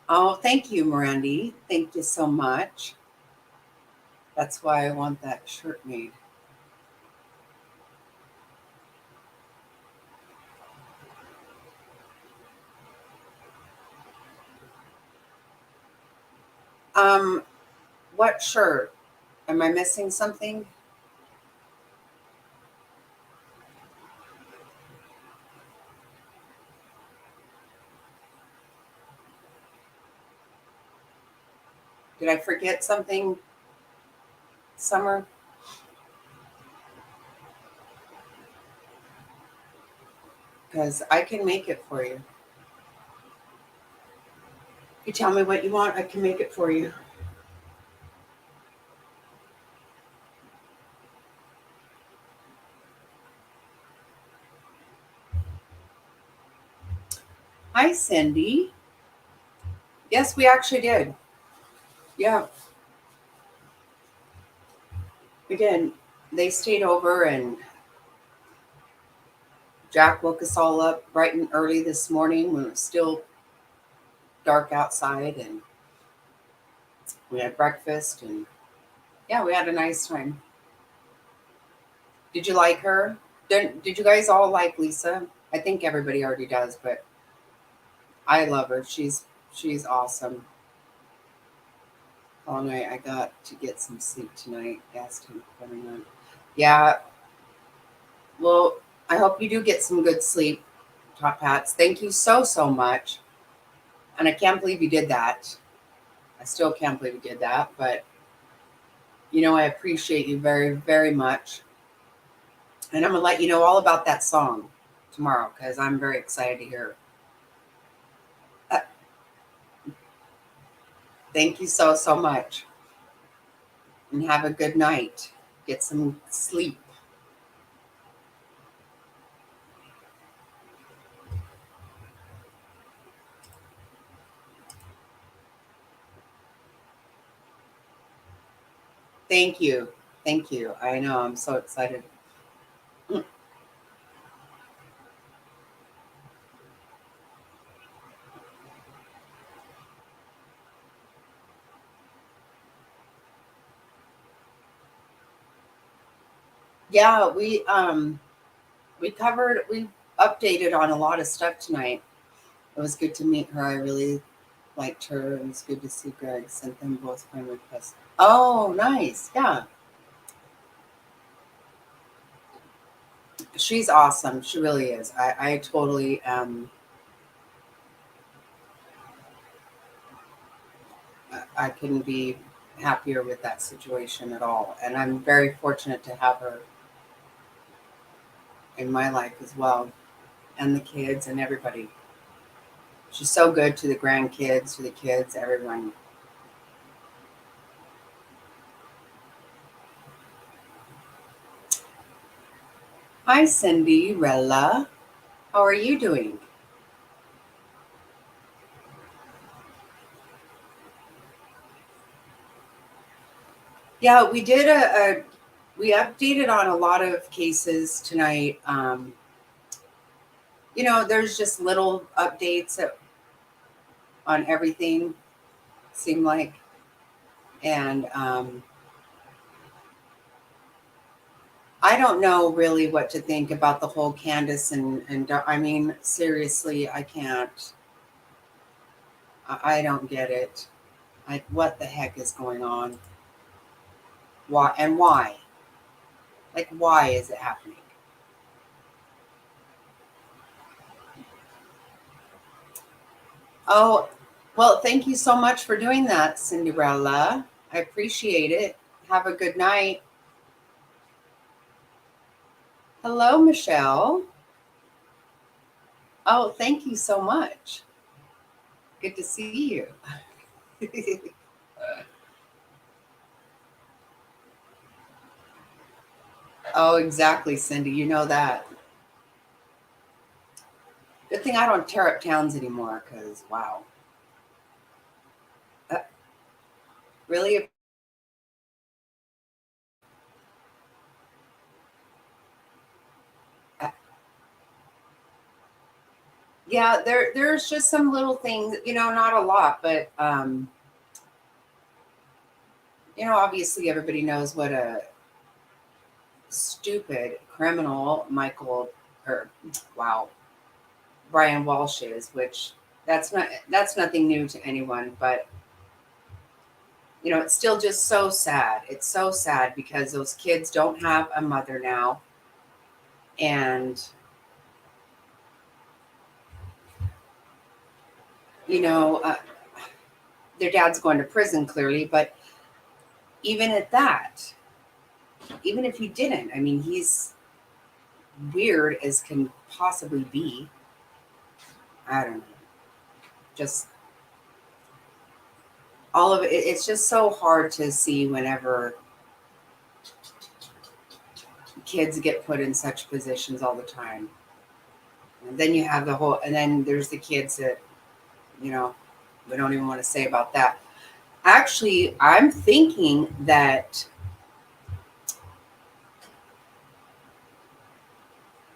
Oh, thank you, Mirandy. Thank you so much. That's why I want that shirt made. What shirt? Am I missing something? Did I forget something, Summer? Because I can make it for you. You tell me what you want, I can make it for you. Hi, Cindy. Yes, we actually did. Yeah, we did. They stayed over and Jack woke us all up bright and early this morning when it was still dark outside, and we had breakfast, and yeah, we had a nice time. Did you like her? Did you guys all like Lisa? I think everybody already does, but I love her. She's awesome. All night I got to get some sleep tonight. Asked him coming on. Yeah. Well, I hope you do get some good sleep, Top Hats. Thank you so much. And I can't believe you did that. I still can't believe you did that, but I appreciate you very, very much. And I'm gonna let you know all about that song tomorrow because I'm very excited to hear it. Thank you so much. And have a good night. Get some sleep. Thank you. Thank you. I know. I'm so excited. Yeah, we updated on a lot of stuff tonight. It was good to meet her. I really liked her. It was good to see Greg. Sent them both friend requests. Oh, nice. Yeah. She's awesome. She really is. I totally I couldn't be happier with that situation at all. And I'm very fortunate to have her in my life as well. And the kids and everybody. She's so good to the grandkids, to the kids, everyone. Hi, Cinderella. How are you doing? Yeah, we did we updated on a lot of cases tonight. There's just little updates on everything, seem like. And I don't know really what to think about the whole Candace and I mean, seriously, I can't. I don't get it. Like, what the heck is going on? Why and why? Like, why is it happening? Oh, well, thank you so much for doing that, Cinderella. I appreciate it. Have a good night. Hello, Michelle. Oh, thank you so much. Good to see you. Oh, exactly, Cindy. You know that. Good thing I don't tear up towns anymore because, wow. Uh, really? Uh, yeah, there's just some little things, not a lot, but, obviously everybody knows what a stupid criminal Brian Walsh is, which that's nothing new to anyone, but it's still just so sad. It's so sad because those kids don't have a mother now, and you know uh, their dad's going to prison clearly, but even at that, even if he didn't, I mean, he's weird as can possibly be. I don't know, just all of it. It's just so hard to see whenever kids get put in such positions all the time. And then you have and then there's the kids that, we don't even want to say about that. Actually, I'm thinking that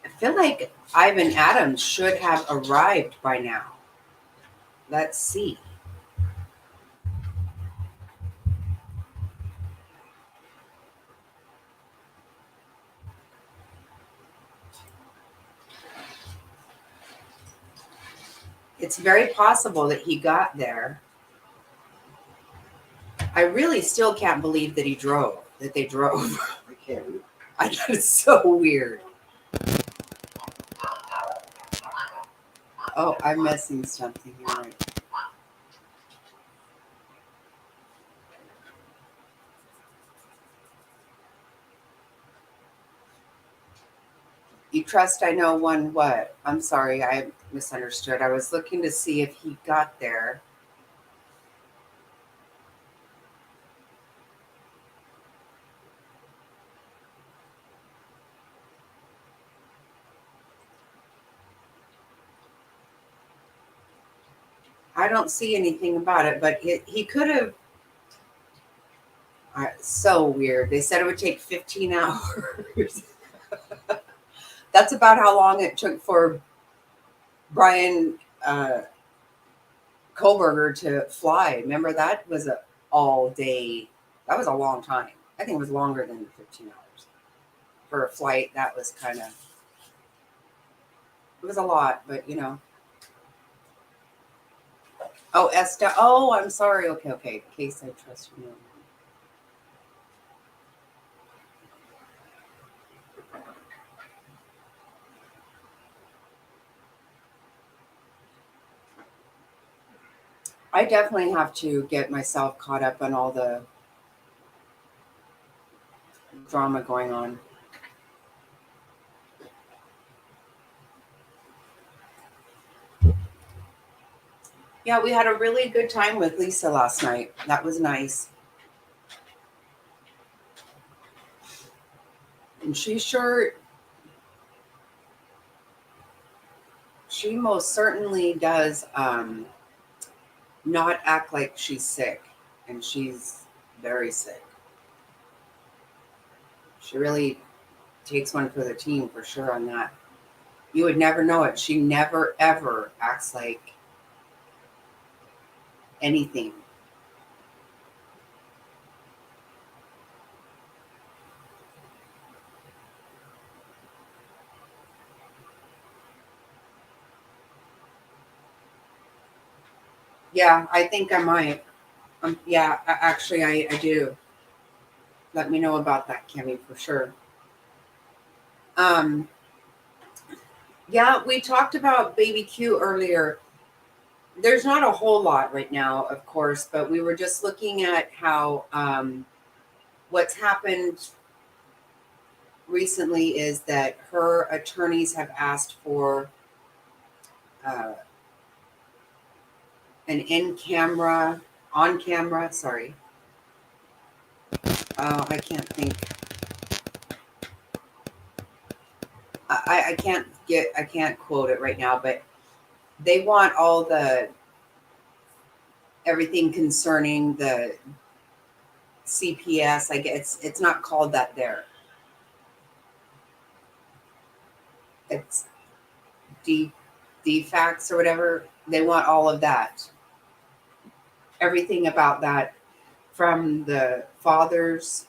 I feel like Ivan Adams should have arrived by now. Let's see. It's very possible that he got there. I really still can't believe that they drove. I can't. I thought it's so weird. Oh, I'm missing something here. Right. You trust I know one what? I'm sorry, I misunderstood. I was looking to see if he got there. I don't see anything about it, but he could have. So weird. They said it would take 15 hours. That's about how long it took for Brian Kohlberger to fly. Remember, that was a all day. That was a long time. I think it was longer than 15 hours for a flight. That was it was a lot, but Oh, Esther. Oh, I'm sorry. Okay. In case I trust you. I definitely have to get myself caught up on all the drama going on. Yeah, we had a really good time with Lisa last night. That was nice. And she sure she most certainly does not act like she's sick, and she's very sick. She really takes one for the team for sure on that. You would never know it. She never ever acts like anything. Yeah, I think I might. Yeah, actually, I do. Let me know about that, Kimmy, for sure. Yeah, we talked about Baby Q earlier. There's not a whole lot right now, of course, but we were just looking at how what's happened recently is that her attorneys have asked for an on camera, sorry. I can't think. I can't quote it right now, but they want all everything concerning the CPS. I guess it's not called that there. It's defacts or whatever. They want all of that. Everything about that from the fathers,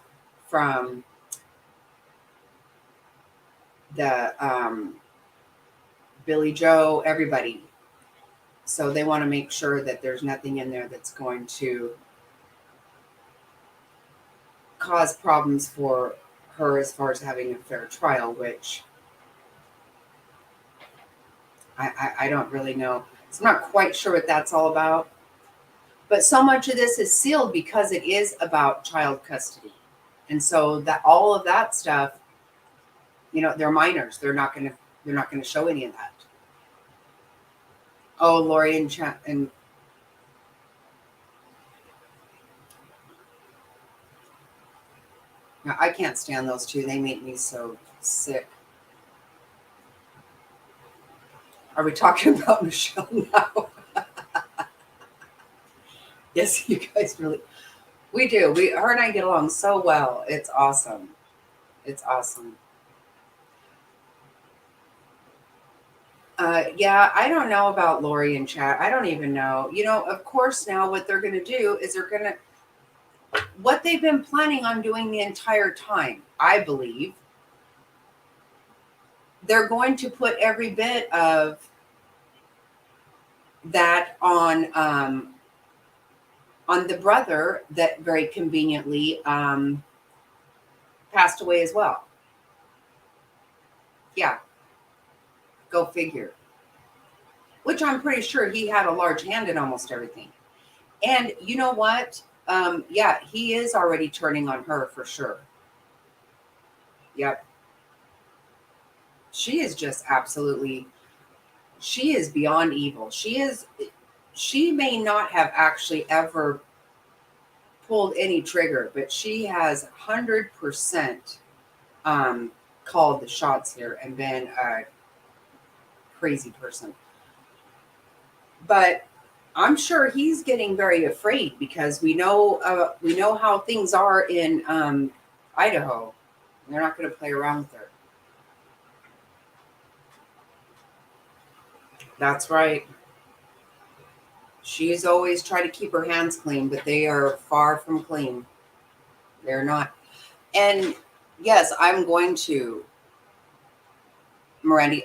from the Billy Joe, everybody. So they want to make sure that there's nothing in there that's going to cause problems for her as far as having a fair trial, which I don't really know. So I'm not quite sure what that's all about. But so much of this is sealed because it is about child custody. And so that all of that stuff, they're minors. They're not gonna show any of that. Oh, Lori and no, I can't stand those two. They make me so sick. Are we talking about Michelle now? Yes, you guys really. We do. Her and I get along so well. It's awesome. It's awesome. Yeah, I don't know about Lori and chat. I don't even know. Of course, now what they're going to do is what they've been planning on doing the entire time, I believe, they're going to put every bit of that on the brother that very conveniently passed away as well. Yeah. Go figure. Which I'm pretty sure he had a large hand in almost everything. And you know what? Yeah, he is already turning on her for sure. Yep. She is just she is beyond evil. She may not have actually ever pulled any trigger, but she has 100% called the shots here and been a crazy person. But I'm sure he's getting very afraid because we know how things are in Idaho. They're not going to play around with her. That's right. She's always tried to keep her hands clean, but they are far from clean. They're not. And yes, I'm going to, Miranda,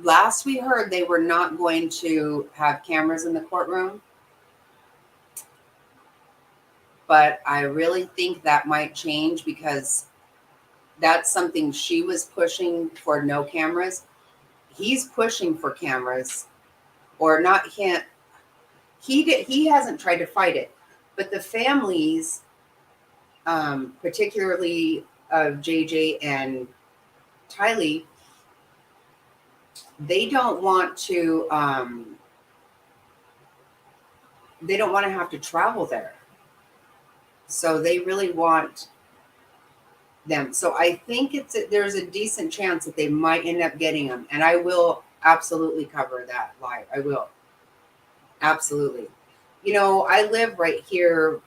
last we heard they were not going to have cameras in the courtroom. But I really think that might change because that's something she was pushing for, no cameras. He's pushing for cameras, or not. He hasn't tried to fight it, but the families, particularly of JJ and Tylee, they don't want to have to travel there. So they really want them. So I think there's a decent chance that they might end up getting them. And I will absolutely cover that live. I will. Absolutely. You know, I live right here,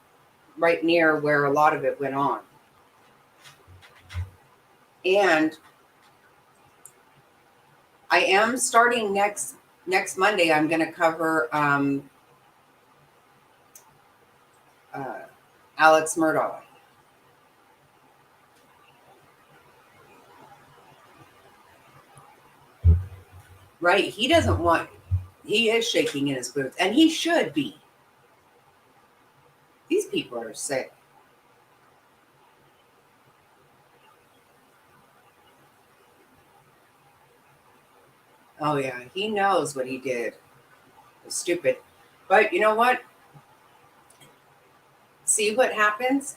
right near where a lot of it went on. And I am starting next Monday. I'm going to cover Alex Murdaugh. Right? He doesn't want. He is shaking in his boots, and he should be. These people are sick. Oh yeah, he knows what he did. It's stupid. But you know what? See what happens?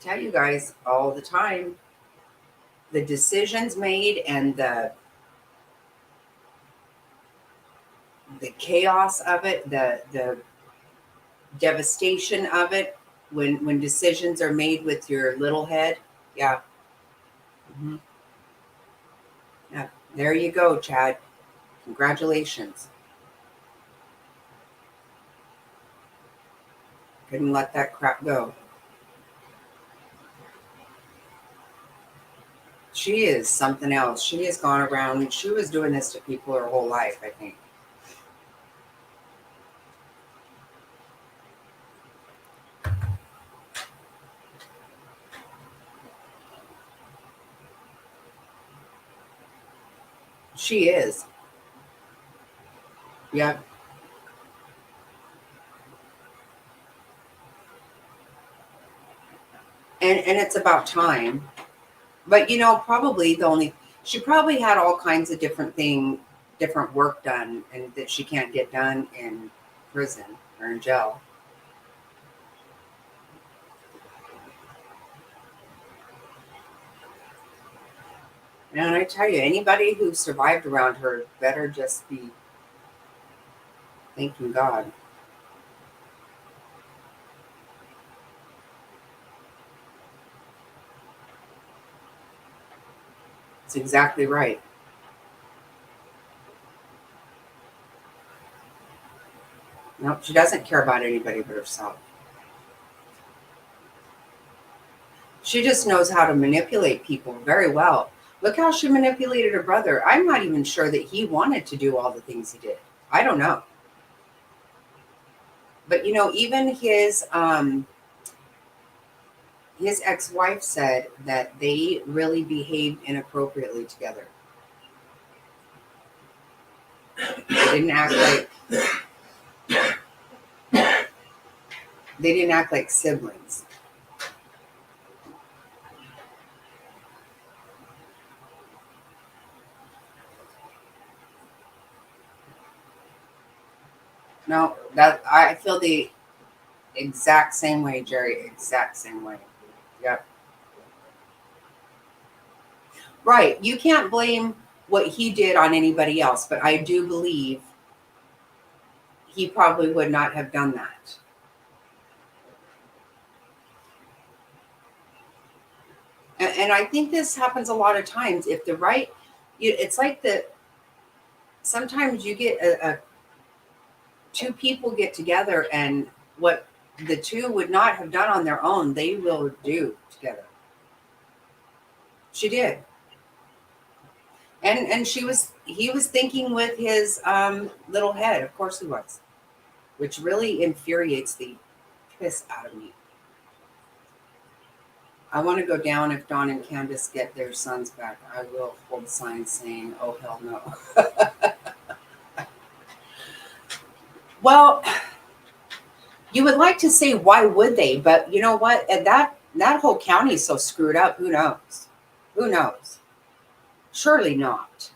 Tell you guys all the time. The decisions made and the chaos of it, the devastation of it, when decisions are made with your little head. Yeah. Mm-hmm. Yeah. There you go, Chad. Congratulations. Couldn't let that crap go. She is something else. She has gone around. She was doing this to people her whole life, I think. She is. Yeah. And it's about time. But you know, probably she probably had all kinds of different work done, and that she can't get done in prison or in jail. And I tell you, anybody who survived around her better just be thanking God. It's exactly right. No, she doesn't care about anybody but herself. She just knows how to manipulate people very well. Look how she manipulated her brother. I'm not even sure that he wanted to do all the things he did. I don't know. But you know, even his ex-wife said that they really behaved inappropriately together. They didn't act like siblings. No, that I feel the exact same way, Jerry. Exact same way. Yep. Right. You can't blame what he did on anybody else, but I do believe he probably would not have done that. And I think this happens a lot of times. If the right, it's like sometimes you get two people get together, and what the two would not have done on their own, they will do together. She did. And he was thinking with his little head. Of course he was, which really infuriates the piss out of me. I want to go down if Dawn and Candace get their sons back. I will hold signs saying, "Oh hell no." Well, you would like to say why would they, but you know what? And that whole county is so screwed up. Who knows? Who knows? Surely not.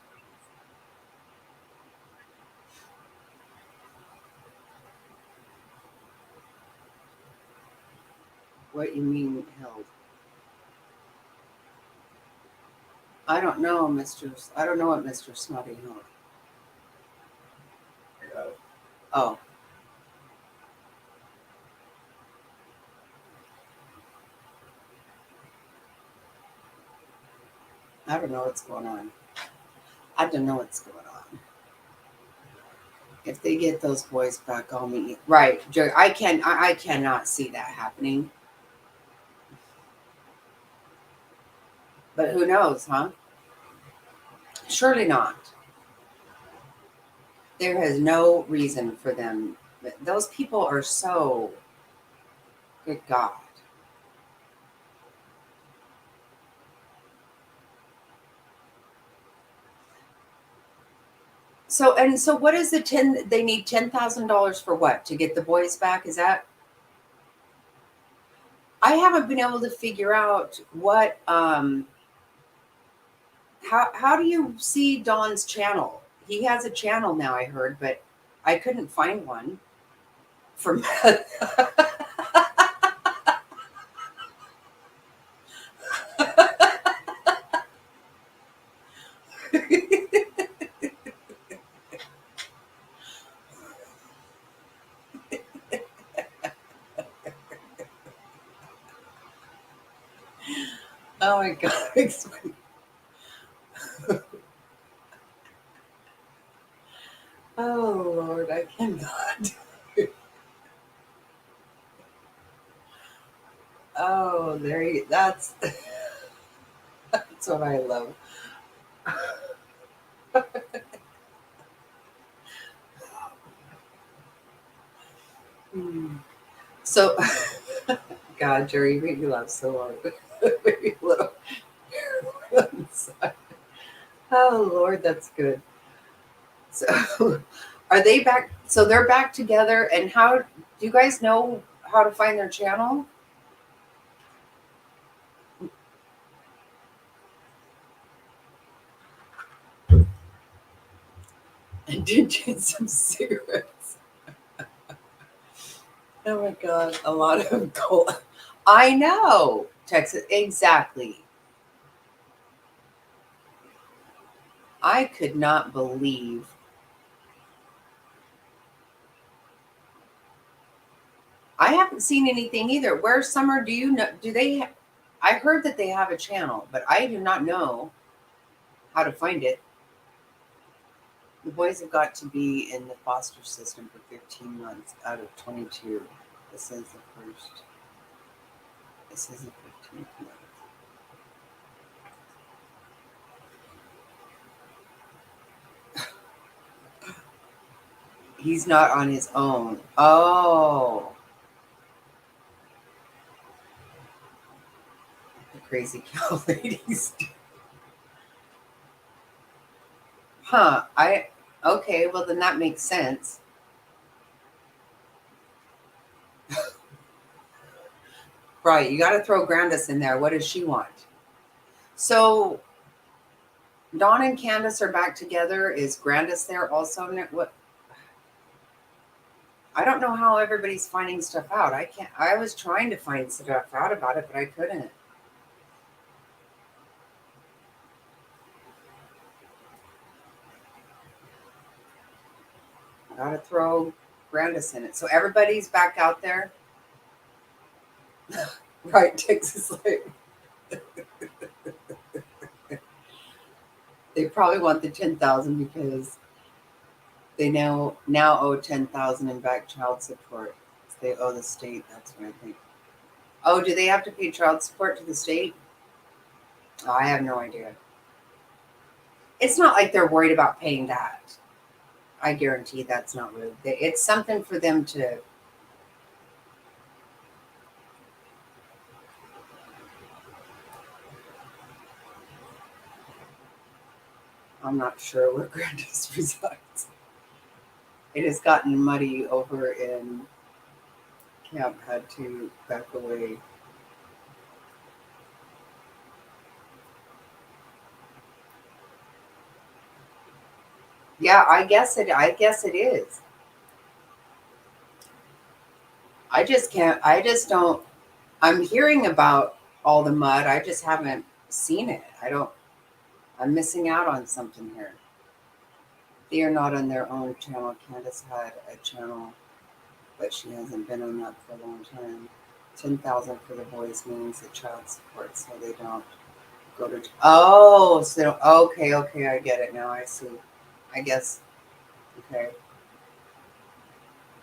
What you mean held? I don't know, I don't know what Mr. Snotty held. Oh. I don't know what's going on. I don't know what's going on. If they get those boys back on me, right, Joe, I cannot see that happening. But who knows, huh? Surely not. There is no reason for them. Those people are so, good God. So what is they need $10,000 for what? To get the boys back? Is that? I haven't been able to figure out what, how do you see Don's channel? He has a channel now, I heard, but I couldn't find one for Oh my God. Oh Lord, I cannot. Oh, that's that's what I love. So, God, Jerry, you make me laugh so hard. Maybe a little inside. Oh Lord, that's good. So, are they back? So they're back together, and how do you guys know how to find their channel? And did get some cigarettes. Oh my God, a lot of gold. I know, Texas, exactly. I could not believe. I haven't seen anything either. Where's Summer? Do you know? Do they? I heard that they have a channel, but I do not know how to find it. The boys have got to be in the foster system for 15 months out of 22. This is the first. This is the 15th month. He's not on his own. Oh. The crazy cow ladies. Huh. Okay, well then that makes sense. Right, you got to throw Grandis in there. What does she want? So Dawn and Candace are back together. Is Grandis there also? What? I don't know how everybody's finding stuff out. I can't. I was trying to find stuff out about it, but I couldn't. Got to throw Grandis in it. So everybody's back out there. Right, Texas like they probably want the 10,000 because they now owe 10,000 in back child support. So they owe the state. That's what I think. Oh, do they have to pay child support to the state? Oh, I have no idea. It's not like they're worried about paying that. I guarantee that's not rude. It's something for them to. I'm not sure where Grandis resides. It has gotten muddy over in camp. Had to back away. Yeah, I guess it is. I just can't. I just don't. I'm hearing about all the mud. I just haven't seen it. I'm missing out on something here. They are not on their own channel. Candace had a channel, but she hasn't been on that for a long time. 10,000 for the boys means the child support, so they don't. Go to. Oh, so okay, I get it now. I see. I guess. Okay.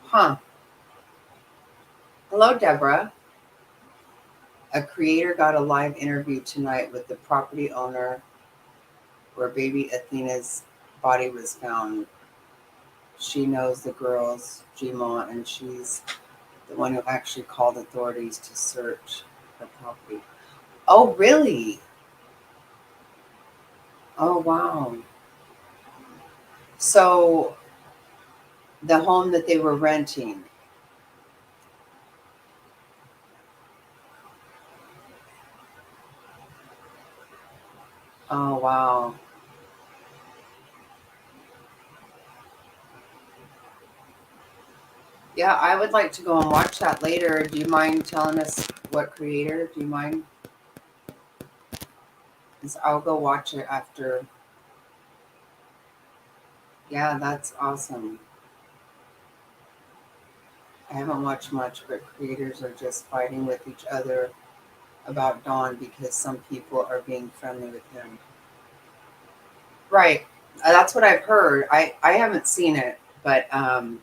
Huh. Hello, Deborah. A creator got a live interview tonight with the property owner where baby Athena's body was found. She knows the girls, Gma, and she's the one who actually called authorities to search her property. Oh, really? Oh, wow. So the home that they were renting. Oh, wow. Yeah, I would like to go and watch that later. Do you mind telling us what creator? Do you mind? 'Cause I'll go watch it after. Yeah, that's awesome. I haven't watched much, but creators are just fighting with each other about Dawn because some people are being friendly with him. Right. That's what I've heard. I haven't seen it, but I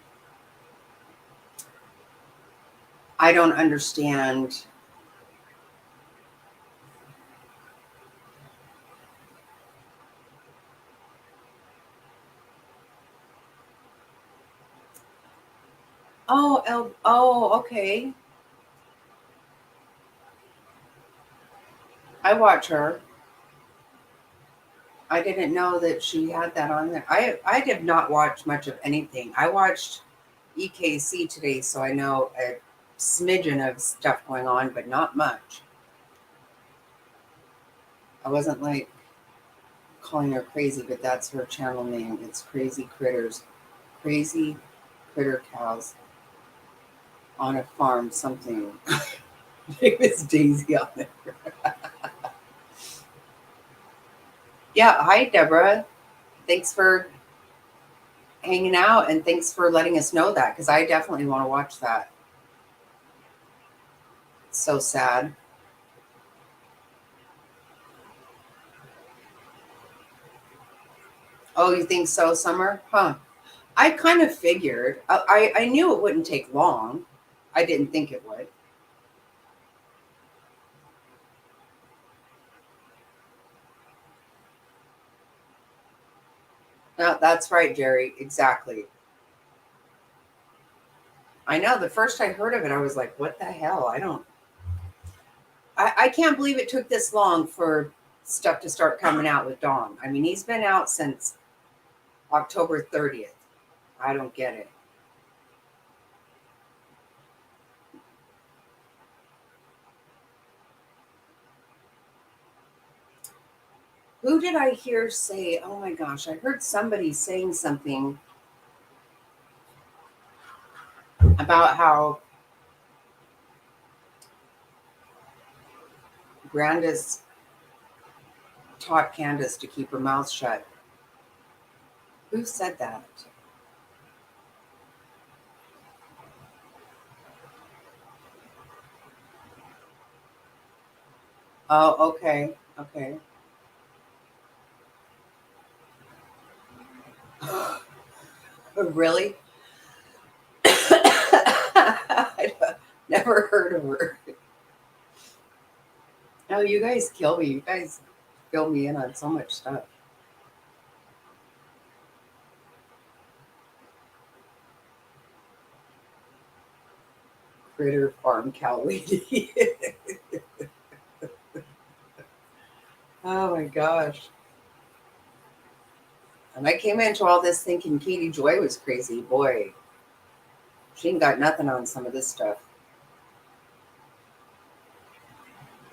don't understand. Oh, okay. I watch her. I didn't know that she had that on there. I did not watch much of anything. I watched EKC today, so I know a smidgen of stuff going on, but not much. I wasn't like calling her crazy, but that's her channel name. It's Crazy Critters. Crazy Critter Cows on a farm, something. It was Daisy on there. Yeah, hi Deborah. Thanks for hanging out and thanks for letting us know that because I definitely want to watch that. It's so sad. Oh, you think so, Summer? Huh. I kind of figured. I knew it wouldn't take long. I didn't think it would. No, that's right, Jerry. Exactly. I know. The first I heard of it, I was like, what the hell? I can't believe it took this long for stuff to start coming out with Dawn. I mean, he's been out since October 30th. I don't get it. Who did I hear say, oh my gosh, I heard somebody saying something about how Grandis taught Candace to keep her mouth shut. Who said that? Oh, okay. Okay. Really? I never heard of her. No, you guys kill me. You guys fill me in on so much stuff. Critter farm cow lady. Oh my gosh. And I came into all this thinking Katie Joy was crazy. Boy, she ain't got nothing on some of this stuff.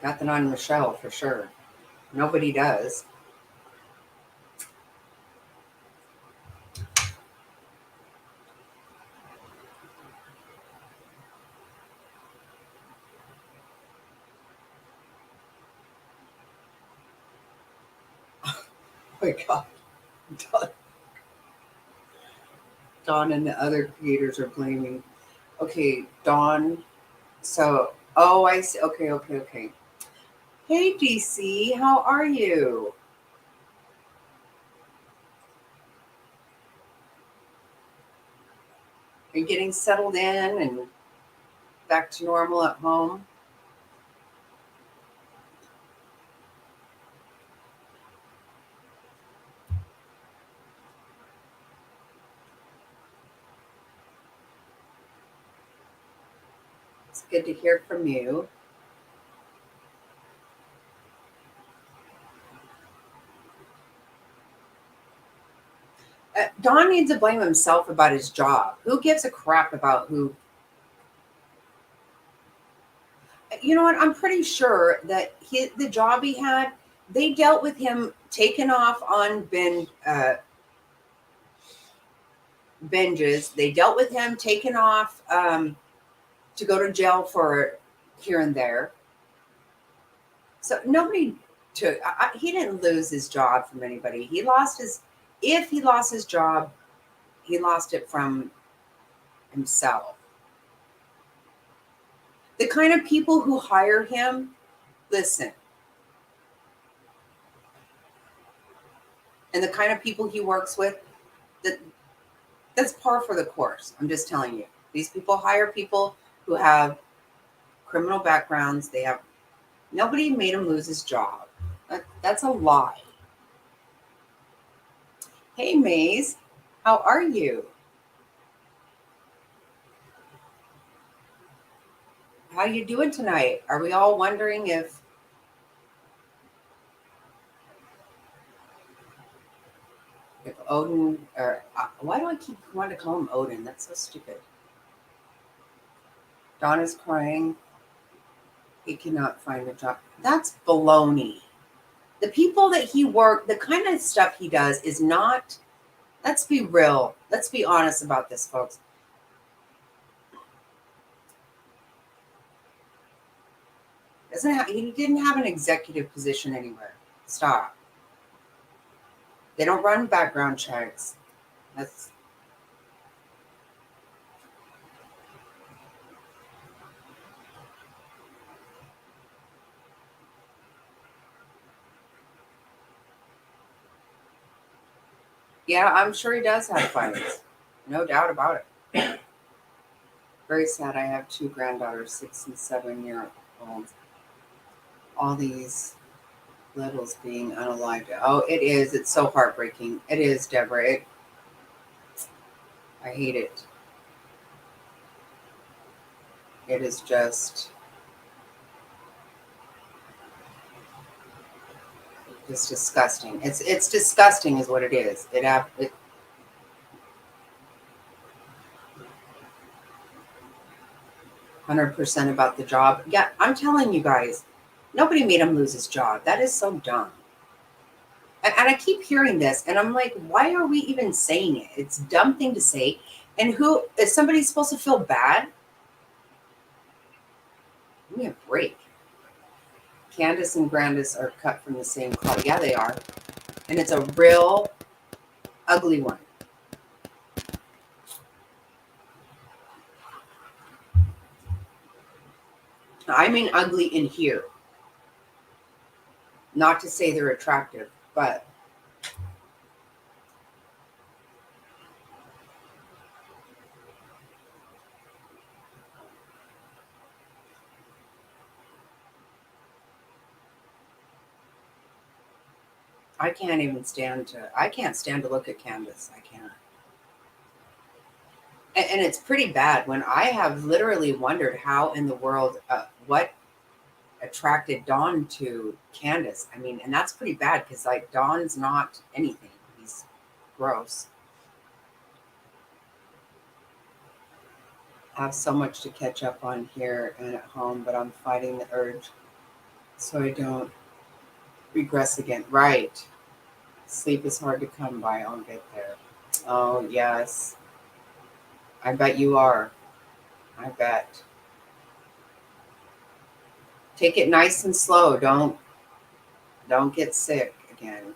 Nothing on Michelle for sure. Nobody does. Oh my God. Dawn and the other creators are blaming. Okay, Dawn. So, oh, I see. Okay. Hey, DC, how are you? Are you getting settled in and back to normal at home? It's good to hear from you. Don needs to blame himself about his job. Who gives a crap about who? You know what? I'm pretty sure that the job he had, they dealt with him taking off on binges. They dealt with him taking off to go to jail for here and there. So nobody took. He didn't lose his job from anybody. He lost his. If he lost his job, he lost it from himself. The kind of people who hire him, listen. And the kind of people he works with, that's par for the course. I'm just telling you. These people hire people who have criminal backgrounds. They have nobody made him lose his job. That's a lie. Hey, Maze, how are you? How you doing tonight? Are we all wondering if Odin or why do I keep wanting to call him Odin? That's so stupid. Don is crying. He cannot find a job. That's baloney. The people that he worked, the kind of stuff he does is not. Let's be real. Let's be honest about this, folks. He didn't have an executive position anywhere. Stop. They don't run background checks. That's yeah, I'm sure he does have funds. No doubt about it. Very sad. I have two granddaughters, 6 and 7 year olds. All these littles being unalived. Oh, it is. It's so heartbreaking. It is, Deborah. I hate it. It is just disgusting. It's disgusting is what it is. It 100% about the job. Yeah, I'm telling you guys, nobody made him lose his job. That is so dumb. And I keep hearing this, and I'm like, why are we even saying it? It's a dumb thing to say. And who is somebody supposed to feel bad? Give me a break. Candace and Grandis are cut from the same cloth. Yeah, they are. And it's a real ugly one. I mean ugly in here. Not to say they're attractive, but I can't stand to look at Candace. I can't. And it's pretty bad when I have literally wondered how in the world, what attracted Dawn to Candace. I mean, and that's pretty bad because like Dawn's not anything. He's gross. I have so much to catch up on here and at home, but I'm fighting the urge so I don't regress again. Right. Sleep is hard to come by. I'll get there. Oh, yes. I bet you are. I bet. Take it nice and slow. Don't get sick again.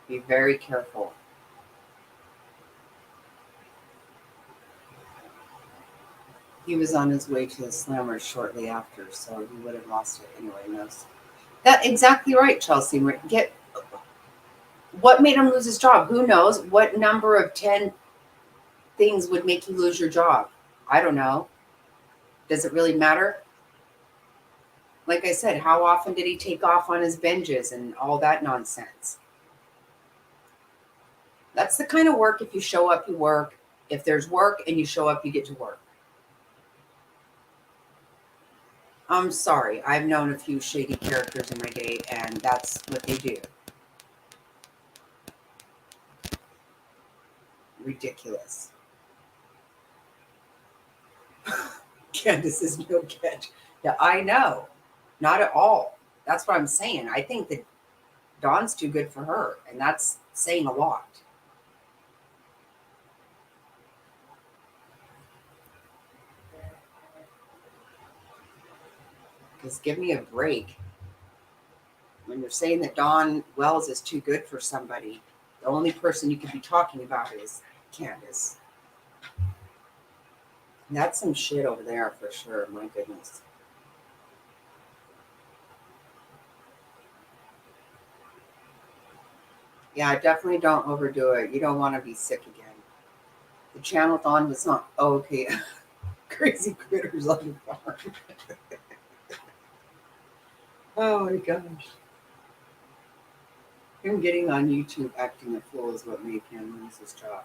Be very careful. He was on his way to the Slammer shortly after, so he would have lost it anyway. That's exactly right, Chelsea. What made him lose his job? Who knows? What number of 10 things would make you lose your job? I don't know. Does it really matter? Like I said, how often did he take off on his binges and all that nonsense? That's the kind of work, if you show up, you work. If there's work and you show up, you get to work. I'm sorry. I've known a few shady characters in my day, and that's what they do. Ridiculous. Candace is no catch. Yeah, I know. Not at all. That's what I'm saying. I think that Dawn's too good for her, and that's saying a lot. Because give me a break. When you're saying that Dawn Wells is too good for somebody, the only person you could be talking about is Candace. And that's some shit over there for sure. My goodness. Yeah, definitely don't overdo it. You don't want to be sick again. The channel Dawn was not okay. Crazy critters on the farm. Oh my gosh. Him getting on YouTube acting a fool is what made him lose his job.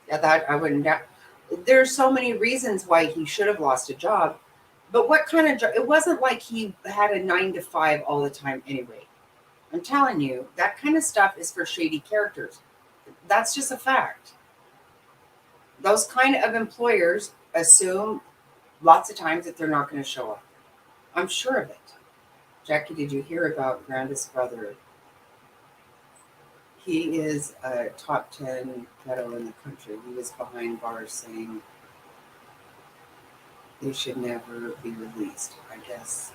Yeah, that I wouldn't doubt. There's so many reasons why he should have lost a job, but what kind of job? It wasn't like he had a 9 to 5 all the time anyway. I'm telling you, that kind of stuff is for shady characters. That's just a fact. Those kind of employers assume lots of times that they're not going to show up. I'm sure of it. Jackie, did you hear about Grandis' brother? He is a top 10 pedo in the country. He was behind bars saying they should never be released. I guess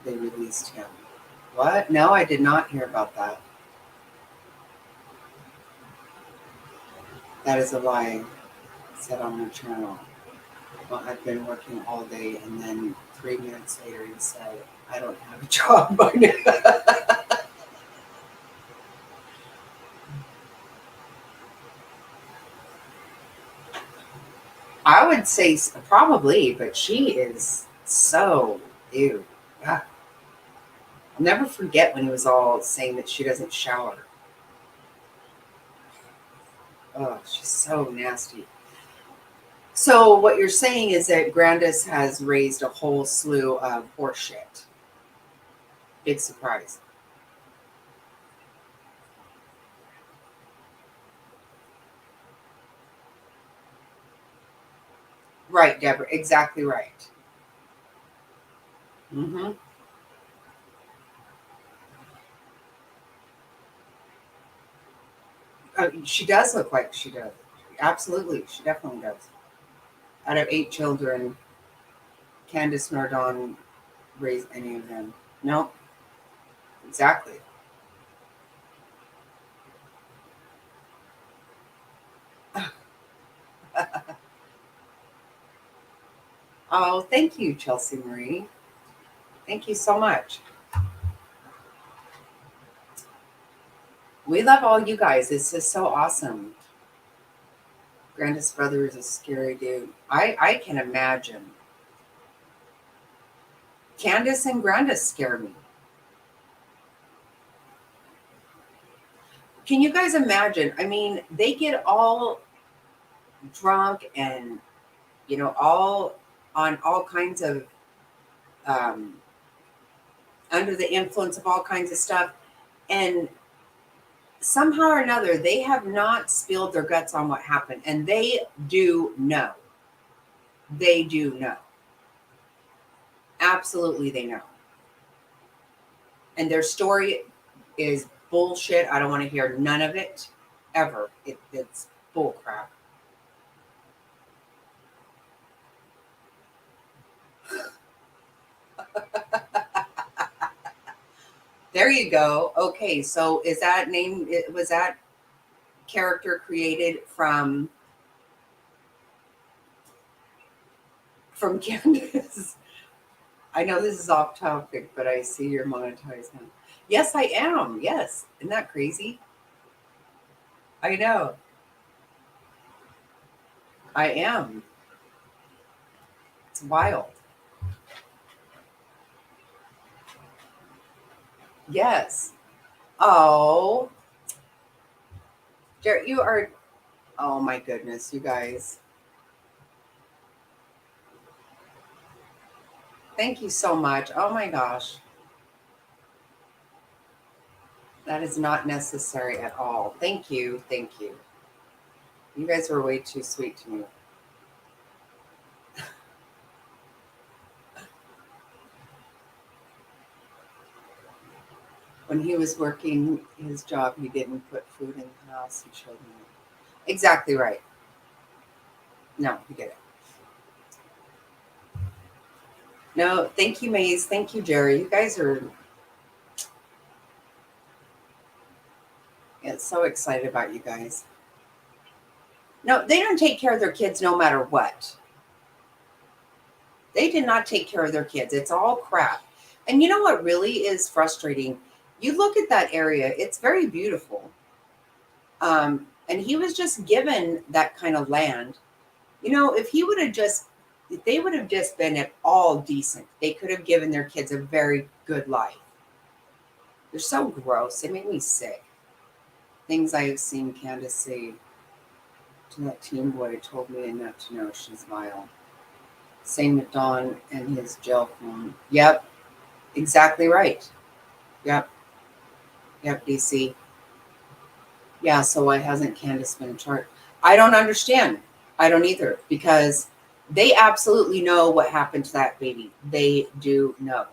they released him. What? No, I did not hear about that. That is a lie, said on the channel. Well, I've been working all day, and then 3 minutes later he said, I don't have a job by now. I would say probably, but she is so ew. Ah. I'll never forget when he was all saying that she doesn't shower. Oh, she's so nasty. So what you're saying is that Grandis has raised a whole slew of horseshit. Big surprise. Right, Deborah. Exactly right. Mm-hmm. She does look like she does. Absolutely. She definitely does. Out of 8 children, Candace nor Dawn raised any of them. No. Exactly. Oh, thank you, Chelsea Marie. Thank you so much. We love all you guys. This is so awesome. Grandis' brother is a scary dude. I can imagine. Candace and Grandis scare me. Can you guys imagine? I mean, they get all drunk and, all on all kinds of, under the influence of all kinds of stuff. And somehow or another, they have not spilled their guts on what happened. And they do know. They do know. Absolutely, they know. And their story is bullshit. I don't want to hear none of it ever. It's bull crap. There you go. Okay, so was that character created from Candace? I know this is off topic, but I see you're monetized now. Yes, I am. Yes. Isn't that crazy? I know. I am. It's wild. Yes. Oh, Jared, you are. Oh my goodness, you guys. Thank you so much. Oh my gosh. That is not necessary at all. Thank you. Thank you. You guys are way too sweet to me. When he was working his job, he didn't put food in the house. He showed me. Exactly right. No, he didn't. No, thank you, Maze. Thank you, Jerry. You guys are so excited about you guys. No, they don't take care of their kids no matter what. They did not take care of their kids. It's all crap. And you know what really is frustrating? You look at that area, it's very beautiful. And he was just given that kind of land. You know, if they would have just been at all decent, they could have given their kids a very good life. They're so gross. They make me sick. Things I have seen Candace say to that teen boy told me enough to know she's vile. Same with Don and his jail phone. Yep, exactly right. Yep, DC. Yeah, so why hasn't Candace been charged? I don't understand. I don't either, because they absolutely know what happened to that baby. They do know.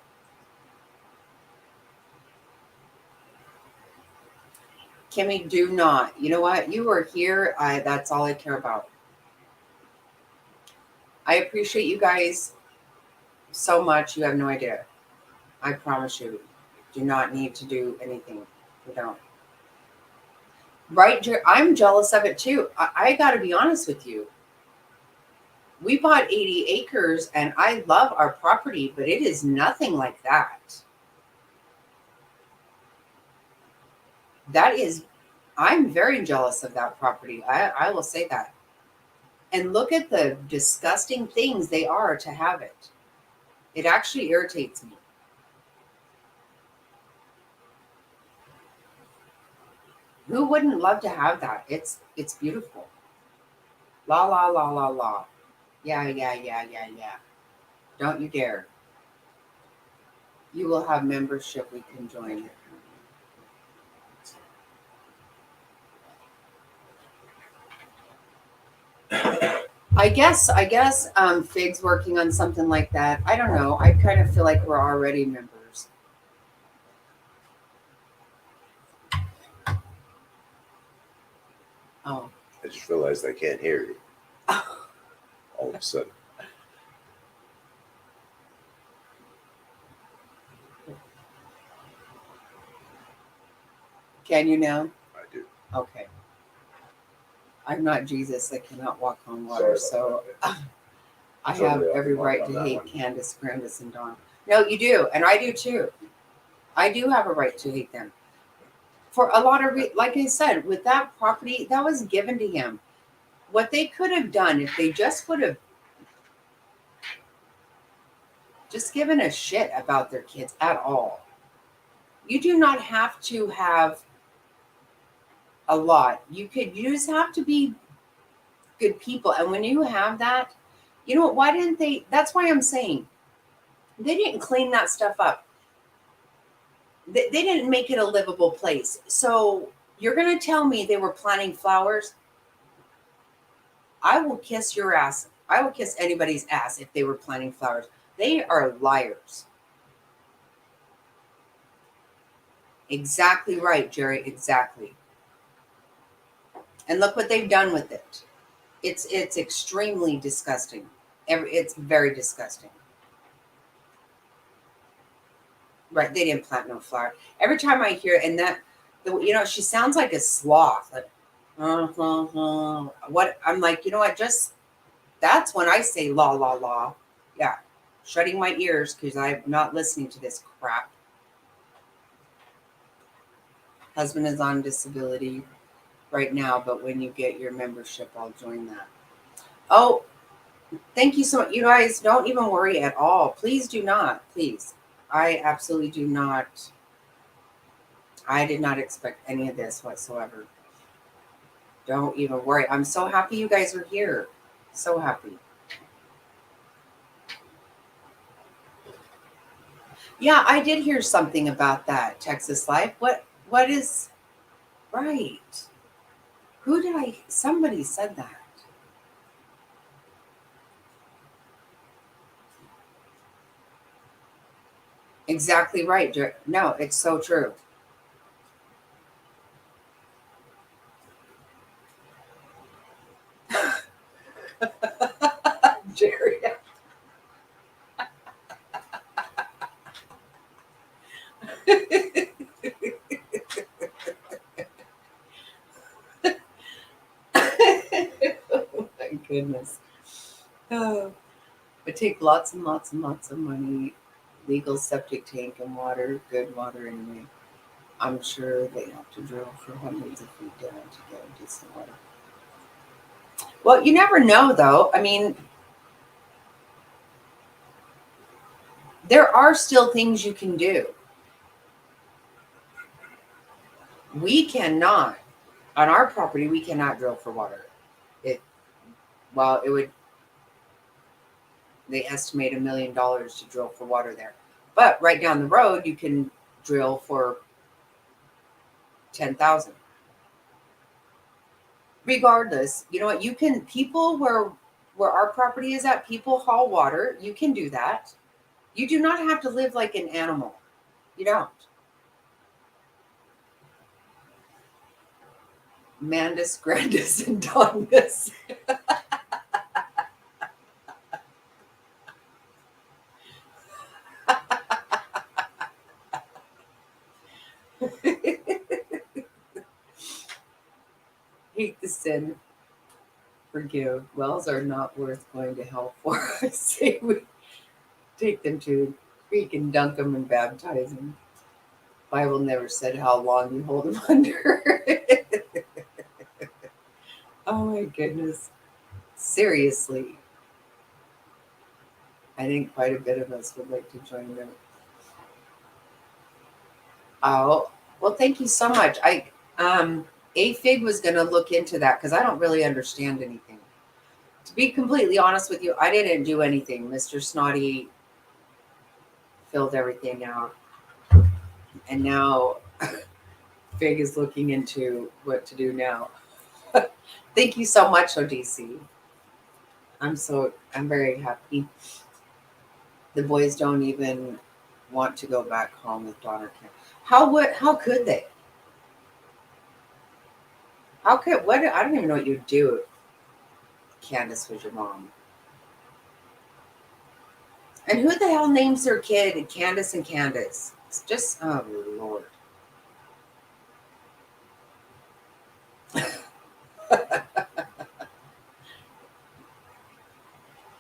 Kimmy, do not. You know what? You are here. That's all I care about. I appreciate you guys so much. You have no idea. I promise you. Do not need to do anything. We don't. Right, I'm jealous of it too. I got to be honest with you. We bought 80 acres and I love our property, but it is nothing like that. I'm very jealous of that property. I will say that. And look at the disgusting things they are to have it. It actually irritates me. Who wouldn't love to have that? It's beautiful. La la la la la. Yeah. Don't you dare. You will have membership. We can join. I guess Fig's working on something like that. I don't know. I kind of feel like we're already members. Oh. I just realized I can't hear you. All of a sudden. Can you now? I do. Okay. I'm not Jesus. I cannot walk on water, so I have every right to hate Candace, Grandis, and Dawn. No, you do, and I do too. I do have a right to hate them. For a lot of, like I said, with that property, that was given to him. What they could have done if they just would have just given a shit about their kids at all. You do not have to have a lot. You just have to be good people. And when you have that, you know what? Why didn't they? That's why I'm saying they didn't clean that stuff up. They didn't make it a livable place. So you're going to tell me they were planting flowers? I will kiss your ass. I will kiss anybody's ass if they were planting flowers. They are liars. Exactly right, Jerry. Exactly. And look what they've done with it. It's extremely disgusting. It's very disgusting. Right, they didn't plant no flower. Every time I hear it, and that, she sounds like a sloth. Like, what? I'm like, you know what? Just that's when I say la la la. Yeah, shutting my ears because I'm not listening to this crap. Husband is on disability right now, but when you get your membership, I'll join that. Oh, thank you so much. You guys, don't even worry at all. Please do not. Please. I absolutely do not. I did not expect any of this whatsoever. Don't even worry. I'm so happy you guys are here. So happy. Yeah, I did hear something about that, Texas Life. What is right? Who did I somebody said that. Exactly right. No, it's so true. Jerry. Oh my goodness. Oh, it take lots and lots and lots of money, legal septic tank and water, good water anyway. I'm sure they have to drill for hundreds of feet down to get decent water. Well, you never know though. I mean, there are still things you can do. We cannot, on our property, we cannot drill for water. They estimate $1 million to drill for water there. But right down the road, you can drill for 10,000. Regardless, you know what? You can, people where our property is at, people haul water. You can do that. You do not have to live like an animal. You don't. Mandus, Grandis, and Dongus. Hate the sin. Forgive. Wells are not worth going to hell for. I say we take them to creek and dunk them and baptize them. Bible never said how long you hold them under. Oh my goodness. Seriously. I think quite a bit of us would like to join them. Oh, well, thank you so much. AFIG was going to look into that because I don't really understand anything. To be completely honest with you, I didn't do anything. Mr. Snotty filled everything out. And now FIG is looking into what to do now. Thank you so much, ODC. I'm very happy. The boys don't even want to go back home with Donner Camp. How could they? I don't even know what you'd do if Candace was your mom. And who the hell names their kid Candace and Candace? It's just, oh Lord.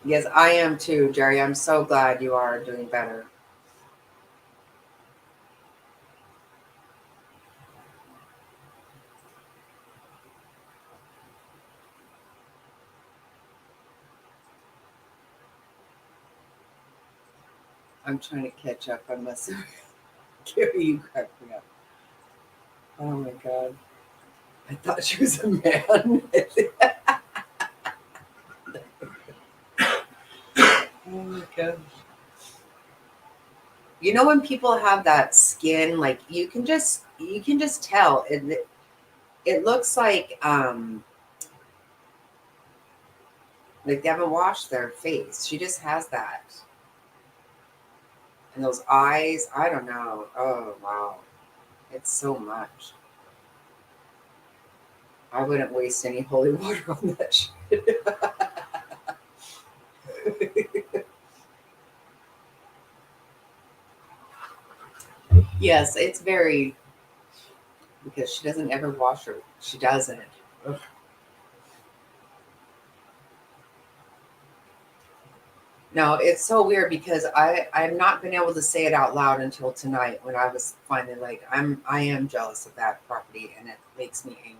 Yes, I am too, Jerry. I'm so glad you are doing better. I'm trying to catch up. I must have Gary, you cracked me up. Oh my God. I thought she was a man. Oh my God. You know when people have that skin, like you can just tell it looks like they haven't washed their face. She just has that. And those eyes, I don't know. Oh wow. It's so much. I wouldn't waste any holy water on that shit. Yes, it's very, because she doesn't ever wash her. She doesn't. Ugh. No, it's so weird because I've not been able to say it out loud until tonight when I was finally like, I am jealous of that property and it makes me angry.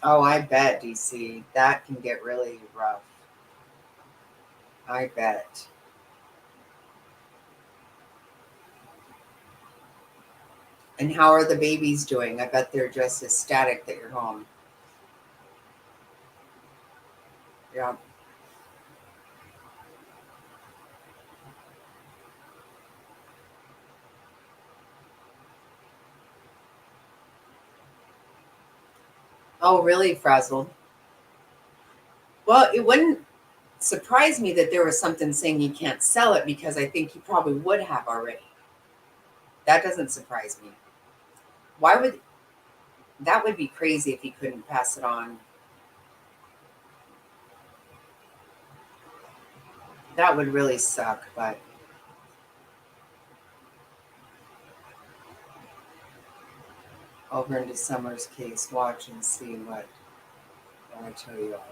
Oh, I bet, DC. That can get really rough. I bet. And how are the babies doing? I bet they're just ecstatic that you're home. Yeah. Oh, really, Frazzled? Well, it wouldn't surprise me that there was something saying he can't sell it because I think he probably would have already. That doesn't surprise me. Why would that would be crazy if he couldn't pass it on? That would really suck, but over into Summer's case, watch and see what I tell you all.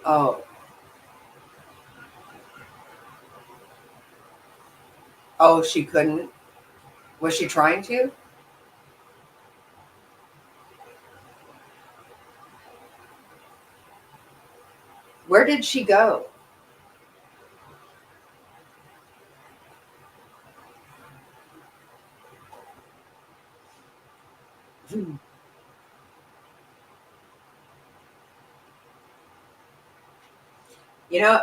Oh. Oh, she couldn't? Was she trying to? Where did she go?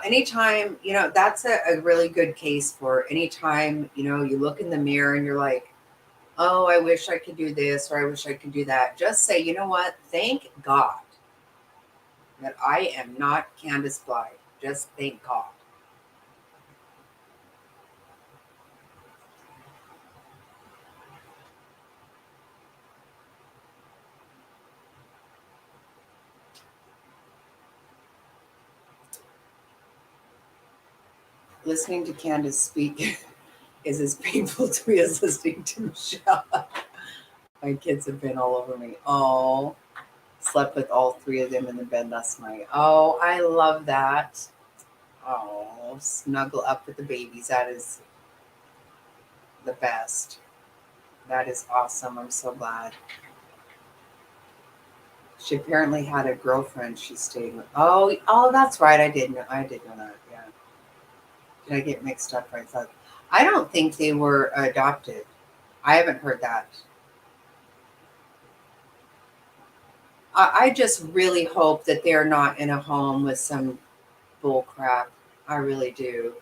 Anytime, that's a really good case for anytime, you look in the mirror and you're like, oh, I wish I could do this or I wish I could do that. Just say, you know what? Thank God that I am not Candace Blythe. Just thank God. Listening to Candace speak is as painful to me as listening to Michelle. My kids have been all over me. Oh, slept with all three of them in the bed last night. Oh, I love that. Oh, snuggle up with the babies. That is the best. That is awesome. I'm so glad. She apparently had a girlfriend she stayed with. Oh, that's right. I did know that. Yeah. Did I get mixed up? I don't think they were adopted. I haven't heard that. I just really hope that they're not in a home with some bull crap. I really do.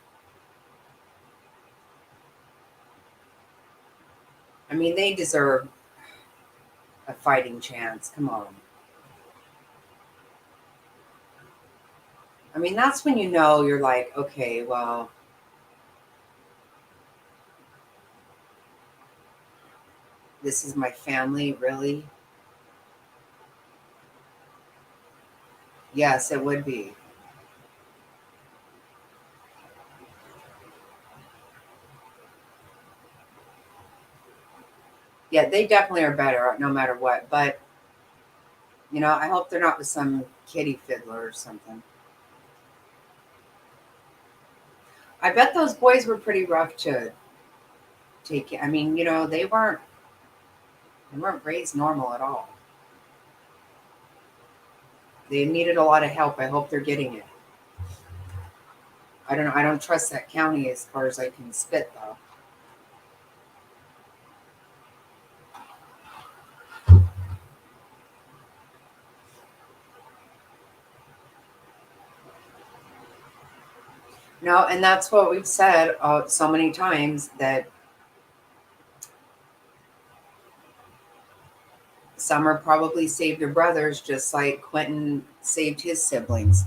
I mean, they deserve a fighting chance. Come on. I mean, that's when you're like, okay, well, this is my family, really? Yes, it would be. Yeah, they definitely are better no matter what. But, I hope they're not with some kitty fiddler or something. I bet those boys were pretty rough to take. I mean, they weren't raised normal at all. They needed a lot of help. I hope they're getting it. I don't know. I don't trust that county as far as I can spit, though. No, and that's what we've said so many times, that Summer probably saved her brothers just like Quentin saved his siblings.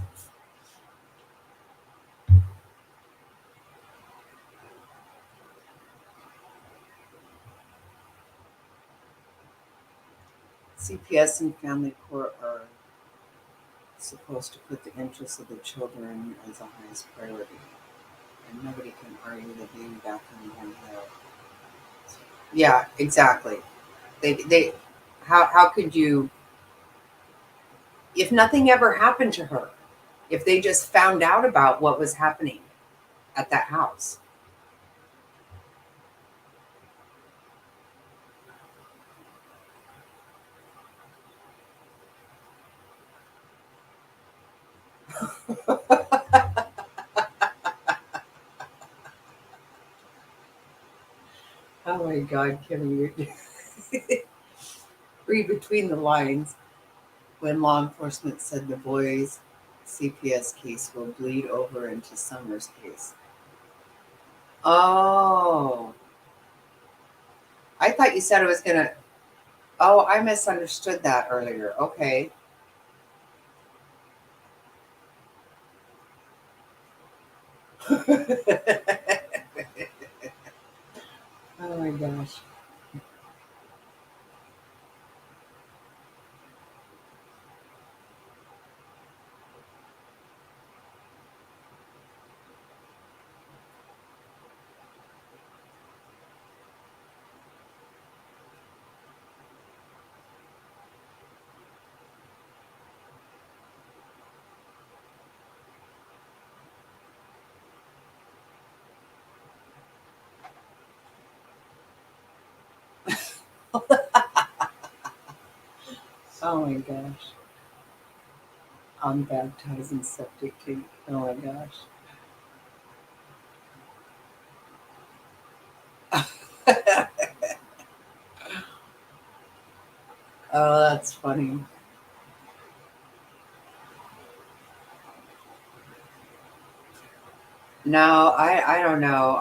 CPS and family court are supposed to put the interests of the children as the highest priority. And nobody can argue the being back in one hill. Yeah, exactly. They how could you, if nothing ever happened to her, if they just found out about what was happening at that house? Oh my God, Kimmy, read between the lines when law enforcement said the boy's CPS case will bleed over into Summer's case. Oh, I thought you said it was gonna. Oh, I misunderstood that earlier. Okay. Oh my gosh. Oh my gosh. I'm baptized in septic tank. Oh my gosh. Oh, that's funny. No, I don't know.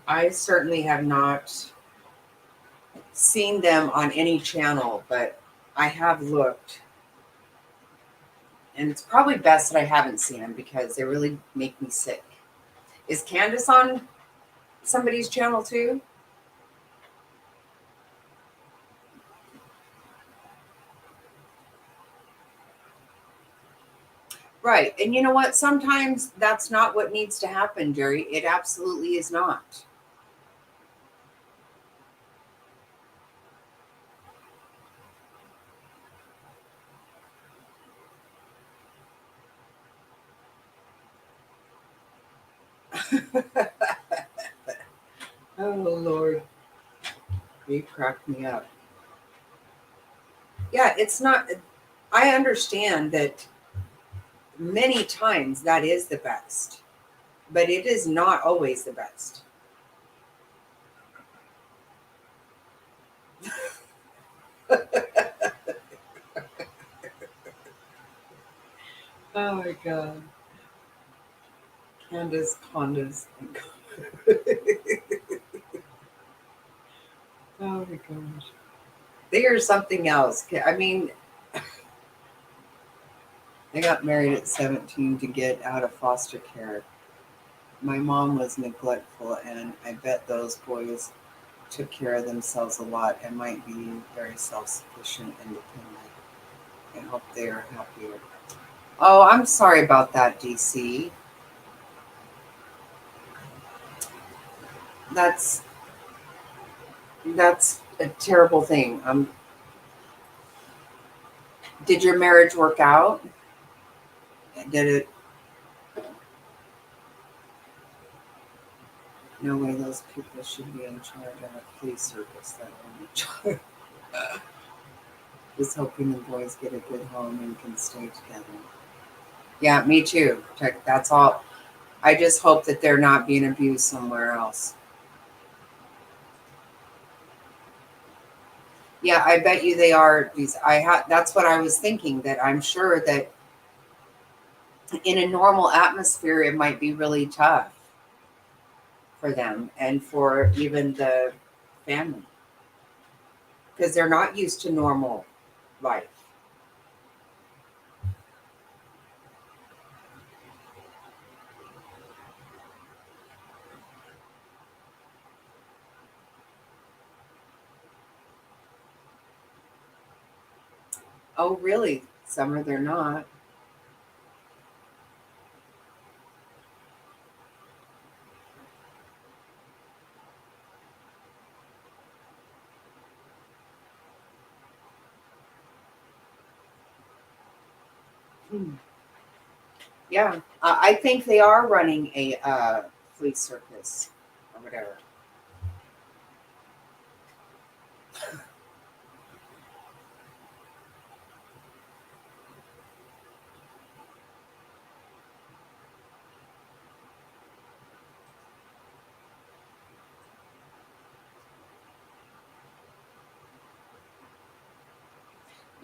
I certainly have not seen them on any channel, but I have looked. And it's probably best that I haven't seen them because they really make me sick. Is Candace on somebody's channel too? Right. And you know what? Sometimes that's not what needs to happen, Jerry. It absolutely is not. Oh, Lord. You cracked me up. Yeah, it's not. I understand that many times that is the best, but it is not always the best. Oh my God. Candace, Condas. Oh my gosh. They are something else. I mean, I got married at 17 to get out of foster care. My mom was neglectful, and I bet those boys took care of themselves a lot and might be very self sufficient, independent. I hope they are happier. Oh, I'm sorry about that, DC. That's that's a terrible thing. Did your marriage work out? Did it? No way. Those people should be in charge of a police service. That only charge. Just hoping the boys get a good home and can stay together. Yeah, me too. That's all. I just hope that they're not being abused somewhere else. Yeah, I bet you they are. These That's what I was thinking. That I'm sure that in a normal atmosphere, it might be really tough for them and for even the family because they're not used to normal life. Oh, really? Summer, they're not. Yeah, I think they are running a flea circus or whatever.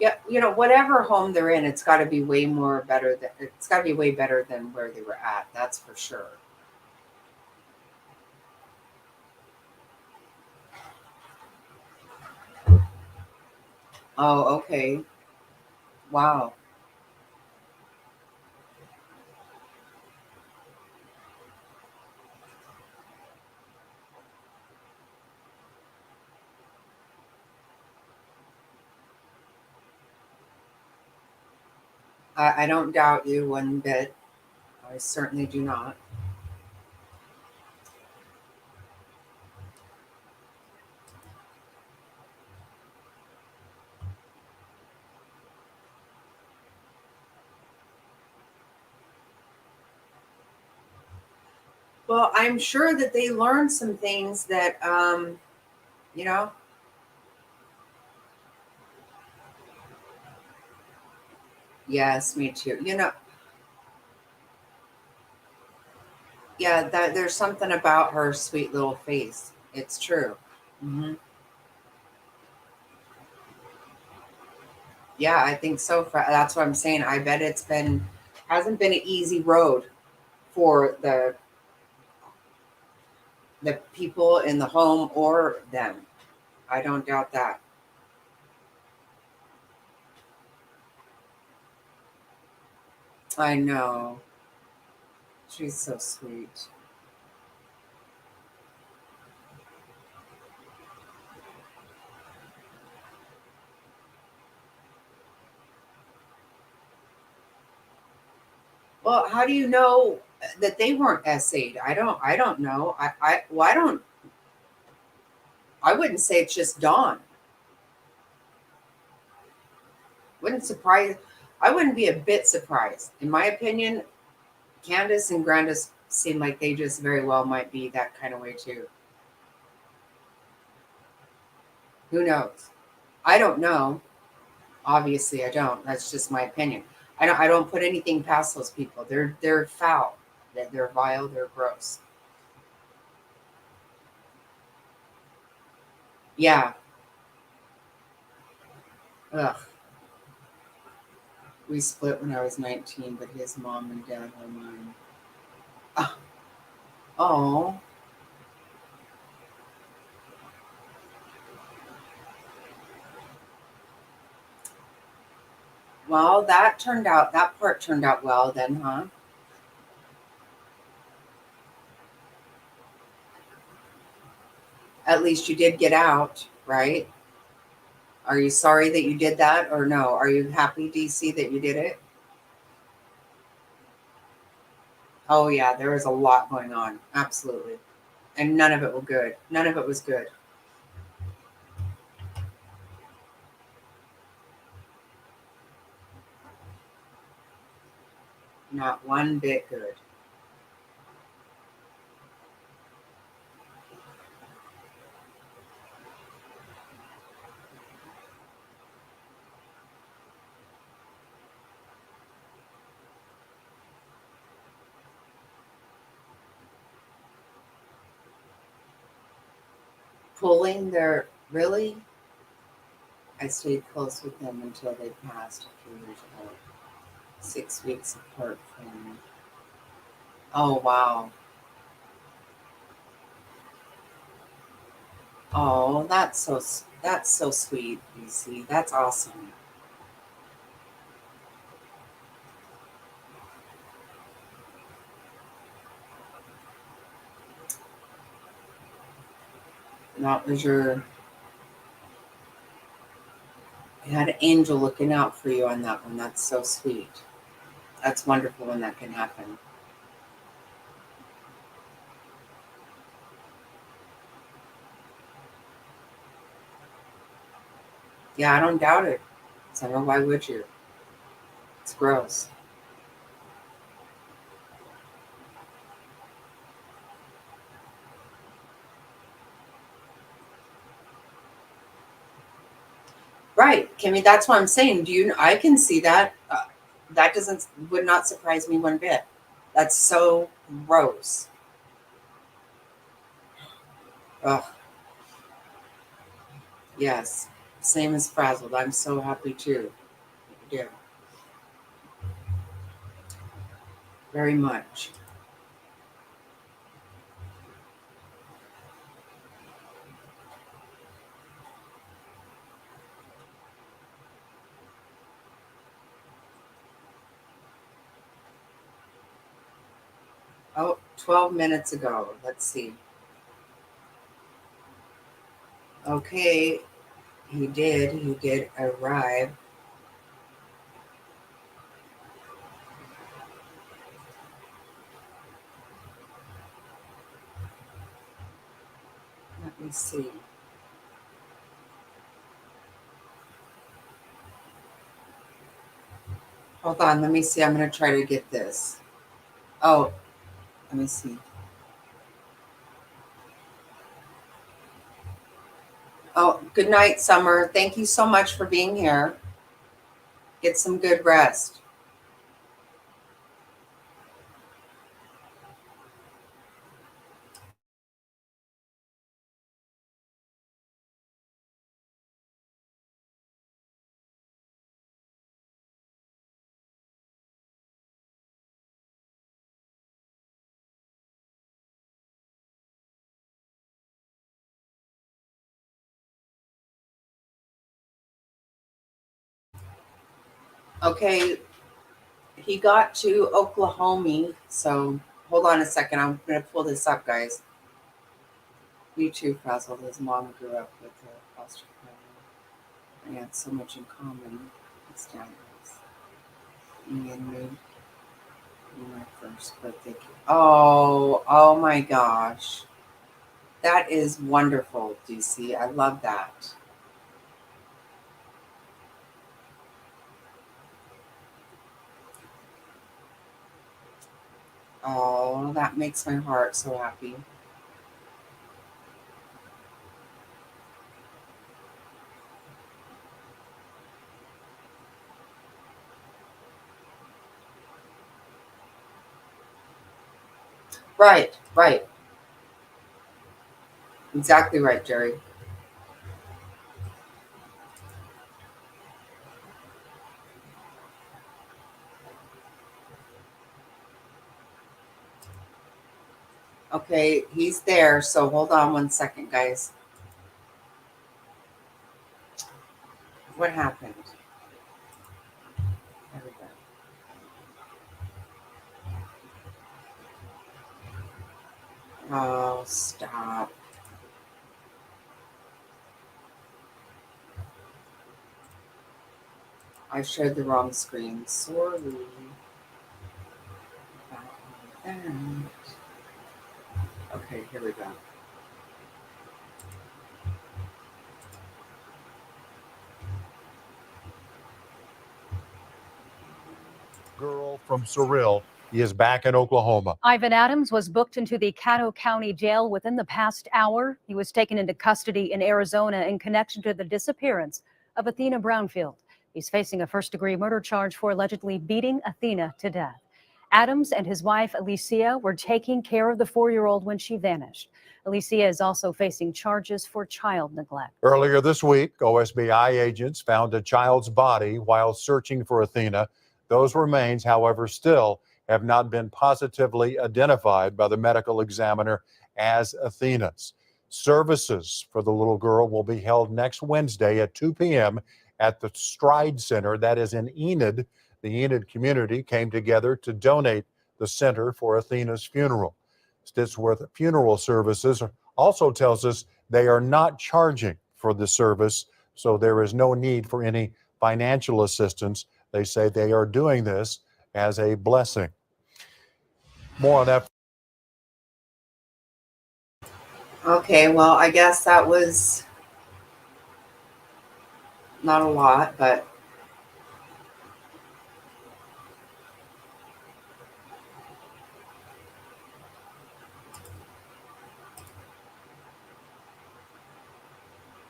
Yeah, whatever home they're in, it's got to be way more better than it's got to be way better than where they were at. That's for sure. Oh, okay. Wow. I don't doubt you one bit. I certainly do not. Well, I'm sure that they learned some things that, you know, yes, me too. Yeah, that there's something about her sweet little face. It's true. Hmm. Yeah, I think so. That's what I'm saying. I bet hasn't been an easy road for the people in the home or them. I don't doubt that. I know. She's so sweet. Well, how do you know that they weren't SA'd? I don't know. I wouldn't say it's just Dawn. Wouldn't surprise I wouldn't be a bit surprised. In my opinion, Candace and Grandis seem like they just very well might be that kind of way too. Who knows? I don't know. Obviously I don't. That's just my opinion. I don't put anything past those people. They're foul. They're vile, they're gross. Yeah. Ugh. We split when I was 19, but his mom and dad were mine. Oh. Well, that part turned out well then, huh? At least you did get out, right? Are you sorry that you did that or no? Are you happy, DC, that you did it? Oh yeah, there was a lot going on. Absolutely. And none of it was good. None of it was good. Not one bit good. Pulling their really? I stayed close with them until they passed a few years ago. 6 weeks apart from. Oh wow. Oh, that's so sweet, DC. That's awesome. That was your you had an angel looking out for you on that one. That's so sweet. That's wonderful when that can happen. Yeah, I don't doubt it. So why would you? It's gross. Right, Kimmy. That's what I'm saying. I can see that. That would not surprise me one bit. That's so gross. Ugh. Yes. Same as frazzled. I'm so happy too. Yeah. Very much. Oh, 12 minutes ago. Let's see. Okay, he did arrive. Let me see. Hold on, let me see. I'm going to try to get this. Oh, let me see. Oh, good night, Summer. Thank you so much for being here. Get some good rest. Okay, he got to Oklahoma, so hold on a second. I'm going to pull this up, guys. Me too, Frazzled. His mom grew up with a foster family. I had so much in common. It's down me and me. My first birthday. Oh my gosh. That is wonderful, DC. I love that. Oh, that makes my heart so happy. Right. Exactly right, Jerry. Okay, he's there, so hold on one second, guys. What happened? There we go. Oh, stop. I shared the wrong screen. Sorry about that. Okay, here we go. Girl from Surreal. He is back in Oklahoma. Ivan Adams was booked into the Caddo County Jail within the past hour. He was taken into custody in Arizona in connection to the disappearance of Athena Brownfield. He's facing a first-degree murder charge for allegedly beating Athena to death. Adams and his wife, Alicia, were taking care of the 4-year-old when she vanished. Alicia is also facing charges for child neglect. Earlier this week, OSBI agents found a child's body while searching for Athena. Those remains, however, still have not been positively identified by the medical examiner as Athena's. Services for the little girl will be held next Wednesday at 2 p.m. at the Stride Center. That is in Enid. The Enid community came together to donate the center for Athena's funeral. Stittsworth Funeral Services also tells us they are not charging for the service, so there is no need for any financial assistance. They say they are doing this as a blessing. More on that. Okay, well, I guess that was not a lot, but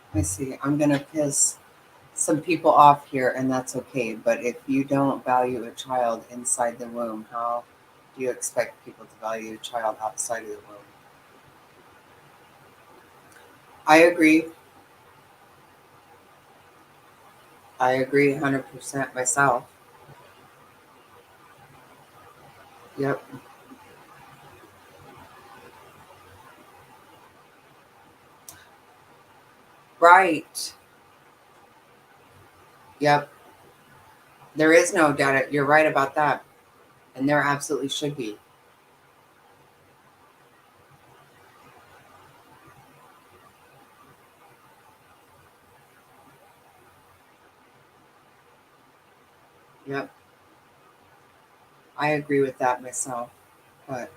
let me see. I'm going to piss some people off here, and that's okay. But if you don't value a child inside the womb, how do you expect people to value a child outside of the womb? I agree. I agree 100% myself. Yep. Right. Yep. There is no data. You're right about that. And there absolutely should be. Yep. I agree with that myself. But,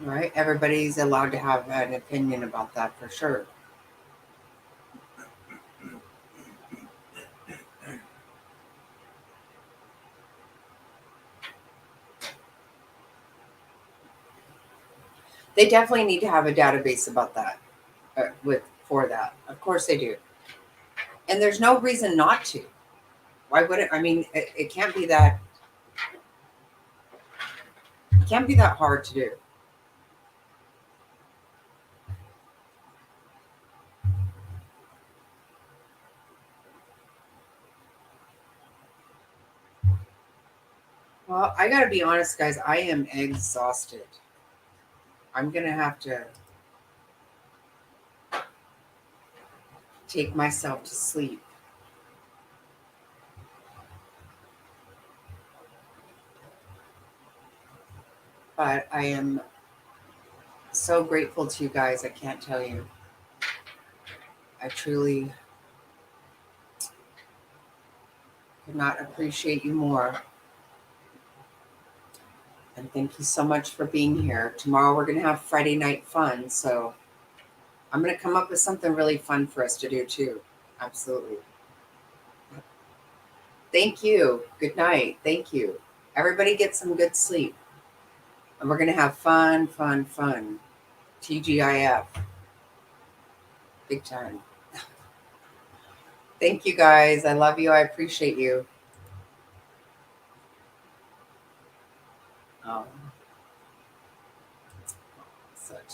right, everybody's allowed to have an opinion about that for sure. They definitely need to have a database about that. For that, of course they do, and there's no reason not to. Why would it? I mean, it can't be that. It can't be that hard to do. Well, I gotta be honest, guys. I am exhausted. I'm gonna have to take myself to sleep. But I am so grateful to you guys. I can't tell you. I truly could not appreciate you more. And thank you so much for being here. Tomorrow we're going to have Friday night fun. So I'm going to come up with something really fun for us to do too. Absolutely. Thank you. Good night. Thank you. Everybody get some good sleep. And we're going to have fun, fun, fun. TGIF. Big time. Thank you guys. I love you. I appreciate you.